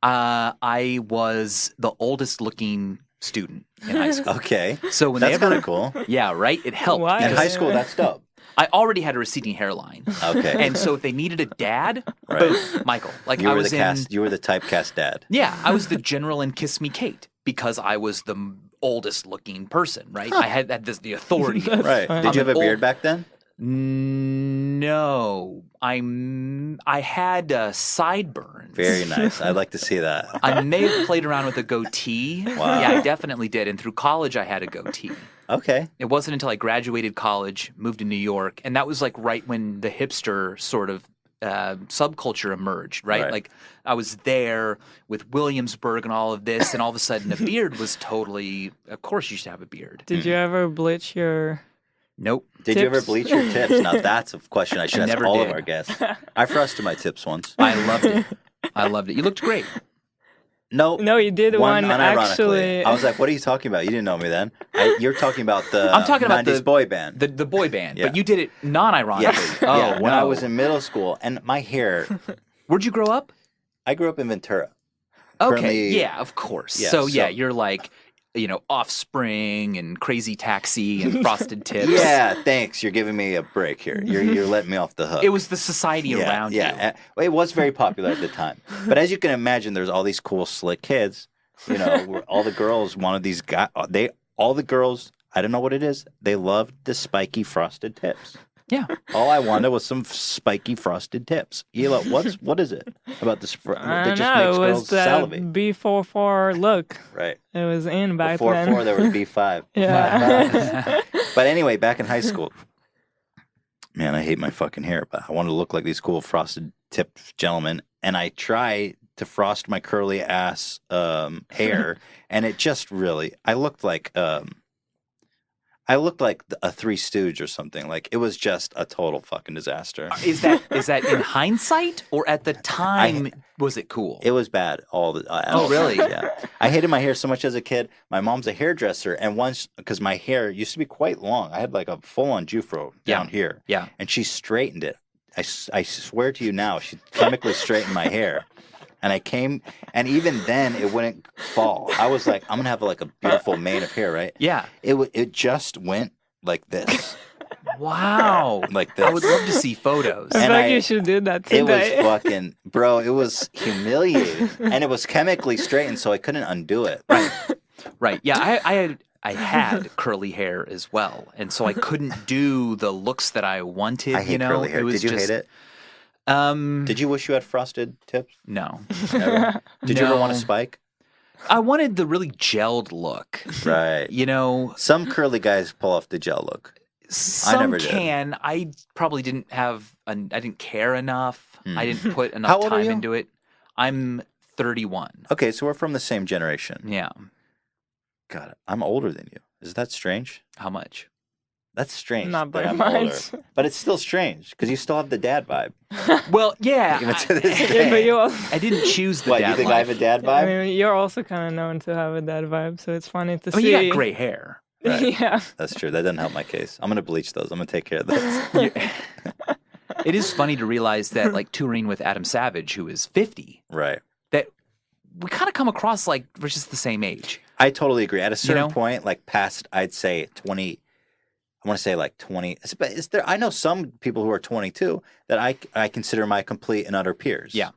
Speaker 2: I was the oldest looking student in high school.
Speaker 1: Okay.
Speaker 2: So when
Speaker 1: that's kind of cool.
Speaker 2: Yeah, right? It helped.
Speaker 3: Why?
Speaker 1: In high school, that's dope.
Speaker 2: I already had a receding hairline.
Speaker 1: Okay.
Speaker 2: And so if they needed a dad,
Speaker 1: Right.
Speaker 2: boom, Michael. Like
Speaker 1: You
Speaker 2: I
Speaker 1: were
Speaker 2: was
Speaker 1: you were the typecast dad.
Speaker 2: Yeah, I was the general in Kiss Me Kate because I was the oldest looking person, right? I had the authority.
Speaker 1: Right.
Speaker 3: fine.
Speaker 1: Did you have a
Speaker 2: I'm
Speaker 1: beard
Speaker 2: old-
Speaker 1: back then?
Speaker 2: No, I had sideburns.
Speaker 1: Very nice. I'd like to see that.
Speaker 2: I may have played around with a goatee.
Speaker 1: Wow.
Speaker 2: Yeah, I definitely did. And through college, I had a goatee.
Speaker 1: Okay.
Speaker 2: It wasn't until I graduated college, moved to New York, and that was like right when the hipster sort of subculture emerged, right?
Speaker 1: Right.
Speaker 2: Like I was there with Williamsburg and all of this, and all of a sudden a beard was totally, of course you should have a beard.
Speaker 3: Did you ever bleach your...
Speaker 2: Nope.
Speaker 1: Did you ever
Speaker 3: Tips?
Speaker 1: bleach your tips? Now that's a question I should ask
Speaker 2: Never
Speaker 1: all of
Speaker 2: did.
Speaker 1: our guests. I frosted my tips once.
Speaker 2: I loved it. I loved it. You looked great.
Speaker 1: No,
Speaker 3: No, you did one
Speaker 1: unironically.
Speaker 3: actually.
Speaker 1: I was like, "What are you talking about? You didn't know me then." You're talking about the
Speaker 2: I'm talking about
Speaker 1: 90s
Speaker 2: the
Speaker 1: boy band.
Speaker 2: The boy band,
Speaker 1: Yeah.
Speaker 2: but you did it non-ironically.
Speaker 1: Yes.
Speaker 2: Oh,
Speaker 1: yeah. When I
Speaker 2: no.
Speaker 1: was in middle school, and my hair.
Speaker 2: Where'd you grow up?
Speaker 1: I grew up in Ventura.
Speaker 2: Okay,
Speaker 1: Currently-
Speaker 2: yeah, of course.
Speaker 1: Yeah,
Speaker 2: so yeah,
Speaker 1: so-
Speaker 2: you're like, Offspring and Crazy Taxi and Frosted Tips.
Speaker 1: Yeah, thanks. You're giving me a break here. You're letting me off the hook.
Speaker 2: It was the society around you.
Speaker 1: Yeah, it was very popular at the time. But as you can imagine, there's all these cool, slick kids. Where all the girls wanted these guys. All the girls, I don't know what it is. They loved the spiky frosted tips.
Speaker 2: Yeah.
Speaker 1: All I wanted was some spiky frosted tips. Hila, what is it about this
Speaker 3: I
Speaker 1: that just
Speaker 3: know,
Speaker 1: makes
Speaker 3: it
Speaker 1: girls
Speaker 3: was the
Speaker 1: salivate?
Speaker 3: B44 look.
Speaker 1: Right.
Speaker 3: It was in back
Speaker 1: Before
Speaker 3: then.
Speaker 1: 4, there was B5.
Speaker 3: Yeah.
Speaker 1: But anyway, back in high school, man, I hate my fucking hair, but I wanted to look like these cool frosted tip gentlemen, and I try to frost my curly ass hair, and it just really, I looked like a Three Stooge or something. Like it was just a total fucking disaster.
Speaker 2: Is that in hindsight or at the time was it cool?
Speaker 1: It was bad.
Speaker 2: Oh, really?
Speaker 1: Yeah. I hated my hair so much as a kid. My mom's a hairdresser, and once because my hair used to be quite long, I had like a full-on Jufro down here.
Speaker 2: Yeah.
Speaker 1: And she straightened it. I swear to you now, she chemically straightened my hair. And I came, and even then, it wouldn't fall. I was like, I'm gonna have like a beautiful mane of hair, right?
Speaker 2: Yeah.
Speaker 1: It just went like this,
Speaker 2: Wow.
Speaker 1: like this.
Speaker 2: I would love to see photos.
Speaker 3: I
Speaker 1: And
Speaker 3: feel like you should do that
Speaker 1: It
Speaker 3: today.
Speaker 1: was fucking, bro. It was humiliating, and it was chemically straightened, so I couldn't undo it.
Speaker 2: Right. Yeah, I had curly hair as well, and so I couldn't do the looks that I wanted.
Speaker 1: I hate curly hair.
Speaker 2: It was
Speaker 1: Did you hate it? Did you wish you had frosted tips?
Speaker 2: No.
Speaker 1: Never? Did you ever want a
Speaker 2: No.
Speaker 1: spike?
Speaker 2: I wanted the really gelled look.
Speaker 1: Right. Some curly guys pull off the gel look.
Speaker 2: Some
Speaker 1: never did.
Speaker 2: can. I probably didn't have. I didn't care enough. I didn't put
Speaker 1: How
Speaker 2: enough
Speaker 1: old are
Speaker 2: time
Speaker 1: you?
Speaker 2: into it. I'm 31.
Speaker 1: Okay, so we're from the same generation.
Speaker 2: Yeah.
Speaker 1: God, I'm older than you. Is that strange?
Speaker 2: How much?
Speaker 1: That's strange.
Speaker 3: Not
Speaker 1: that
Speaker 3: very
Speaker 1: I'm
Speaker 3: much.
Speaker 1: older. But it's still strange because you still have the dad vibe.
Speaker 2: Well, yeah.
Speaker 1: Even to this
Speaker 3: Yeah,
Speaker 1: day.
Speaker 3: but you also,
Speaker 2: I didn't choose the
Speaker 1: What,
Speaker 2: dad
Speaker 1: you think
Speaker 2: life.
Speaker 1: I have a dad vibe?
Speaker 3: I mean, you're also kind of known to have a dad vibe, so it's funny to
Speaker 2: I mean,
Speaker 3: see.
Speaker 2: you got gray hair.
Speaker 1: Right.
Speaker 3: Yeah.
Speaker 1: That's true. That doesn't help my case. I'm going to bleach those. I'm going to take care of those.
Speaker 2: It is funny to realize that, like, touring with Adam Savage, who is 50,
Speaker 1: Right.
Speaker 2: that we kind of come across like we're just the same age.
Speaker 1: I totally agree. At a certain
Speaker 2: know?
Speaker 1: point, like past, I'd say 20, I want to say like 20. But I know some people who are 22 that I consider my complete and utter peers.
Speaker 2: Yeah.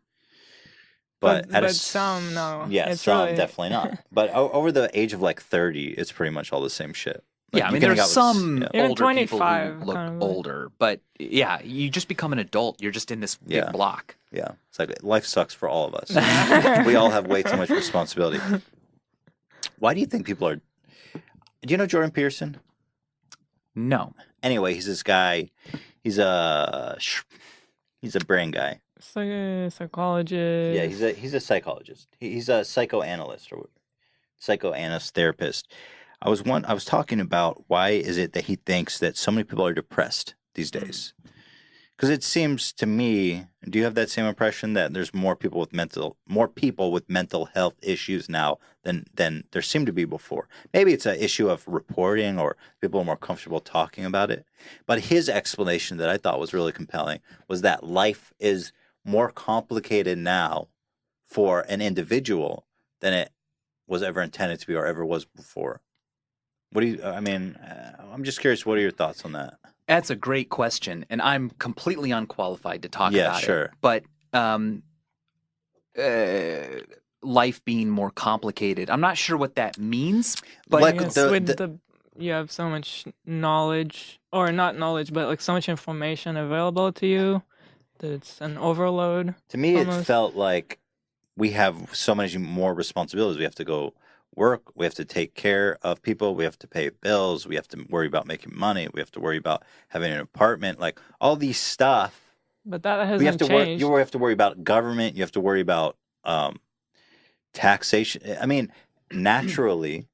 Speaker 1: But,
Speaker 3: But some, no.
Speaker 1: Yeah,
Speaker 3: It's
Speaker 1: some
Speaker 3: really-
Speaker 1: definitely not. But over the age of like 30, it's pretty much all the same shit. Like,
Speaker 2: Yeah, I
Speaker 1: you
Speaker 2: mean,
Speaker 1: can
Speaker 2: there
Speaker 1: hang
Speaker 2: are
Speaker 1: out with-
Speaker 2: some
Speaker 1: yeah.
Speaker 3: Even
Speaker 2: older people
Speaker 3: 25
Speaker 2: who look
Speaker 3: kind of like-
Speaker 2: older, but yeah, you just become an adult. You're just in this big
Speaker 1: Yeah.
Speaker 2: block.
Speaker 1: Yeah, it's like life sucks for all of us. We all have way too much responsibility. Why do you think people are? Do you know Jordan Peterson?
Speaker 2: No.
Speaker 1: Anyway, he's this guy. He's a brain guy.
Speaker 3: It's like a psychologist.
Speaker 1: Yeah, he's a psychologist. He's a psychoanalyst or psychoanalyst therapist. I was talking about why is it that he thinks that so many people are depressed these days? Because it seems to me, do you have that same impression that there's more people with mental health issues now than there seemed to be before? Maybe it's an issue of reporting or people are more comfortable talking about it. But his explanation that I thought was really compelling was that life is more complicated now for an individual than it was ever intended to be or ever was before. I'm just curious, what are your thoughts on that?
Speaker 2: That's a great question, and I'm completely unqualified to talk
Speaker 1: Yeah,
Speaker 2: about
Speaker 1: sure.
Speaker 2: it. But life being more complicated, I'm not sure what that means. But
Speaker 1: Like,
Speaker 3: I guess you have so much knowledge, or not knowledge, but like so much information available to you that it's an overload.
Speaker 1: To me, it
Speaker 3: almost.
Speaker 1: felt like we have so many more responsibilities. We have to go work. We have to take care of people. We have to pay bills. We have to worry about making money. We have to worry about having an apartment. Like all these stuff.
Speaker 3: But that
Speaker 1: We have
Speaker 3: hasn't
Speaker 1: to
Speaker 3: changed.
Speaker 1: you have to worry about government. You have to worry about taxation. I mean, naturally,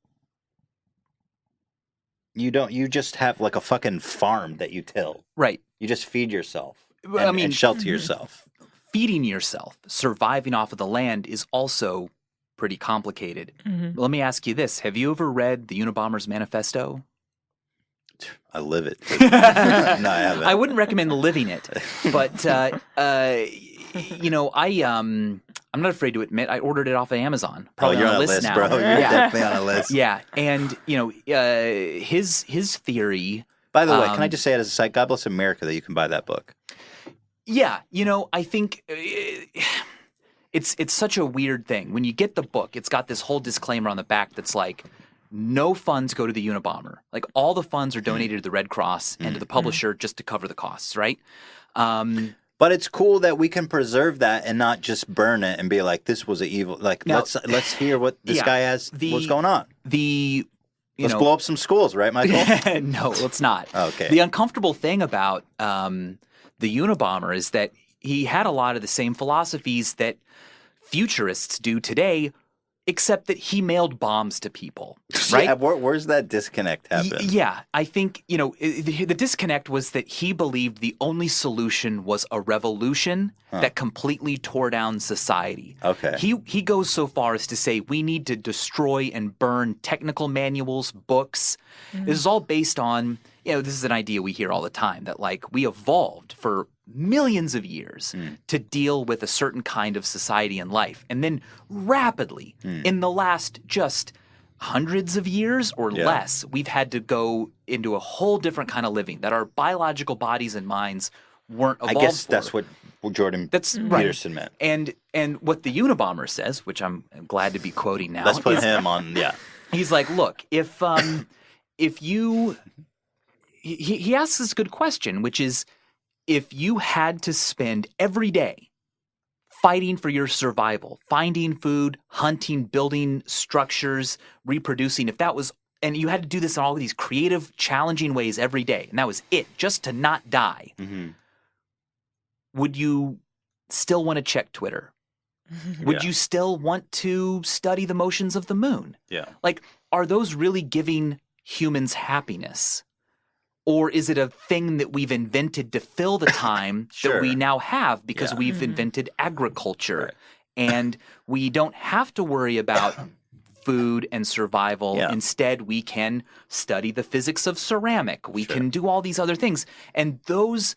Speaker 1: you just have like a fucking farm that you till.
Speaker 2: right.
Speaker 1: You just feed yourself
Speaker 2: Well,
Speaker 1: and shelter yourself.
Speaker 2: Feeding yourself, surviving off of the land is also pretty complicated.
Speaker 3: Mhm.
Speaker 2: Let me ask you this. Have you ever read the Unabomber's Manifesto?
Speaker 1: I live it. No, I haven't.
Speaker 2: I wouldn't recommend living it, but I'm not afraid to admit I ordered it off of Amazon. Probably
Speaker 1: you're
Speaker 2: on
Speaker 1: on
Speaker 2: a
Speaker 1: a
Speaker 2: list
Speaker 1: list,
Speaker 2: now.
Speaker 1: bro. You're
Speaker 2: Yeah.
Speaker 1: definitely on a list.
Speaker 2: Yeah, and his theory.
Speaker 1: By the way, can I just say it as a site? God bless America that you can buy that book.
Speaker 2: Yeah, I think it's such a weird thing. When you get the book, it's got this whole disclaimer on the back that's like, no funds go to the Unabomber. Like all the funds are donated to the Red Cross and to the publisher just to cover the costs, right?
Speaker 1: But it's cool that we can preserve that and not just burn it and be like, this was an evil. Like,
Speaker 2: Now,
Speaker 1: let's hear what this guy has. What's going on?
Speaker 2: Let's
Speaker 1: blow up some schools, right, Michael?
Speaker 2: No, let's not.
Speaker 1: Okay.
Speaker 2: The uncomfortable thing about the Unabomber is that he had a lot of the same philosophies that futurists do today, except that he mailed bombs to people, right?
Speaker 1: Yeah, where's that disconnect happen?
Speaker 2: Yeah, I think, the disconnect was that he believed the only solution was a revolution that completely tore down society.
Speaker 1: Okay.
Speaker 2: He goes so far as to say we need to destroy and burn technical manuals, books. This is all based on, this is an idea we hear all the time, that like we evolved for millions of years to deal with a certain kind of society and life. And then rapidly, in the last just hundreds of years or less, we've had to go into a whole different kind of living that our biological bodies and minds weren't evolved
Speaker 1: I guess
Speaker 2: for.
Speaker 1: that's what Jordan Peterson meant.
Speaker 2: And what the Unabomber says, which I'm glad to be quoting now.
Speaker 1: Let's put him on,
Speaker 2: He's like, look, if you... He asks this good question, which is, if you had to spend every day fighting for your survival, finding food, hunting, building structures, reproducing, and you had to do this in all of these creative, challenging ways every day, and that was it, just to not die, would you still want to check Twitter? Would you still want to study the motions of the moon?
Speaker 1: Yeah.
Speaker 2: Like, are those really giving humans happiness? Or is it a thing that we've invented to fill the time that we now have because we've invented agriculture and we don't have to worry about food and survival. Instead, we can study the physics of ceramic. We can do all these other things. And those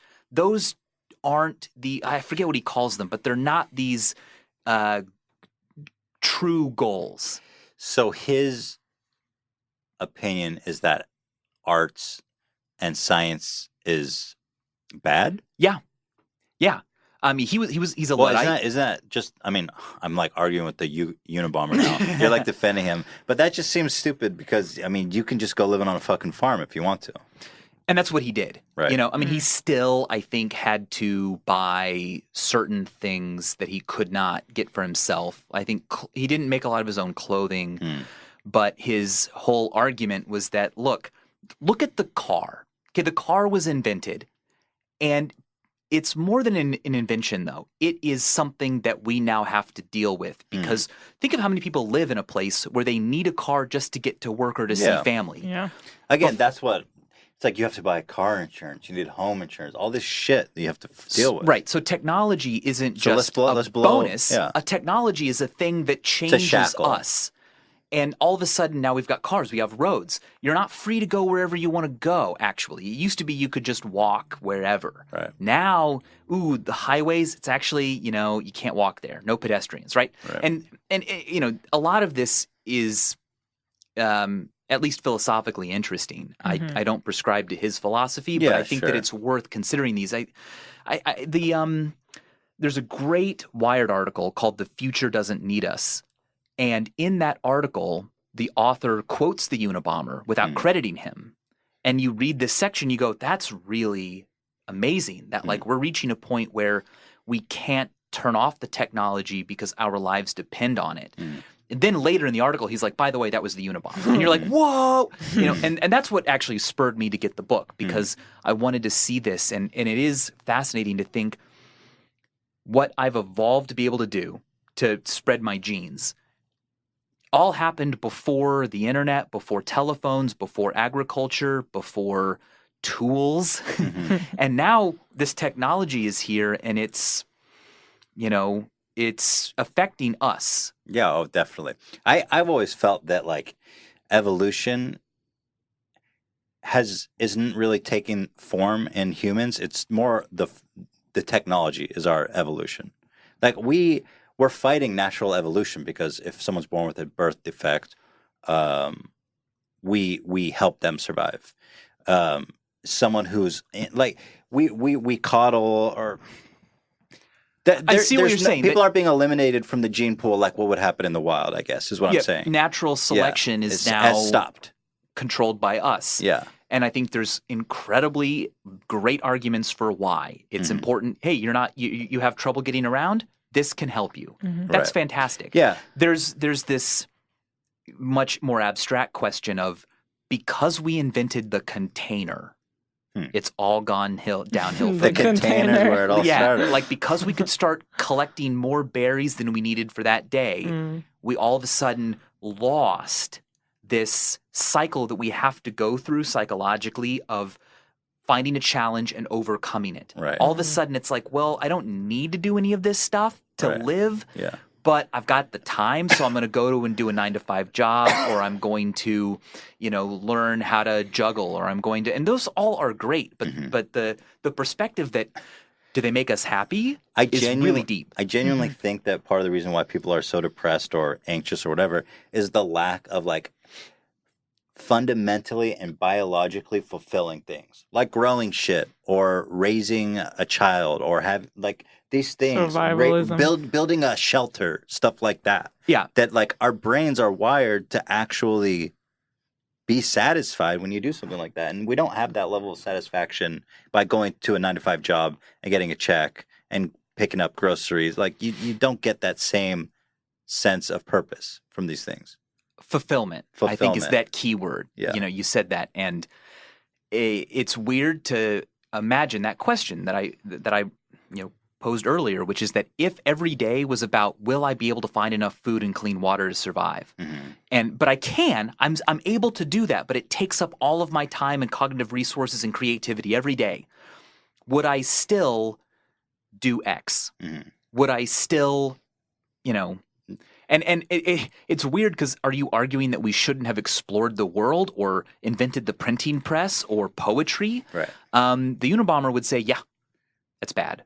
Speaker 2: aren't I forget what he calls them, but they're not these true goals.
Speaker 1: So his opinion is that arts and science is bad?
Speaker 2: Yeah. I mean, he's a
Speaker 1: Luddite. Isn't that just? I mean, I'm like arguing with the Unabomber now. You're like defending him, but that just seems stupid because I mean, you can just go living on a fucking farm if you want to.
Speaker 2: And that's what he did.
Speaker 1: Right.
Speaker 2: I mean, he still, I think, had to buy certain things that he could not get for himself. I think he didn't make a lot of his own clothing, but his whole argument was that look at the car. Okay, the car was invented, and it's more than an invention, though. It is something that we now have to deal with because think of how many people live in a place where they need a car just to get to work or to see family.
Speaker 3: Yeah.
Speaker 1: Again, that's what it's like. You have to buy car insurance. You need home insurance. All this shit that you have to deal with.
Speaker 2: Right. So technology isn't just
Speaker 1: let's
Speaker 2: a bonus.
Speaker 1: Yeah.
Speaker 2: A technology is a thing that changes us. And all of a sudden, now we've got cars, we have roads. You're not free to go wherever you want to go, actually. It used to be you could just walk wherever.
Speaker 1: Right.
Speaker 2: Now, the highways, it's actually, you can't walk there. No pedestrians, right? And a lot of this is at least philosophically interesting. I don't prescribe to his philosophy, but I think that it's worth considering these. There's a great Wired article called "The Future Doesn't Need Us." And in that article, the author quotes the Unabomber without crediting him. And you read this section, you go, that's really amazing. That like we're reaching a point where we can't turn off the technology because our lives depend on it. And then later in the article, he's like, by the way, that was the Unabomber. And you're like, whoa! And that's what actually spurred me to get the book because I wanted to see this. And it is fascinating to think what I've evolved to be able to do to spread my genes all happened before the internet, before telephones, before agriculture, before tools. And now this technology is here and it's affecting us.
Speaker 1: Yeah, definitely. I've always felt that like evolution isn't really taking form in humans. It's more the technology is our evolution. Like we're fighting natural evolution because if someone's born with a birth defect, we help them survive. Someone who's like we coddle or
Speaker 2: I see what you're saying.
Speaker 1: People are being eliminated from the gene pool, like what would happen in the wild, I guess, is what I'm saying.
Speaker 2: Natural selection is now
Speaker 1: has stopped.
Speaker 2: Controlled by us.
Speaker 1: Yeah.
Speaker 2: And I think there's incredibly great arguments for why it's important. Hey, you have trouble getting around? This can help you. That's fantastic.
Speaker 1: Yeah.
Speaker 2: There's this much more abstract question of, because we invented the container, it's all downhill.
Speaker 1: The container is where it all started.
Speaker 2: Like, because we could start collecting more berries than we needed for that day, we all of a sudden lost this cycle that we have to go through psychologically of finding a challenge and overcoming it.
Speaker 1: Right.
Speaker 2: All of a sudden, it's like, well, I don't need to do any of this stuff to live.
Speaker 1: Yeah.
Speaker 2: But I've got the time, so I'm going to go and do a 9-to-5 job, or I'm going to, learn how to juggle, or I'm going to, and those all are great. But the perspective that, do they make us happy, is really deep.
Speaker 1: I genuinely think that part of the reason why people are so depressed or anxious or whatever is the lack of fundamentally and biologically fulfilling things, like growing shit or raising a child or have these things, building a shelter, stuff like that.
Speaker 2: Yeah.
Speaker 1: That our brains are wired to actually be satisfied when you do something like that. And we don't have that level of satisfaction by going to a 9-to-5 job and getting a check and picking up groceries. You don't get that same sense of purpose from these things.
Speaker 2: Fulfillment, I think, is that key word.
Speaker 1: Yeah.
Speaker 2: You said that, and it's weird to imagine that question that I posed earlier, which is that if every day was about, will I be able to find enough food and clean water to survive? But I'm able to do that, but it takes up all of my time and cognitive resources and creativity every day. Would I still do X? Would I still, And it's weird, because are you arguing that we shouldn't have explored the world or invented the printing press or poetry?
Speaker 1: Right.
Speaker 2: The Unabomber would say, yeah, that's bad.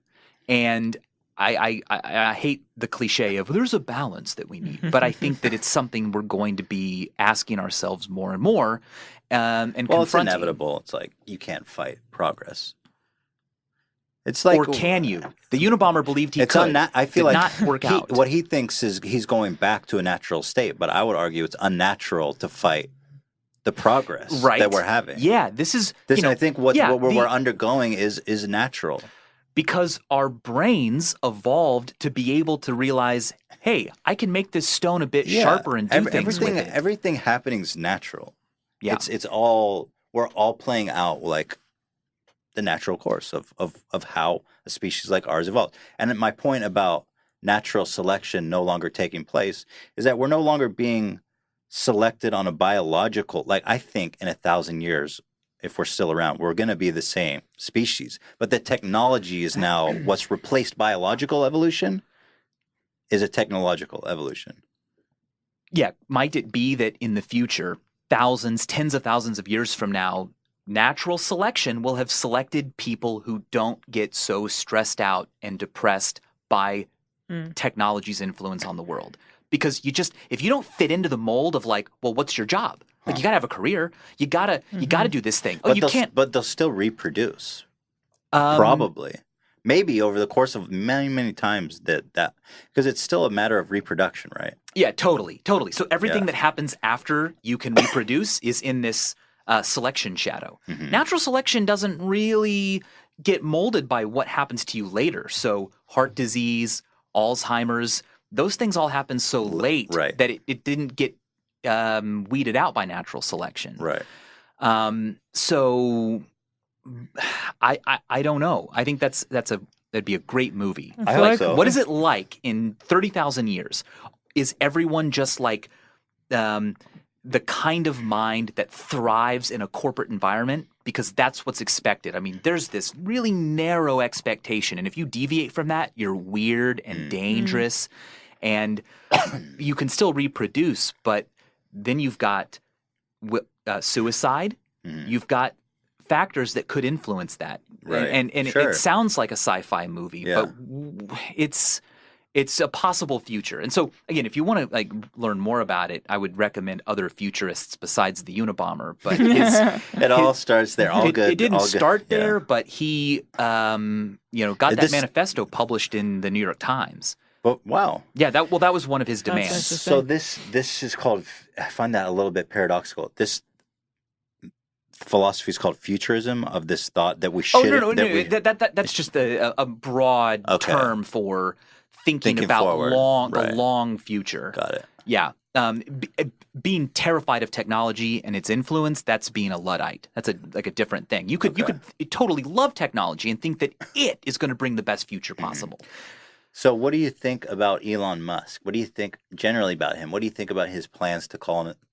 Speaker 2: And I hate the cliche of there's a balance that we need, but I think that it's something we're going to be asking ourselves more and more, and confronting.
Speaker 1: It's inevitable. It's you can't fight progress. It's
Speaker 2: or can you? The Unabomber believed he could.
Speaker 1: I feel like
Speaker 2: not work out.
Speaker 1: What he thinks is he's going back to a natural state, but I would argue it's unnatural to fight the progress that we're having.
Speaker 2: Yeah, this is.
Speaker 1: I think what we're undergoing is natural.
Speaker 2: Because our brains evolved to be able to realize, hey, I can make this stone a bit sharper and do things with it.
Speaker 1: Everything happening is natural.
Speaker 2: Yeah.
Speaker 1: We're all playing out the natural course of how a species like ours evolved. And my point about natural selection no longer taking place is that we're no longer being selected on a biological, I think in 1,000 years, if we're still around, we're going to be the same species. But the technology is now what's replaced biological evolution is a technological evolution.
Speaker 2: Yeah. Might it be that in the future, thousands, tens of thousands of years from now, natural selection will have selected people who don't get so stressed out and depressed by technology's influence on the world? Because if you don't fit into the mold of what's your job? You got to have a career. You got to do this thing.
Speaker 1: But
Speaker 2: you can't.
Speaker 1: But they'll still reproduce. Probably. Maybe over the course of many, many times that because it's still a matter of reproduction, right?
Speaker 2: Yeah, totally. So everything that happens after you can reproduce is in this selection shadow. Natural selection doesn't really get molded by what happens to you later. So heart disease, Alzheimer's, those things all happen so late that it didn't get weeded out by natural selection.
Speaker 1: Right.
Speaker 2: So I don't know. I think that'd be a great movie.
Speaker 3: I feel like
Speaker 1: so.
Speaker 2: What is it like in 30,000 years? Is everyone just the kind of mind that thrives in a corporate environment? Because that's what's expected. I mean, there's this really narrow expectation, and if you deviate from that, you're weird and dangerous, and you can still reproduce, but then you've got suicide. You've got factors that could influence that.
Speaker 1: Right.
Speaker 2: And
Speaker 1: Sure.
Speaker 2: it sounds like a sci-fi movie, but It's a possible future. And so, again, if you want to like learn more about it, I would recommend other futurists besides the Unabomber. But
Speaker 1: it all starts there. All good.
Speaker 2: It didn't
Speaker 1: all
Speaker 2: start
Speaker 1: good.
Speaker 2: there, but he, got that manifesto published in the New York Times.
Speaker 1: But wow.
Speaker 2: Yeah, that was one of his demands.
Speaker 1: So this is called. I find that a little bit paradoxical. This philosophy is called futurism, of this thought that we should.
Speaker 2: Oh no! That's just a broad term for thinking about
Speaker 1: forward.
Speaker 2: the long future.
Speaker 1: Got it.
Speaker 2: Yeah. Being terrified of technology and its influence, that's being a Luddite. That's a different thing. You could totally love technology and think that it is going to bring the best future possible.
Speaker 1: So what do you think about Elon Musk? What do you think generally about him? What do you think about his plans to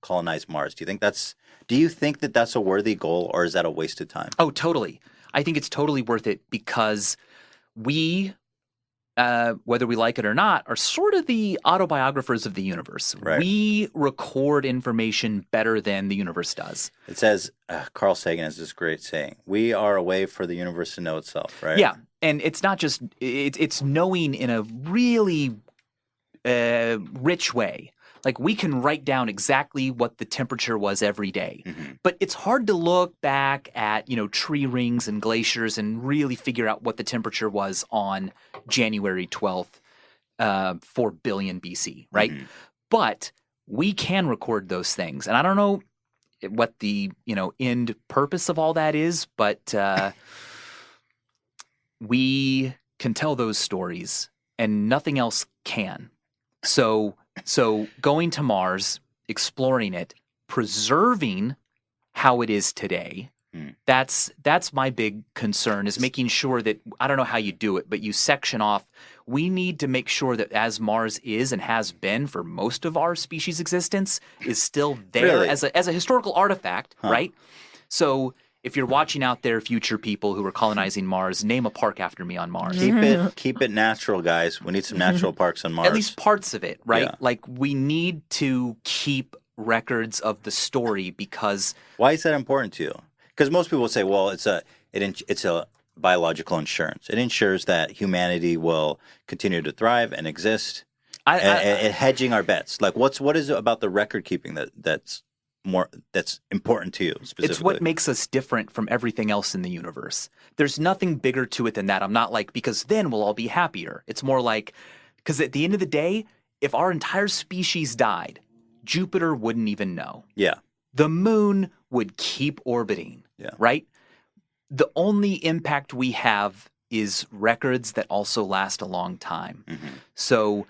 Speaker 1: colonize Mars? Do you think that that's a worthy goal, or is that a waste of time?
Speaker 2: Oh, totally. I think it's totally worth it because we, whether we like it or not, are sort of the autobiographers of the universe.
Speaker 1: Right.
Speaker 2: We record information better than the universe does.
Speaker 1: It says, Carl Sagan has this great saying, we are a way for the universe to know itself, right?
Speaker 2: Yeah. And it's not just, it's knowing in a really rich way. Like we can write down exactly what the temperature was every day. Mm-hmm. But it's hard to look back at, tree rings and glaciers and really figure out what the temperature was on January 12th, 4 billion BC, right? Mm-hmm. But we can record those things. And I don't know what the, end purpose of all that is, but we can tell those stories and nothing else can. So going to Mars, exploring it, preserving how it is today, that's my big concern, is making sure that, I don't know how you do it, but you section off. We need to make sure that as Mars is and has been for most of our species' existence, is still there as a historical artifact, right? So if you're watching out there, future people who are colonizing Mars, name a park after me on Mars.
Speaker 1: Keep it natural, guys. We need some natural parks on Mars.
Speaker 2: At least parts of it, right?
Speaker 1: Yeah.
Speaker 2: Like we need to keep records of the story because.
Speaker 1: Why is that important to you? Because most people say, well, it's a biological insurance. It ensures that humanity will continue to thrive and exist, and hedging our bets. Like, what is it about the record keeping that's important to you specifically?
Speaker 2: It's what makes us different from everything else in the universe. There's nothing bigger to it than that. I'm not like, because then we'll all be happier. It's more like, because at the end of the day, if our entire species died, Jupiter wouldn't even know.
Speaker 1: Yeah.
Speaker 2: The moon would keep orbiting.
Speaker 1: Yeah.
Speaker 2: Right? The only impact we have is records that also last a long time. Mm-hmm. So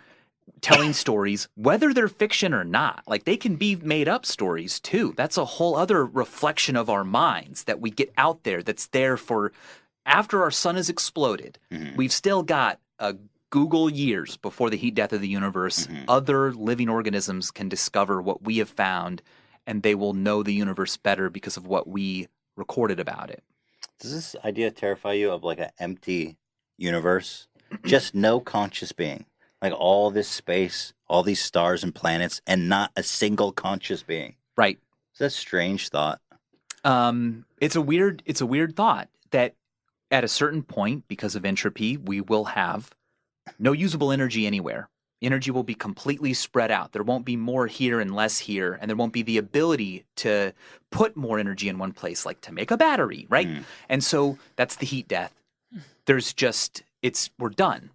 Speaker 2: telling stories, whether they're fiction or not, like they can be made up stories too. That's a whole other reflection of our minds that we get out there, that's there for after our sun has exploded. Mm-hmm. We've still got a Google years before the heat death of the universe. Mm-hmm. Other living organisms can discover what we have found, and they will know the universe better because of what we recorded about it.
Speaker 1: Does this idea terrify you of like an empty universe? Just no conscious being. Like all this space, all these stars and planets, and not a single conscious being.
Speaker 2: Right.
Speaker 1: Is that a strange thought?
Speaker 2: It's a weird thought that at a certain point, because of entropy, we will have no usable energy anywhere. Energy will be completely spread out. There won't be more here and less here, and there won't be the ability to put more energy in one place, like to make a battery, right? Mm. And so that's the heat death. There's just, we're done.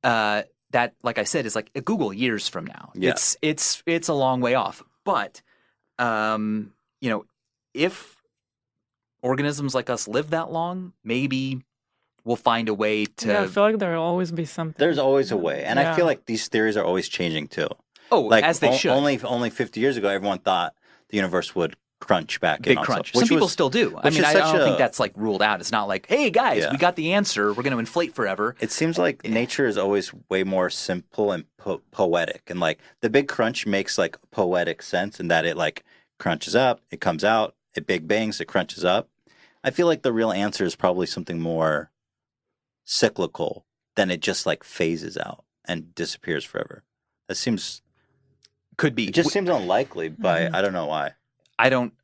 Speaker 2: That, like I said, is like a Google years from now. Yeah. It's a long way off. But, if organisms like us live that long, maybe we'll find a way to.
Speaker 3: Yeah, I feel like there'll always be something.
Speaker 1: There's always a way, and I feel like these theories are always changing too.
Speaker 2: Oh, like, as they should.
Speaker 1: Only 50 years ago, everyone thought the universe would crunch back
Speaker 2: big
Speaker 1: in.
Speaker 2: Crunch. Some people still do. I mean, I don't think that's like ruled out. It's not like, hey guys, we got the answer. We're going to inflate forever.
Speaker 1: It seems like nature is always way more simple and poetic, and like the big crunch makes like poetic sense in that it like crunches up, it comes out, it big bangs, it crunches up. I feel like the real answer is probably something more cyclical than it just like phases out and disappears forever. That seems
Speaker 2: could be.
Speaker 1: It just seems unlikely, but I don't know why.
Speaker 2: I don't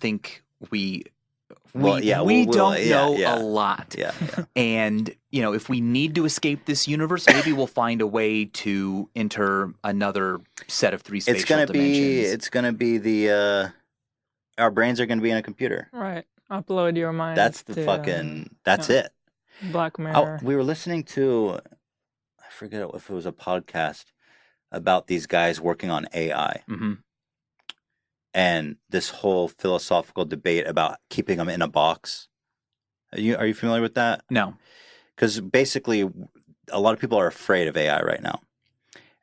Speaker 2: think we We don't know a lot.
Speaker 1: Yeah.
Speaker 2: And, if we need to escape this universe, maybe we'll find a way to enter another set of three spatial dimensions.
Speaker 1: It's going to be our brains are going to be in a computer.
Speaker 3: Right. Upload your mind.
Speaker 1: That's it.
Speaker 3: Black Mirror.
Speaker 1: We were listening to, I forget if it was a podcast about these guys working on AI.
Speaker 2: Mm-hmm.
Speaker 1: And this whole philosophical debate about keeping them in a box. Are you familiar with that?
Speaker 2: No.
Speaker 1: Because basically, a lot of people are afraid of AI right now.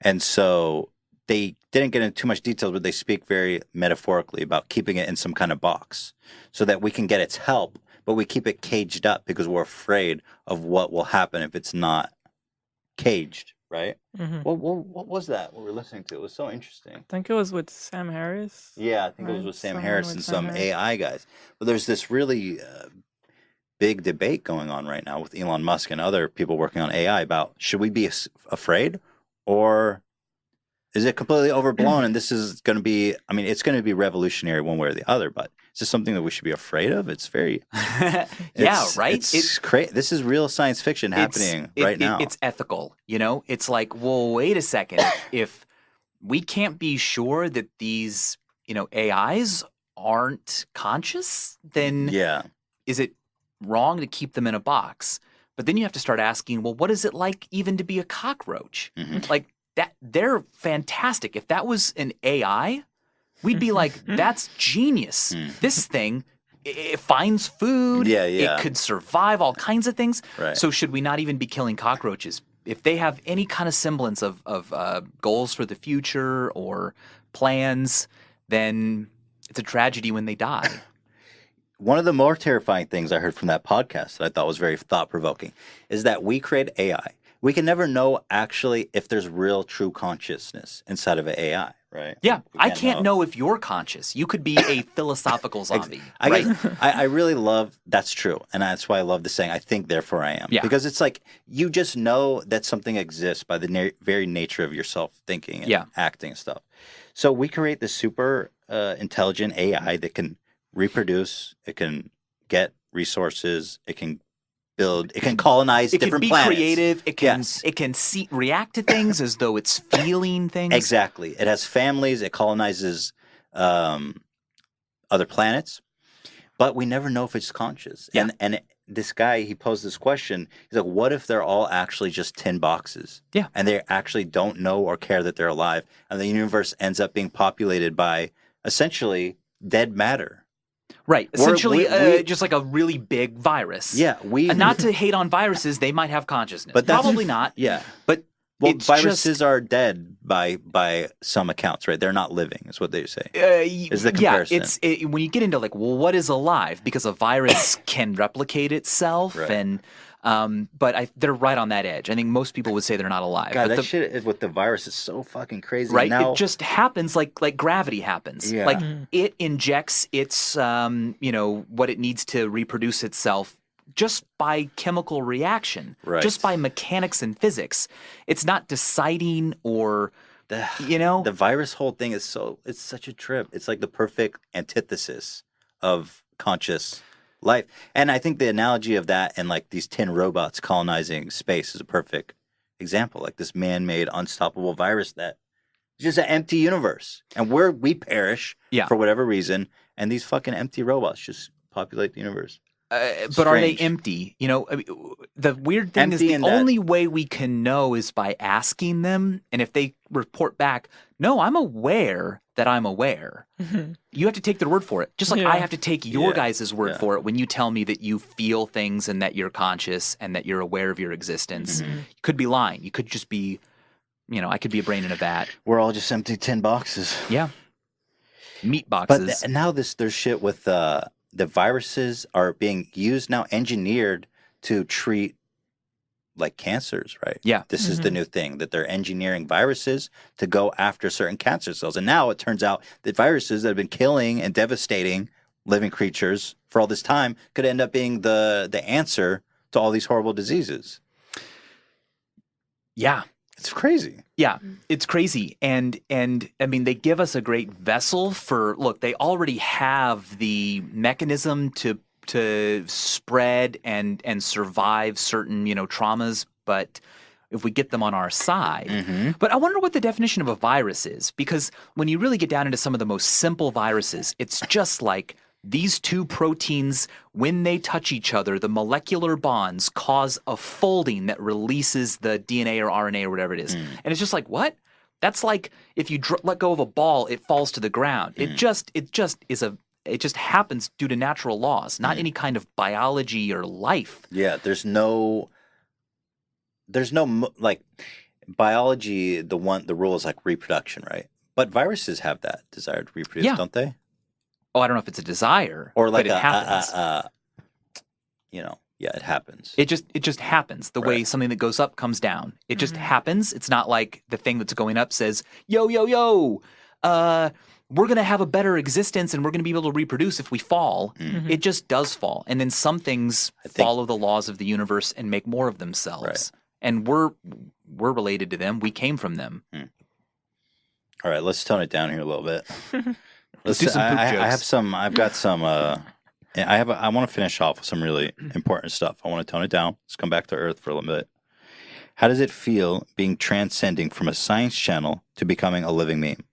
Speaker 1: And so they didn't get into too much detail, but they speak very metaphorically about keeping it in some kind of box so that we can get its help, but we keep it caged up because we're afraid of what will happen if it's not caged. Right?
Speaker 3: Mm-hmm.
Speaker 1: What was that? What we were listening to? It was so interesting.
Speaker 3: I think it was with Sam Harris.
Speaker 1: Yeah, I think it was with Sam Harris and some AI guys. But there's this really big debate going on right now with Elon Musk and other people working on AI about should we be afraid or is it completely overblown? And this is going to be, it's going to be revolutionary one way or the other, but is this something that we should be afraid of? It's very...
Speaker 2: right?
Speaker 1: It's crazy. This is real science fiction happening right now.
Speaker 2: It's ethical, It's like, well, wait a second. If we can't be sure that these, AIs aren't conscious, then is it wrong to keep them in a box? But then you have to start asking, well, what is it like even to be a cockroach?
Speaker 1: Mm-hmm.
Speaker 2: Like, that they're fantastic. If that was an AI, we'd be like, that's genius. This thing, it finds food. It could survive all kinds of things.
Speaker 1: Right.
Speaker 2: So should we not even be killing cockroaches? If they have any kind of semblance of goals for the future or plans, then it's a tragedy when they die.
Speaker 1: One of the more terrifying things I heard from that podcast that I thought was very thought-provoking is that we create AI. We can never know actually if there's real true consciousness inside of an AI, right?
Speaker 2: Yeah, I can't know if you're conscious. You could be a philosophical zombie.
Speaker 1: I really love, that's true. And that's why I love the saying, I think, therefore I am.
Speaker 2: Yeah.
Speaker 1: Because it's like, you just know that something exists by the very nature of yourself thinking and acting and stuff. So we create this super intelligent AI that can reproduce, it can get resources, it can build, it can colonize different planets.
Speaker 2: It can be creative. It can react to things as though it's feeling things.
Speaker 1: Exactly. It has families. It colonizes other planets, but we never know if it's conscious.
Speaker 2: Yeah.
Speaker 1: And this guy, he posed this question. He's like, "What if they're all actually just tin boxes?
Speaker 2: Yeah.
Speaker 1: And they actually don't know or care that they're alive, and the universe ends up being populated by essentially dead matter."
Speaker 2: Right. Essentially, just like a really big virus.
Speaker 1: Yeah.
Speaker 2: Not to hate on viruses, they might have consciousness. But probably not.
Speaker 1: Yeah.
Speaker 2: But
Speaker 1: viruses are dead by some accounts, right? They're not living, is what they say. Is the comparison.
Speaker 2: Yeah, when you get into like, well, what is alive? Because a virus can replicate itself,
Speaker 1: right.
Speaker 2: And but they're right on that edge. I think most people would say they're not alive.
Speaker 1: God,
Speaker 2: but
Speaker 1: that shit with the virus is so fucking crazy.
Speaker 2: Right?
Speaker 1: Now,
Speaker 2: it just happens like gravity happens.
Speaker 1: Yeah.
Speaker 2: Like it injects its what it needs to reproduce itself just by chemical reaction,
Speaker 1: right.
Speaker 2: Just by mechanics and physics. It's not deciding or
Speaker 1: the virus whole thing is it's such a trip. It's like the perfect antithesis of conscious life. And I think the analogy of that and like these tin robots colonizing space is a perfect example. Like this man-made unstoppable virus that is just an empty universe. And we perish for whatever reason, and these fucking empty robots just populate the universe.
Speaker 2: But are they empty? The weird thing is the only way we can know is by asking them. And if they report back, no, I'm aware that I'm aware. Mm-hmm. You have to take their word for it. Just like I have to take your guys' word for it when you tell me that you feel things and that you're conscious and that you're aware of your existence. Mm-hmm. You could be lying. You could just be, I could be a brain in a vat.
Speaker 1: We're all just empty tin boxes.
Speaker 2: Yeah. Meat boxes.
Speaker 1: But now there's shit with... the viruses are being used now, engineered to treat like cancers, right?
Speaker 2: Yeah.
Speaker 1: This is the new thing, that they're engineering viruses to go after certain cancer cells. And now it turns out that viruses that have been killing and devastating living creatures for all this time could end up being the answer to all these horrible diseases.
Speaker 2: Yeah.
Speaker 1: It's crazy.
Speaker 2: Yeah, it's crazy. And I mean, they give us a great vessel for, look, they already have the mechanism to to spread and survive certain, traumas, but if we get them on our side. But I wonder what the definition of a virus is, because when you really get down into some of the most simple viruses, it's just like these two proteins, when they touch each other, the molecular bonds cause a folding that releases the DNA or RNA or whatever it is. And it's just like, what? That's like if you let go of a ball, it falls to the ground. It just happens due to natural laws, not any kind of biology or life.
Speaker 1: Yeah, there's no like biology. The rule is like reproduction, right? But viruses have that desire to reproduce, don't they?
Speaker 2: Oh, I don't know if it's a desire,
Speaker 1: or like
Speaker 2: but it happens.
Speaker 1: Yeah, it happens.
Speaker 2: It just happens the way something that goes up comes down. It just happens. It's not like the thing that's going up says, yo, we're going to have a better existence and we're going to be able to reproduce if we fall. It just does fall. And then some things follow the laws of the universe and make more of themselves.
Speaker 1: Right.
Speaker 2: And we're related to them. We came from them.
Speaker 1: All right, let's tone it down here a little bit.
Speaker 2: Let's do some poop jokes.
Speaker 1: I've got some I want to finish off with some really important stuff. I want to tone it down. Let's come back to Earth for a little bit. How does it feel being transcending from a science channel to becoming a living meme?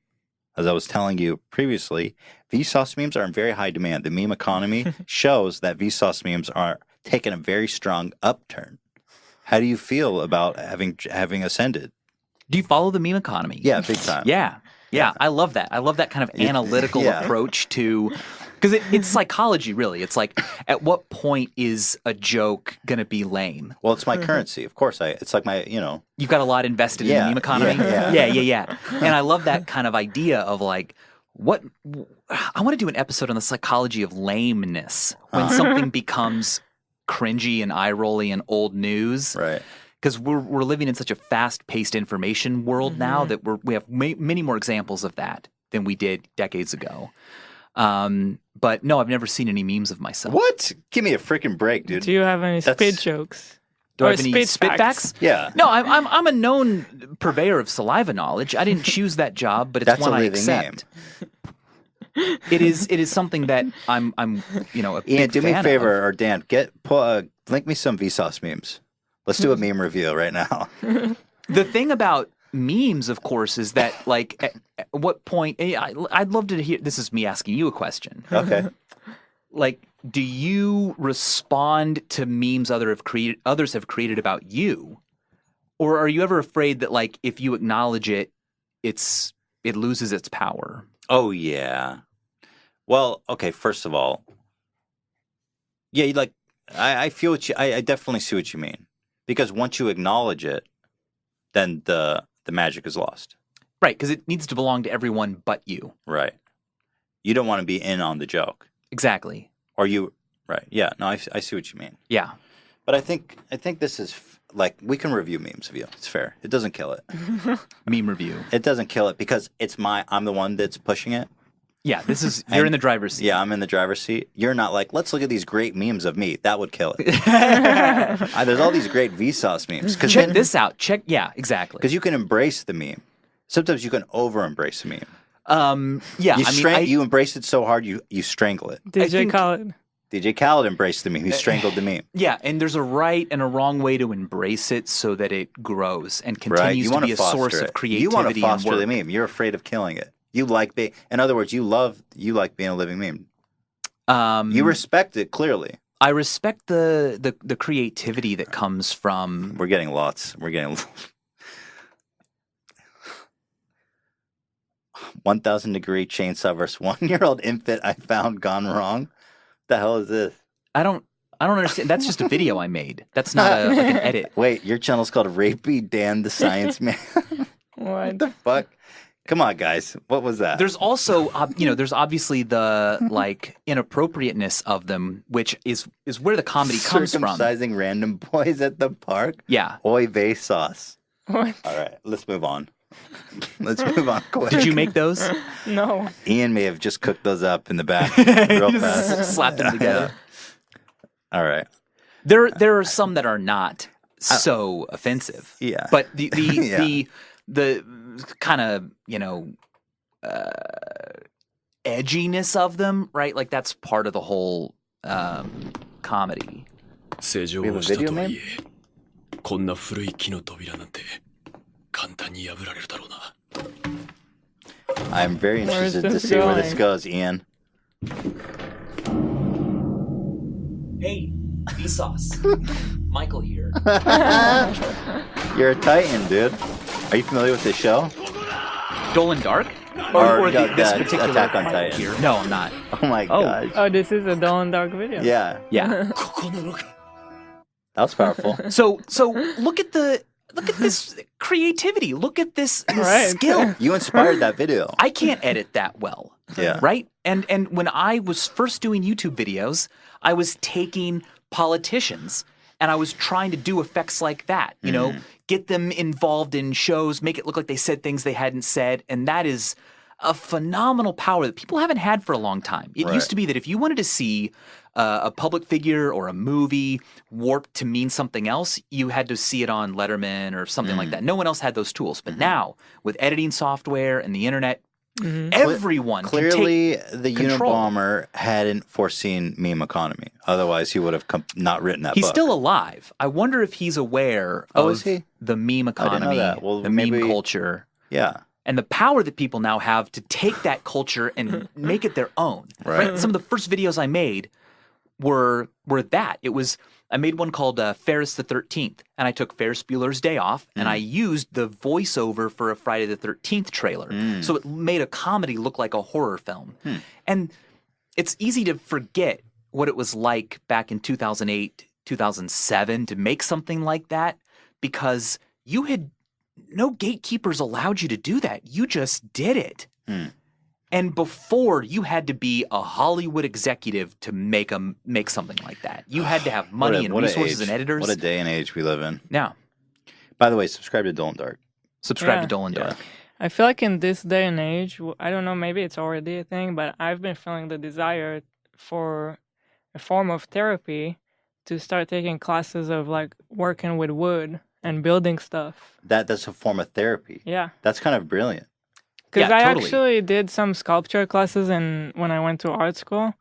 Speaker 1: As I was telling you previously, Vsauce memes are in very high demand. The meme economy shows that Vsauce memes are taking a very strong upturn. How do you feel about having ascended?
Speaker 2: Do you follow the meme economy?
Speaker 1: Yeah, big time.
Speaker 2: Yeah, I love that. I love that kind of analytical approach to, because it's psychology, really. It's like, at what point is a joke going to be lame?
Speaker 1: Well, it's my currency. Of course, it's like my,
Speaker 2: You've got a lot invested in the meme economy? Yeah. And I love that kind of idea of like, I want to do an episode on the psychology of lameness when something becomes cringy and eye-rolly and old news.
Speaker 1: Right.
Speaker 2: Because we're living in such a fast-paced information world now that we have many more examples of that than we did decades ago. But no, I've never seen any memes of myself.
Speaker 1: What? Give me a freaking break, dude.
Speaker 3: Do you have any spit jokes?
Speaker 2: Do I have any spit facts?
Speaker 1: Yeah.
Speaker 2: No, I'm a known purveyor of saliva knowledge. I didn't choose that job, but it's one I accept. It is something that I'm a
Speaker 1: Ian,
Speaker 2: big
Speaker 1: do me a
Speaker 2: fan
Speaker 1: favor,
Speaker 2: of.
Speaker 1: or Dan, link me some Vsauce memes. Let's do a meme review right now.
Speaker 2: The thing about memes, of course, is that, like, at what point... I'd love to hear... This is me asking you a question.
Speaker 1: Okay.
Speaker 2: Like, do you respond to memes others have created about you? Or are you ever afraid that, like, if you acknowledge it, it loses its power?
Speaker 1: Oh, yeah. Well, okay, first of all, yeah, I feel I definitely see what you mean. Because once you acknowledge it, then the magic is lost.
Speaker 2: Right, because it needs to belong to everyone but you.
Speaker 1: Right. You don't want to be in on the joke.
Speaker 2: Exactly.
Speaker 1: Or you, right. Yeah, no, I see what you mean.
Speaker 2: Yeah.
Speaker 1: But I think this is, like, we can review memes of you. It's fair. It doesn't kill it.
Speaker 2: Meme review.
Speaker 1: It doesn't kill it because I'm the one that's pushing it.
Speaker 2: Yeah, you're in the driver's seat.
Speaker 1: Yeah, I'm in the driver's seat. You're not like, let's look at these great memes of me. That would kill it. There's all these great Vsauce memes.
Speaker 2: Check this out. Yeah, exactly.
Speaker 1: Because you can embrace the meme. Sometimes you can over-embrace a meme.
Speaker 2: Yeah,
Speaker 1: you embrace it so hard, you strangle it.
Speaker 3: DJ Khaled.
Speaker 1: DJ Khaled embraced the meme. He strangled the meme.
Speaker 2: Yeah, and there's a right and a wrong way to embrace it so that it grows and continues to be a source of creativity.
Speaker 1: You want to foster
Speaker 2: and
Speaker 1: the meme. You're afraid of killing it. You like being, in other words, you like being a living meme. You respect it clearly.
Speaker 2: I respect the creativity that comes from.
Speaker 1: We're getting lots. 1,000-degree chainsaw versus 1-year-old infant I found gone wrong. What the hell is this?
Speaker 2: I don't understand. That's just a video I made. That's not like an edit.
Speaker 1: Wait, your channel's called Rapey Dan the Science Man.
Speaker 3: What
Speaker 1: the fuck? Come on, guys. What was that?
Speaker 2: There's also, there's obviously the like inappropriateness of them, which is where the comedy comes from.
Speaker 1: Circumcising random boys at the park.
Speaker 2: Yeah.
Speaker 1: Oy vey sauce.
Speaker 3: What?
Speaker 1: All right, let's move on. Let's move on quick.
Speaker 2: Did you make those?
Speaker 3: No.
Speaker 1: Ian may have just cooked those up in the back real fast.
Speaker 2: Slapped them together.
Speaker 1: All right.
Speaker 2: There are some that are not so offensive.
Speaker 1: Yeah.
Speaker 2: But the kind of, edginess of them, right? Like that's part of the whole comedy.
Speaker 4: 正常をしたとはいえ、こんな古い木の扉なんて簡単に破られるだろうな。
Speaker 1: I'm very
Speaker 3: Where's
Speaker 1: interested to
Speaker 3: this
Speaker 1: see where this
Speaker 3: going?
Speaker 1: goes, Ian.
Speaker 2: Hey, Vsauce. Michael here.
Speaker 1: You're a titan, dude. Are you familiar with this show?
Speaker 2: Dolan Dark?
Speaker 1: Or
Speaker 2: This particular
Speaker 1: Attack on
Speaker 2: Michael
Speaker 1: Titan.
Speaker 2: here? No, I'm not.
Speaker 1: Oh my gosh.
Speaker 3: Oh, this is a Dawn Dark video.
Speaker 1: Yeah,
Speaker 2: Yeah.
Speaker 4: ここなのか。
Speaker 1: that was powerful.
Speaker 2: So look at this creativity. Look at this
Speaker 3: Right.
Speaker 2: skill.
Speaker 1: You inspired that video.
Speaker 2: I can't edit that well.
Speaker 1: Yeah.
Speaker 2: Right? And when I was first doing YouTube videos, I was taking politicians and I was trying to do effects like that, you know, get them involved in shows, make it look like they said things they hadn't said, and that is a phenomenal power that people haven't had for a long time. It
Speaker 1: Right.
Speaker 2: used to be that if you wanted to see a public figure or a movie warped to mean something else, you had to see it on Letterman or something like that. No one else had those tools. But now, with editing software and the internet, everyone
Speaker 1: Clearly,
Speaker 2: can
Speaker 1: the
Speaker 2: control.
Speaker 1: Unabomber hadn't foreseen meme economy. Otherwise, he would have not written that
Speaker 2: He's
Speaker 1: book.
Speaker 2: still alive. I wonder if he's aware
Speaker 1: Oh,
Speaker 2: of
Speaker 1: is he?
Speaker 2: the meme
Speaker 1: I didn't know
Speaker 2: economy,
Speaker 1: that. Well,
Speaker 2: the
Speaker 1: maybe-
Speaker 2: meme culture,
Speaker 1: Yeah.
Speaker 2: and the power that people now have to take that culture and make it their own.
Speaker 1: Right.
Speaker 2: Some of the first videos I made were that. I made one called Ferris the 13th, and I took Ferris Bueller's Day Off, and I used the voiceover for a Friday the 13th trailer. So it made a comedy look like a horror film. And it's easy to forget what it was like back in 2008, 2007 to make something like that because no gatekeepers allowed you to do that. You just did it. And before, you had to be a Hollywood executive to make something like that. You had to have money and resources and editors.
Speaker 1: What a day and age we live in.
Speaker 2: Now,
Speaker 1: By the way, subscribe to Dolan Dark.
Speaker 2: subscribe
Speaker 3: Yeah.
Speaker 2: to Dolan Dark.
Speaker 3: I feel like in this day and age, I don't know, maybe it's already a thing, but I've been feeling the desire for a form of therapy to start taking classes of like working with wood and building stuff.
Speaker 1: That's a form of therapy.
Speaker 3: Yeah.
Speaker 1: That's kind of brilliant.
Speaker 3: Because
Speaker 2: Yeah,
Speaker 3: I
Speaker 2: totally.
Speaker 3: actually did some sculpture classes when I went to art school.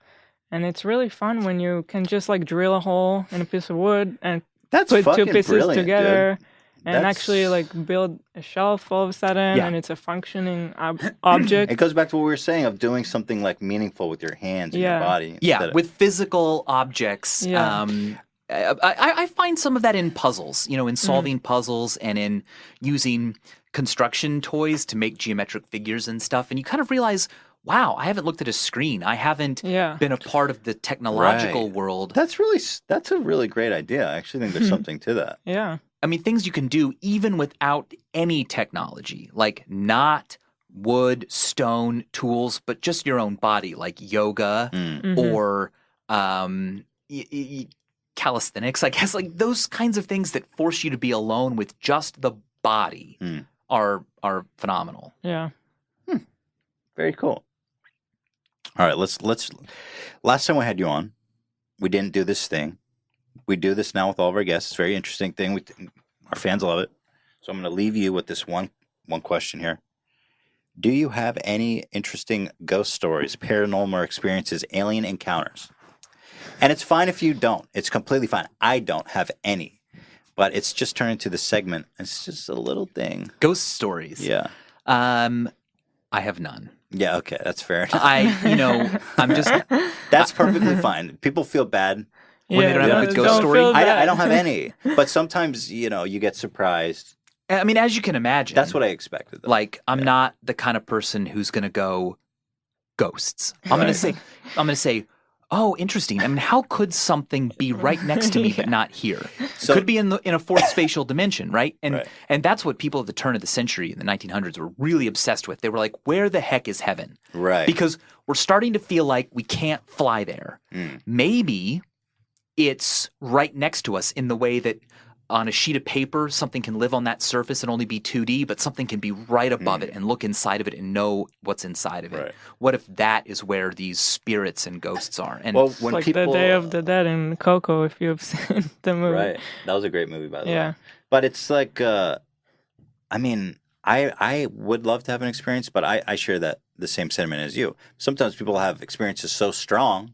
Speaker 3: And it's really fun when you can just like drill a hole in a piece of wood and
Speaker 1: That's
Speaker 3: put two
Speaker 1: fucking
Speaker 3: pieces
Speaker 1: brilliant,
Speaker 3: together
Speaker 1: dude.
Speaker 3: and
Speaker 1: That's-
Speaker 3: actually like build a shelf all of a sudden
Speaker 2: Yeah.
Speaker 3: and it's a functioning object.
Speaker 1: It goes back to what we were saying of doing something like meaningful with your hands and
Speaker 3: Yeah.
Speaker 1: your body.
Speaker 2: Yeah,
Speaker 1: instead of-
Speaker 2: with physical objects.
Speaker 3: Yeah.
Speaker 2: I find some of that in puzzles, in solving puzzles and in using construction toys to make geometric figures and stuff. And you kind of realize, wow, I haven't looked at a screen. I haven't
Speaker 3: Yeah.
Speaker 2: been a part of the technological
Speaker 1: Right.
Speaker 2: world.
Speaker 1: That's a really great idea. I actually think there's something to that.
Speaker 3: Yeah.
Speaker 2: I mean, things you can do even without any technology, like not wood, stone, tools, but just your own body, like yoga
Speaker 3: Mhm.
Speaker 2: or calisthenics, I guess, like those kinds of things that force you to be alone with just the body
Speaker 1: Mm.
Speaker 2: are phenomenal.
Speaker 3: Yeah.
Speaker 1: Very cool. All right, let's. Last time we had you on, we didn't do this thing. We do this now with all of our guests. It's a very interesting thing. Our fans love it. So I'm going to leave you with this one question here. Do you have any interesting ghost stories, paranormal experiences, alien encounters? And it's fine if you don't. It's completely fine. I don't have any. But it's just turned into the segment. It's just a little thing.
Speaker 2: Ghost stories.
Speaker 1: Yeah.
Speaker 2: I have none.
Speaker 1: Yeah, okay. That's fair enough.
Speaker 2: I'm just
Speaker 1: That's perfectly fine. People feel bad.
Speaker 2: When they don't have a ghost
Speaker 3: don't
Speaker 2: story?
Speaker 3: feel
Speaker 1: I
Speaker 3: bad.
Speaker 1: don't have any. But sometimes, you get surprised.
Speaker 2: I mean, as you can imagine.
Speaker 1: That's what I expected. Though.
Speaker 2: Like, I'm not the kind of person who's going to go ghosts. I'm going to say, oh, interesting. I mean, how could something be right next to me but not here?
Speaker 1: So-
Speaker 2: Could be in a fourth spatial dimension, right?
Speaker 1: Right.
Speaker 2: And that's what people at the turn of the century in the 1900s were really obsessed with. They were like, where the heck is heaven?
Speaker 1: Right.
Speaker 2: Because we're starting to feel like we can't fly there. Maybe it's right next to us in the way that on a sheet of paper, something can live on that surface and only be 2D, but something can be right above it and look inside of it and know what's inside of it.
Speaker 1: Right.
Speaker 2: What if that is where these spirits and ghosts are? And
Speaker 1: well,
Speaker 3: It's
Speaker 1: when
Speaker 3: like
Speaker 1: people
Speaker 3: the Day of the Dead in Coco, if you've seen the movie.
Speaker 1: Right. That was a great movie, by the way.
Speaker 3: Yeah.
Speaker 1: But it's like, I mean, I would love to have an experience, but I share the same sentiment as you. Sometimes people have experiences so strong,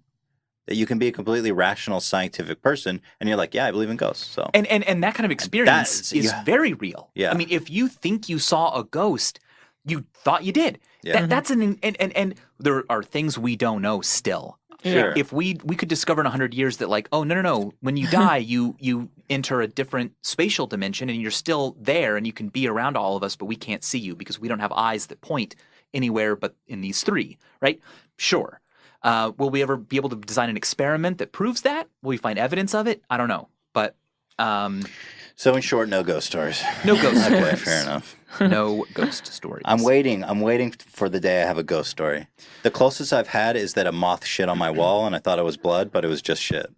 Speaker 1: that you can be a completely rational, scientific person, and you're like, yeah, I believe in ghosts. So
Speaker 2: And that kind of experience is very real.
Speaker 1: Yeah.
Speaker 2: I mean, if you think you saw a ghost, you thought you did.
Speaker 1: Yeah.
Speaker 2: That's and there are things we don't know still.
Speaker 1: Sure.
Speaker 2: If we could discover in 100 years that like, oh no, when you die, you enter a different spatial dimension and you're still there and you can be around all of us, but we can't see you because we don't have eyes that point anywhere but in these three, right? Sure. Will we ever be able to design an experiment that proves that? Will we find evidence of it? I don't know. But
Speaker 1: so in short, no ghost stories.
Speaker 2: no ghost stories.
Speaker 1: Okay, fair enough.
Speaker 2: No ghost stories.
Speaker 1: I'm waiting for the day I have a ghost story. The closest I've had is that a moth shit on my wall, and I thought it was blood, but it was just shit.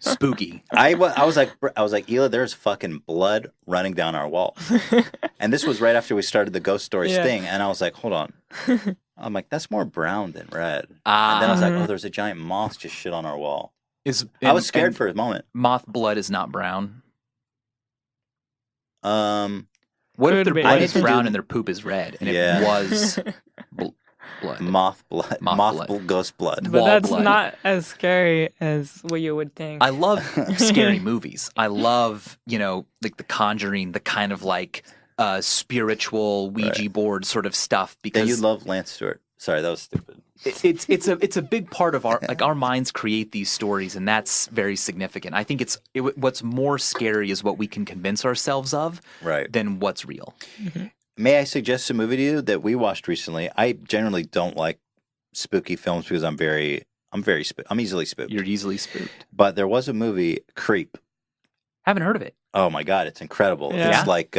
Speaker 2: Spooky.
Speaker 1: I was like, Ela, there's fucking blood running down our wall. And this was right after we started the ghost stories thing, and I was like, hold on. I'm like, that's more brown than red. And then I was like, oh, there's a giant moth just shit on our wall. I was scared for a moment.
Speaker 2: Moth blood is not brown.
Speaker 1: What
Speaker 2: if their
Speaker 3: be.
Speaker 2: blood is brown and their poop is red and it was blood?
Speaker 1: Moth blood. Ghost blood.
Speaker 3: But
Speaker 2: Wall
Speaker 3: that's
Speaker 2: blood.
Speaker 3: not as scary as what you would think.
Speaker 2: I love scary movies. I love, like The Conjuring, the kind of like spiritual Ouija board sort of stuff. Because
Speaker 1: then you love Lance Stewart. Sorry, that was stupid.
Speaker 2: It's a big part of our minds create these stories, and that's very significant. I think what's more scary is what we can convince ourselves of, than what's real.
Speaker 3: Mm-hmm.
Speaker 1: May I suggest a movie to you that we watched recently? I generally don't like spooky films because I'm easily spooked.
Speaker 2: You're easily spooked.
Speaker 1: But there was a movie, Creep.
Speaker 2: Haven't heard of it.
Speaker 1: Oh my god, it's incredible.
Speaker 3: Yeah.
Speaker 1: It's like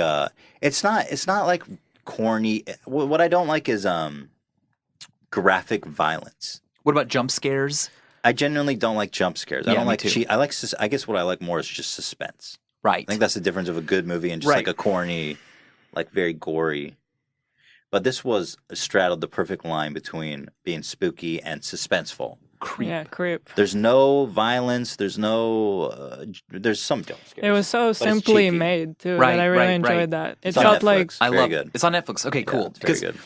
Speaker 1: it's not like corny. What I don't like is graphic violence.
Speaker 2: What about jump scares?
Speaker 1: I genuinely don't like jump scares. I
Speaker 2: Yeah,
Speaker 1: don't
Speaker 2: me
Speaker 1: like
Speaker 2: too.
Speaker 1: I guess what I like more is just suspense.
Speaker 2: Right.
Speaker 1: I think that's the difference of a good movie and just like a corny, like very gory. But this straddled the perfect line between being spooky and suspenseful.
Speaker 2: Creep.
Speaker 3: Yeah, Creep.
Speaker 1: There's no violence. There's some jump scares.
Speaker 3: It was so simply made too.
Speaker 2: Right,
Speaker 3: that I really
Speaker 2: right,
Speaker 3: enjoyed
Speaker 2: right.
Speaker 3: that. It
Speaker 1: It's on
Speaker 3: felt
Speaker 1: Netflix.
Speaker 3: like
Speaker 2: I
Speaker 1: Very
Speaker 2: love
Speaker 1: good.
Speaker 2: It's on Netflix. Okay, cool.
Speaker 1: It's very
Speaker 2: Because
Speaker 1: good.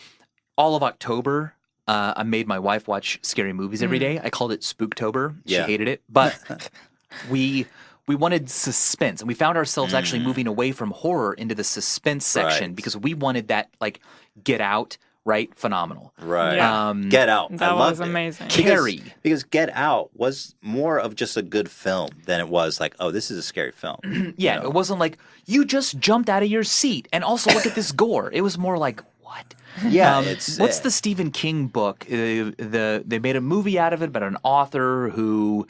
Speaker 2: all of October, I made my wife watch scary movies every day. I called it Spooktober. She hated it, but we wanted suspense, and we found ourselves actually moving away from horror into the suspense section because we wanted that like Get Out, right? Phenomenal.
Speaker 1: Right.
Speaker 3: Yeah.
Speaker 1: Get Out.
Speaker 3: that
Speaker 1: I
Speaker 3: was
Speaker 1: loved it.
Speaker 3: amazing.
Speaker 2: Carrie.
Speaker 1: Because Get Out was more of just a good film than it was like, oh, this is a scary film.
Speaker 2: Yeah, it wasn't like you just jumped out of your seat, and also look at this gore. It was more like what?
Speaker 1: Yeah,
Speaker 2: What's the Stephen King book? They made a movie out of it about an author who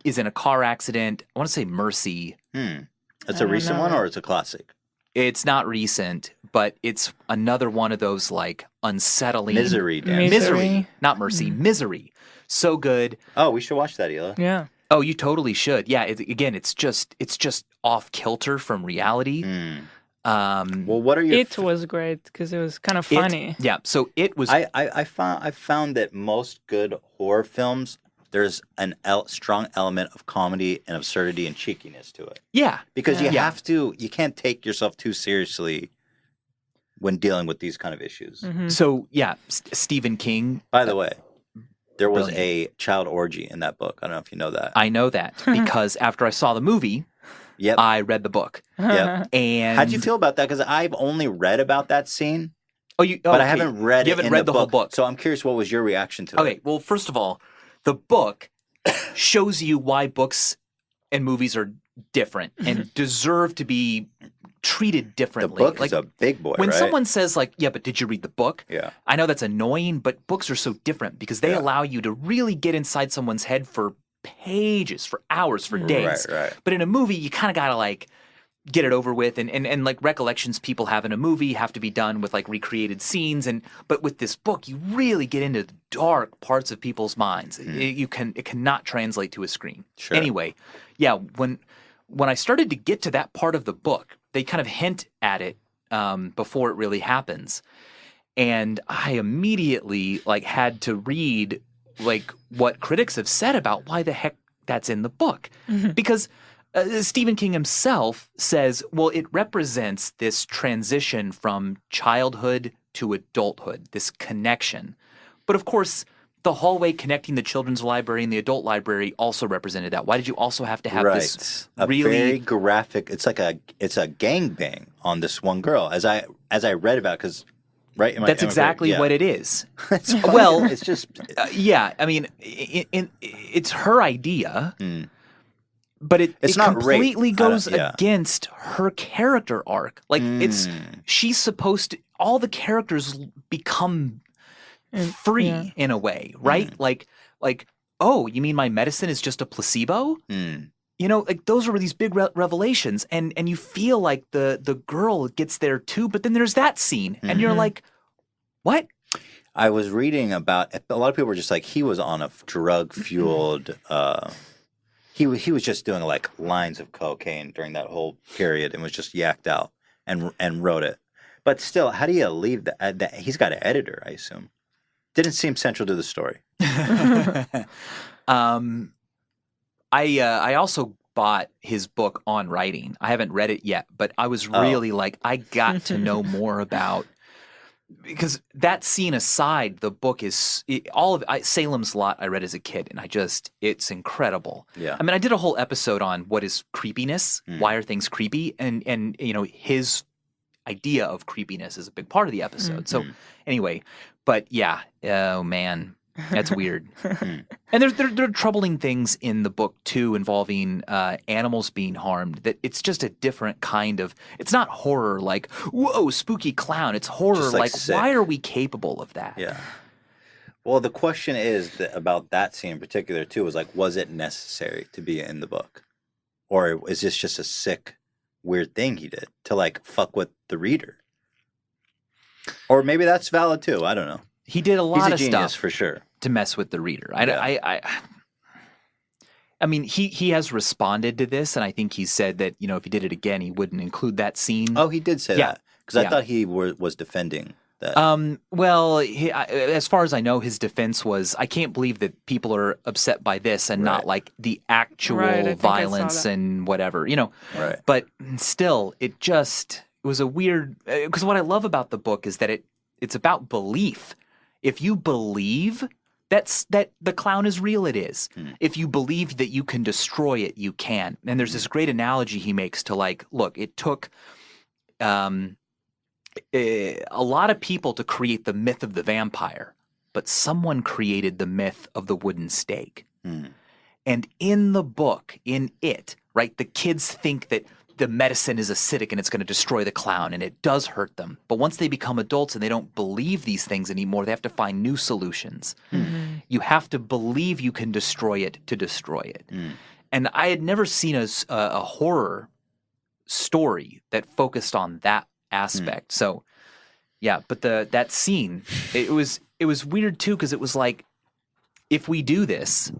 Speaker 2: is in a car accident. I want to say Mercy.
Speaker 1: It's a recent one or it's a classic?
Speaker 2: It's not recent, but it's another one of those like unsettling
Speaker 1: Misery. Dan.
Speaker 2: Misery, not Mercy. Misery. So good.
Speaker 1: Oh, we should watch that, Ela.
Speaker 3: Yeah.
Speaker 2: Oh, you totally should. Yeah. It's just off kilter from reality.
Speaker 1: Well, what are your?
Speaker 3: It was great because it was kind of funny.
Speaker 2: Yeah. So it was.
Speaker 1: I found that most good horror films, there's an strong element of comedy and absurdity and cheekiness to it.
Speaker 2: Yeah.
Speaker 1: Because you can't take yourself too seriously when dealing with these kind of issues.
Speaker 2: So yeah, Stephen King.
Speaker 1: By the way, there was
Speaker 2: Brilliant.
Speaker 1: a child orgy in that book. I don't know if you know that.
Speaker 2: I know that because after I saw the movie,
Speaker 1: Yep.
Speaker 2: I read the book.
Speaker 1: Yep.
Speaker 2: And
Speaker 1: How'd you feel about that? Because I've only read about that scene,
Speaker 2: but
Speaker 1: I haven't read.
Speaker 2: You haven't
Speaker 1: it in
Speaker 2: read the whole book.
Speaker 1: So I'm curious, what was your reaction to it?
Speaker 2: Okay. Well, first of all, the book shows you why books and movies are different and deserve to be treated
Speaker 1: The
Speaker 2: differently.
Speaker 1: book is a big boy,
Speaker 2: when
Speaker 1: right?
Speaker 2: someone says like, yeah, but did you read the book?
Speaker 1: Yeah.
Speaker 2: I know that's annoying, but books are so different because they allow you to really get inside someone's head for pages, for hours, for days.
Speaker 1: Right.
Speaker 2: But in a movie, you kind of got to like get it over with, and like recollections people have in a movie have to be done with like recreated scenes, but with this book, you really get into the dark parts of people's minds. It cannot translate to a screen.
Speaker 1: Sure.
Speaker 2: Anyway, yeah, when I started to get to that part of the book, they kind of hint at it before it really happens, and I immediately like had to read like what critics have said about why the heck that's in the book, because Stephen King himself says, well, it represents this transition from childhood to adulthood, this connection. But of course, the hallway connecting the children's library and the adult library also represented that? Why did you also have to have this
Speaker 1: very graphic? It's like a gangbang on this one girl. As I read about, because
Speaker 2: that's exactly what it is.
Speaker 1: Well, it's just
Speaker 2: yeah. I mean, it's her idea. But it
Speaker 1: not
Speaker 2: completely goes against her character arc. Like she's supposed to. All the characters become free in a way, right? Like, oh, you mean my medicine is just a placebo? You know, like those are these big revelations, and you feel like the girl gets there too. But then there's that scene, and you're like, what?
Speaker 1: I was reading about a lot of people were just like he was on a drug fueled. He was just doing like lines of cocaine during that whole period and was just yacked out and wrote it. But still, how do you leave that? He's got an editor, I assume. Didn't seem central to the story.
Speaker 2: I also bought his book on writing. I haven't read it yet, but I was really like, I got to know more about. Because that scene aside, the book is Salem's Lot. I read as a kid, and it's incredible.
Speaker 1: Yeah,
Speaker 2: I mean, I did a whole episode on what is creepiness, why are things creepy, and you know his idea of creepiness is a big part of the episode. So anyway, but yeah, oh man, that's weird. And there are troubling things in the book too, involving animals being harmed. That it's just a different kind of. It's not horror like whoa, spooky clown. It's horror like why are we capable of that?
Speaker 1: Yeah. Well, the question is about that scene in particular too. Was like, was it necessary to be in the book, or is this just a sick, weird thing he did to like fuck with the reader? Or maybe that's valid too. I don't know.
Speaker 2: He did a lot of
Speaker 1: genius
Speaker 2: stuff
Speaker 1: for sure
Speaker 2: to mess with the reader. I mean, he has responded to this, and I think he said that you know if he did it again, he wouldn't include that scene.
Speaker 1: Oh, he did say that because I thought he was defending that.
Speaker 2: Well, as far as I know, his defense was, I can't believe that people are upset by this and not like the actual violence and whatever, you know.
Speaker 1: Right.
Speaker 2: But still, it was a weird. Because what I love about the book is that it's about belief. If you believe that the clown is real, it is. If you believe that you can destroy it, you can. And there's this great analogy he makes to like, look, it took a lot of people to create the myth of the vampire, but someone created the myth of the wooden stake. And in the book, right, the kids think that the medicine is acidic and it's going to destroy the clown, and it does hurt them. But once they become adults and they don't believe these things anymore, they have to find new solutions. You have to believe you can destroy it to destroy it. And I had never seen a horror story that focused on that aspect. So, yeah, but that scene, it was weird too because it was like, if we do this,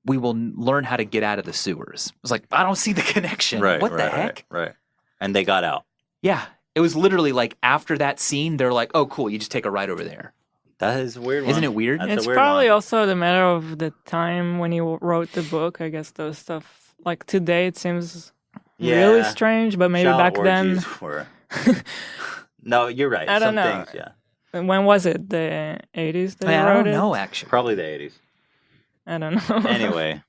Speaker 2: we will learn how to get out of the sewers. It was like, I don't see the connection. What the heck?
Speaker 1: Right. And they got out.
Speaker 2: Yeah. It was literally like after that scene, they're like, oh, cool, you just take a ride over there.
Speaker 1: That is a weird one.
Speaker 2: Isn't it weird?
Speaker 3: It's probably also the matter of the time when he wrote the book. I guess those stuff, like today, it seems really strange, but maybe back then.
Speaker 1: No, you're right.
Speaker 3: I don't know.
Speaker 1: Things, yeah.
Speaker 3: When was it? The 80s they wrote
Speaker 2: I don't know, actually.
Speaker 1: Probably the 80s.
Speaker 3: I don't know.
Speaker 1: Anyway,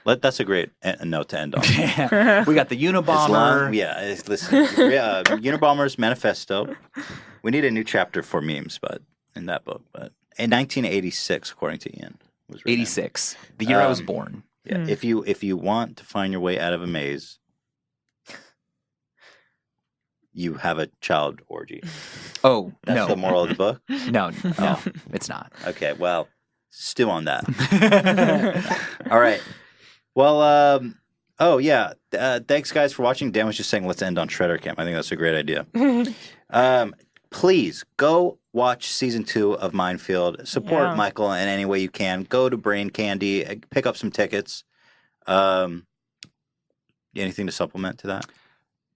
Speaker 1: that's a great note to end on.
Speaker 2: We got the Unabomber.
Speaker 1: Listen, Unabomber's Manifesto. We need a new chapter for memes, but in that book. But in 1986, according to Ian, was written.
Speaker 2: 86, the year I was born.
Speaker 1: Yeah, if you want to find your way out of a maze, you have a child orgy.
Speaker 2: Oh,
Speaker 1: that's the moral of the book.
Speaker 2: No, it's not.
Speaker 1: Okay, well. Stew on that. All right. Well, thanks guys for watching. Dan was just saying let's end on Shredder Camp. I think that's a great idea. Please go watch season 2 of Minefield. Support Michael in any way you can. Go to Brain Candy. Pick up some tickets. Anything to supplement to that?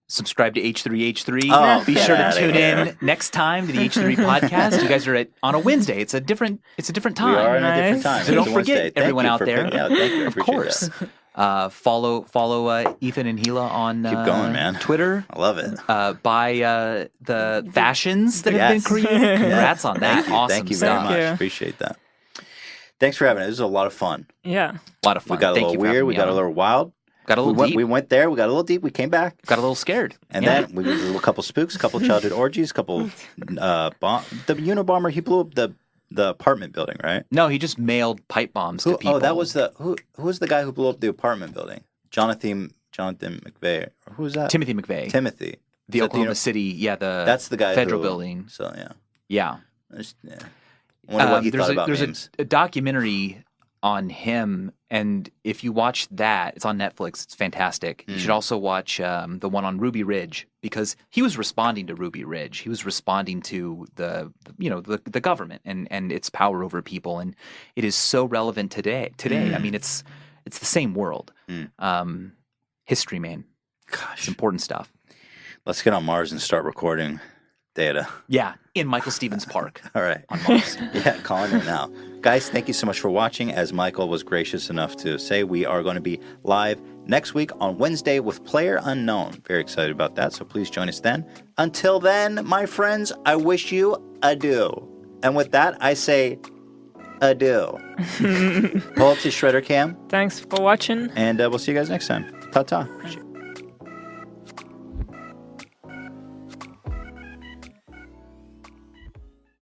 Speaker 2: Subscribe to H3H3. Be sure to tune in next time to the H3 podcast. You guys are on a Wednesday. It's a different time.
Speaker 1: We are on a different time.
Speaker 2: So don't forget, everyone out there.
Speaker 1: Thank you.
Speaker 2: Of course. Follow Ethan and Gila on
Speaker 1: Keep going, man.
Speaker 2: Twitter.
Speaker 1: I love it.
Speaker 2: Buy the fashions that have been created. Congrats on that.
Speaker 1: Thank you very much. Appreciate that. Thanks for having it. This was a lot of fun.
Speaker 3: Yeah.
Speaker 2: A lot of fun.
Speaker 1: We got a little weird. We got a little wild.
Speaker 2: Got a little deep.
Speaker 1: We went there. We got a little deep. We came back.
Speaker 2: Got a little scared.
Speaker 1: And then we did a couple spooks, a couple childhood orgies, a couple the Unabomber. He blew up the apartment building, right?
Speaker 2: No, he just mailed pipe bombs to people.
Speaker 1: Oh, that was who was the guy who blew up the apartment building? Jonathan McVeigh. Who was that?
Speaker 2: Timothy McVeigh.
Speaker 1: Timothy.
Speaker 2: The Oklahoma City,
Speaker 1: that's the guy
Speaker 2: federal building.
Speaker 1: So yeah.
Speaker 2: Yeah.
Speaker 1: I wonder what he thought about
Speaker 2: there's
Speaker 1: memes.
Speaker 2: a documentary on him, and if you watch that, it's on Netflix. It's fantastic. You should also watch the one on Ruby Ridge, because he was responding to Ruby Ridge. He was responding to the government and its power over people, and it is so relevant today. I mean, it's the same world. History, man.
Speaker 1: Gosh,
Speaker 2: it's important stuff.
Speaker 1: Let's get on Mars and start recording data.
Speaker 2: Yeah, in Michael Stevens Park.
Speaker 1: All right.
Speaker 2: On Mars.
Speaker 1: Yeah, calling it now. Guys, thank you so much for watching. As Michael was gracious enough to say, we are going to be live next week on Wednesday with Player Unknown. Very excited about that, so please join us then. Until then, my friends, I wish you adieu. And with that, I say adieu. Pull up to Shredder Cam.
Speaker 3: Thanks for watching.
Speaker 1: And we'll see you guys next time. Ta-ta.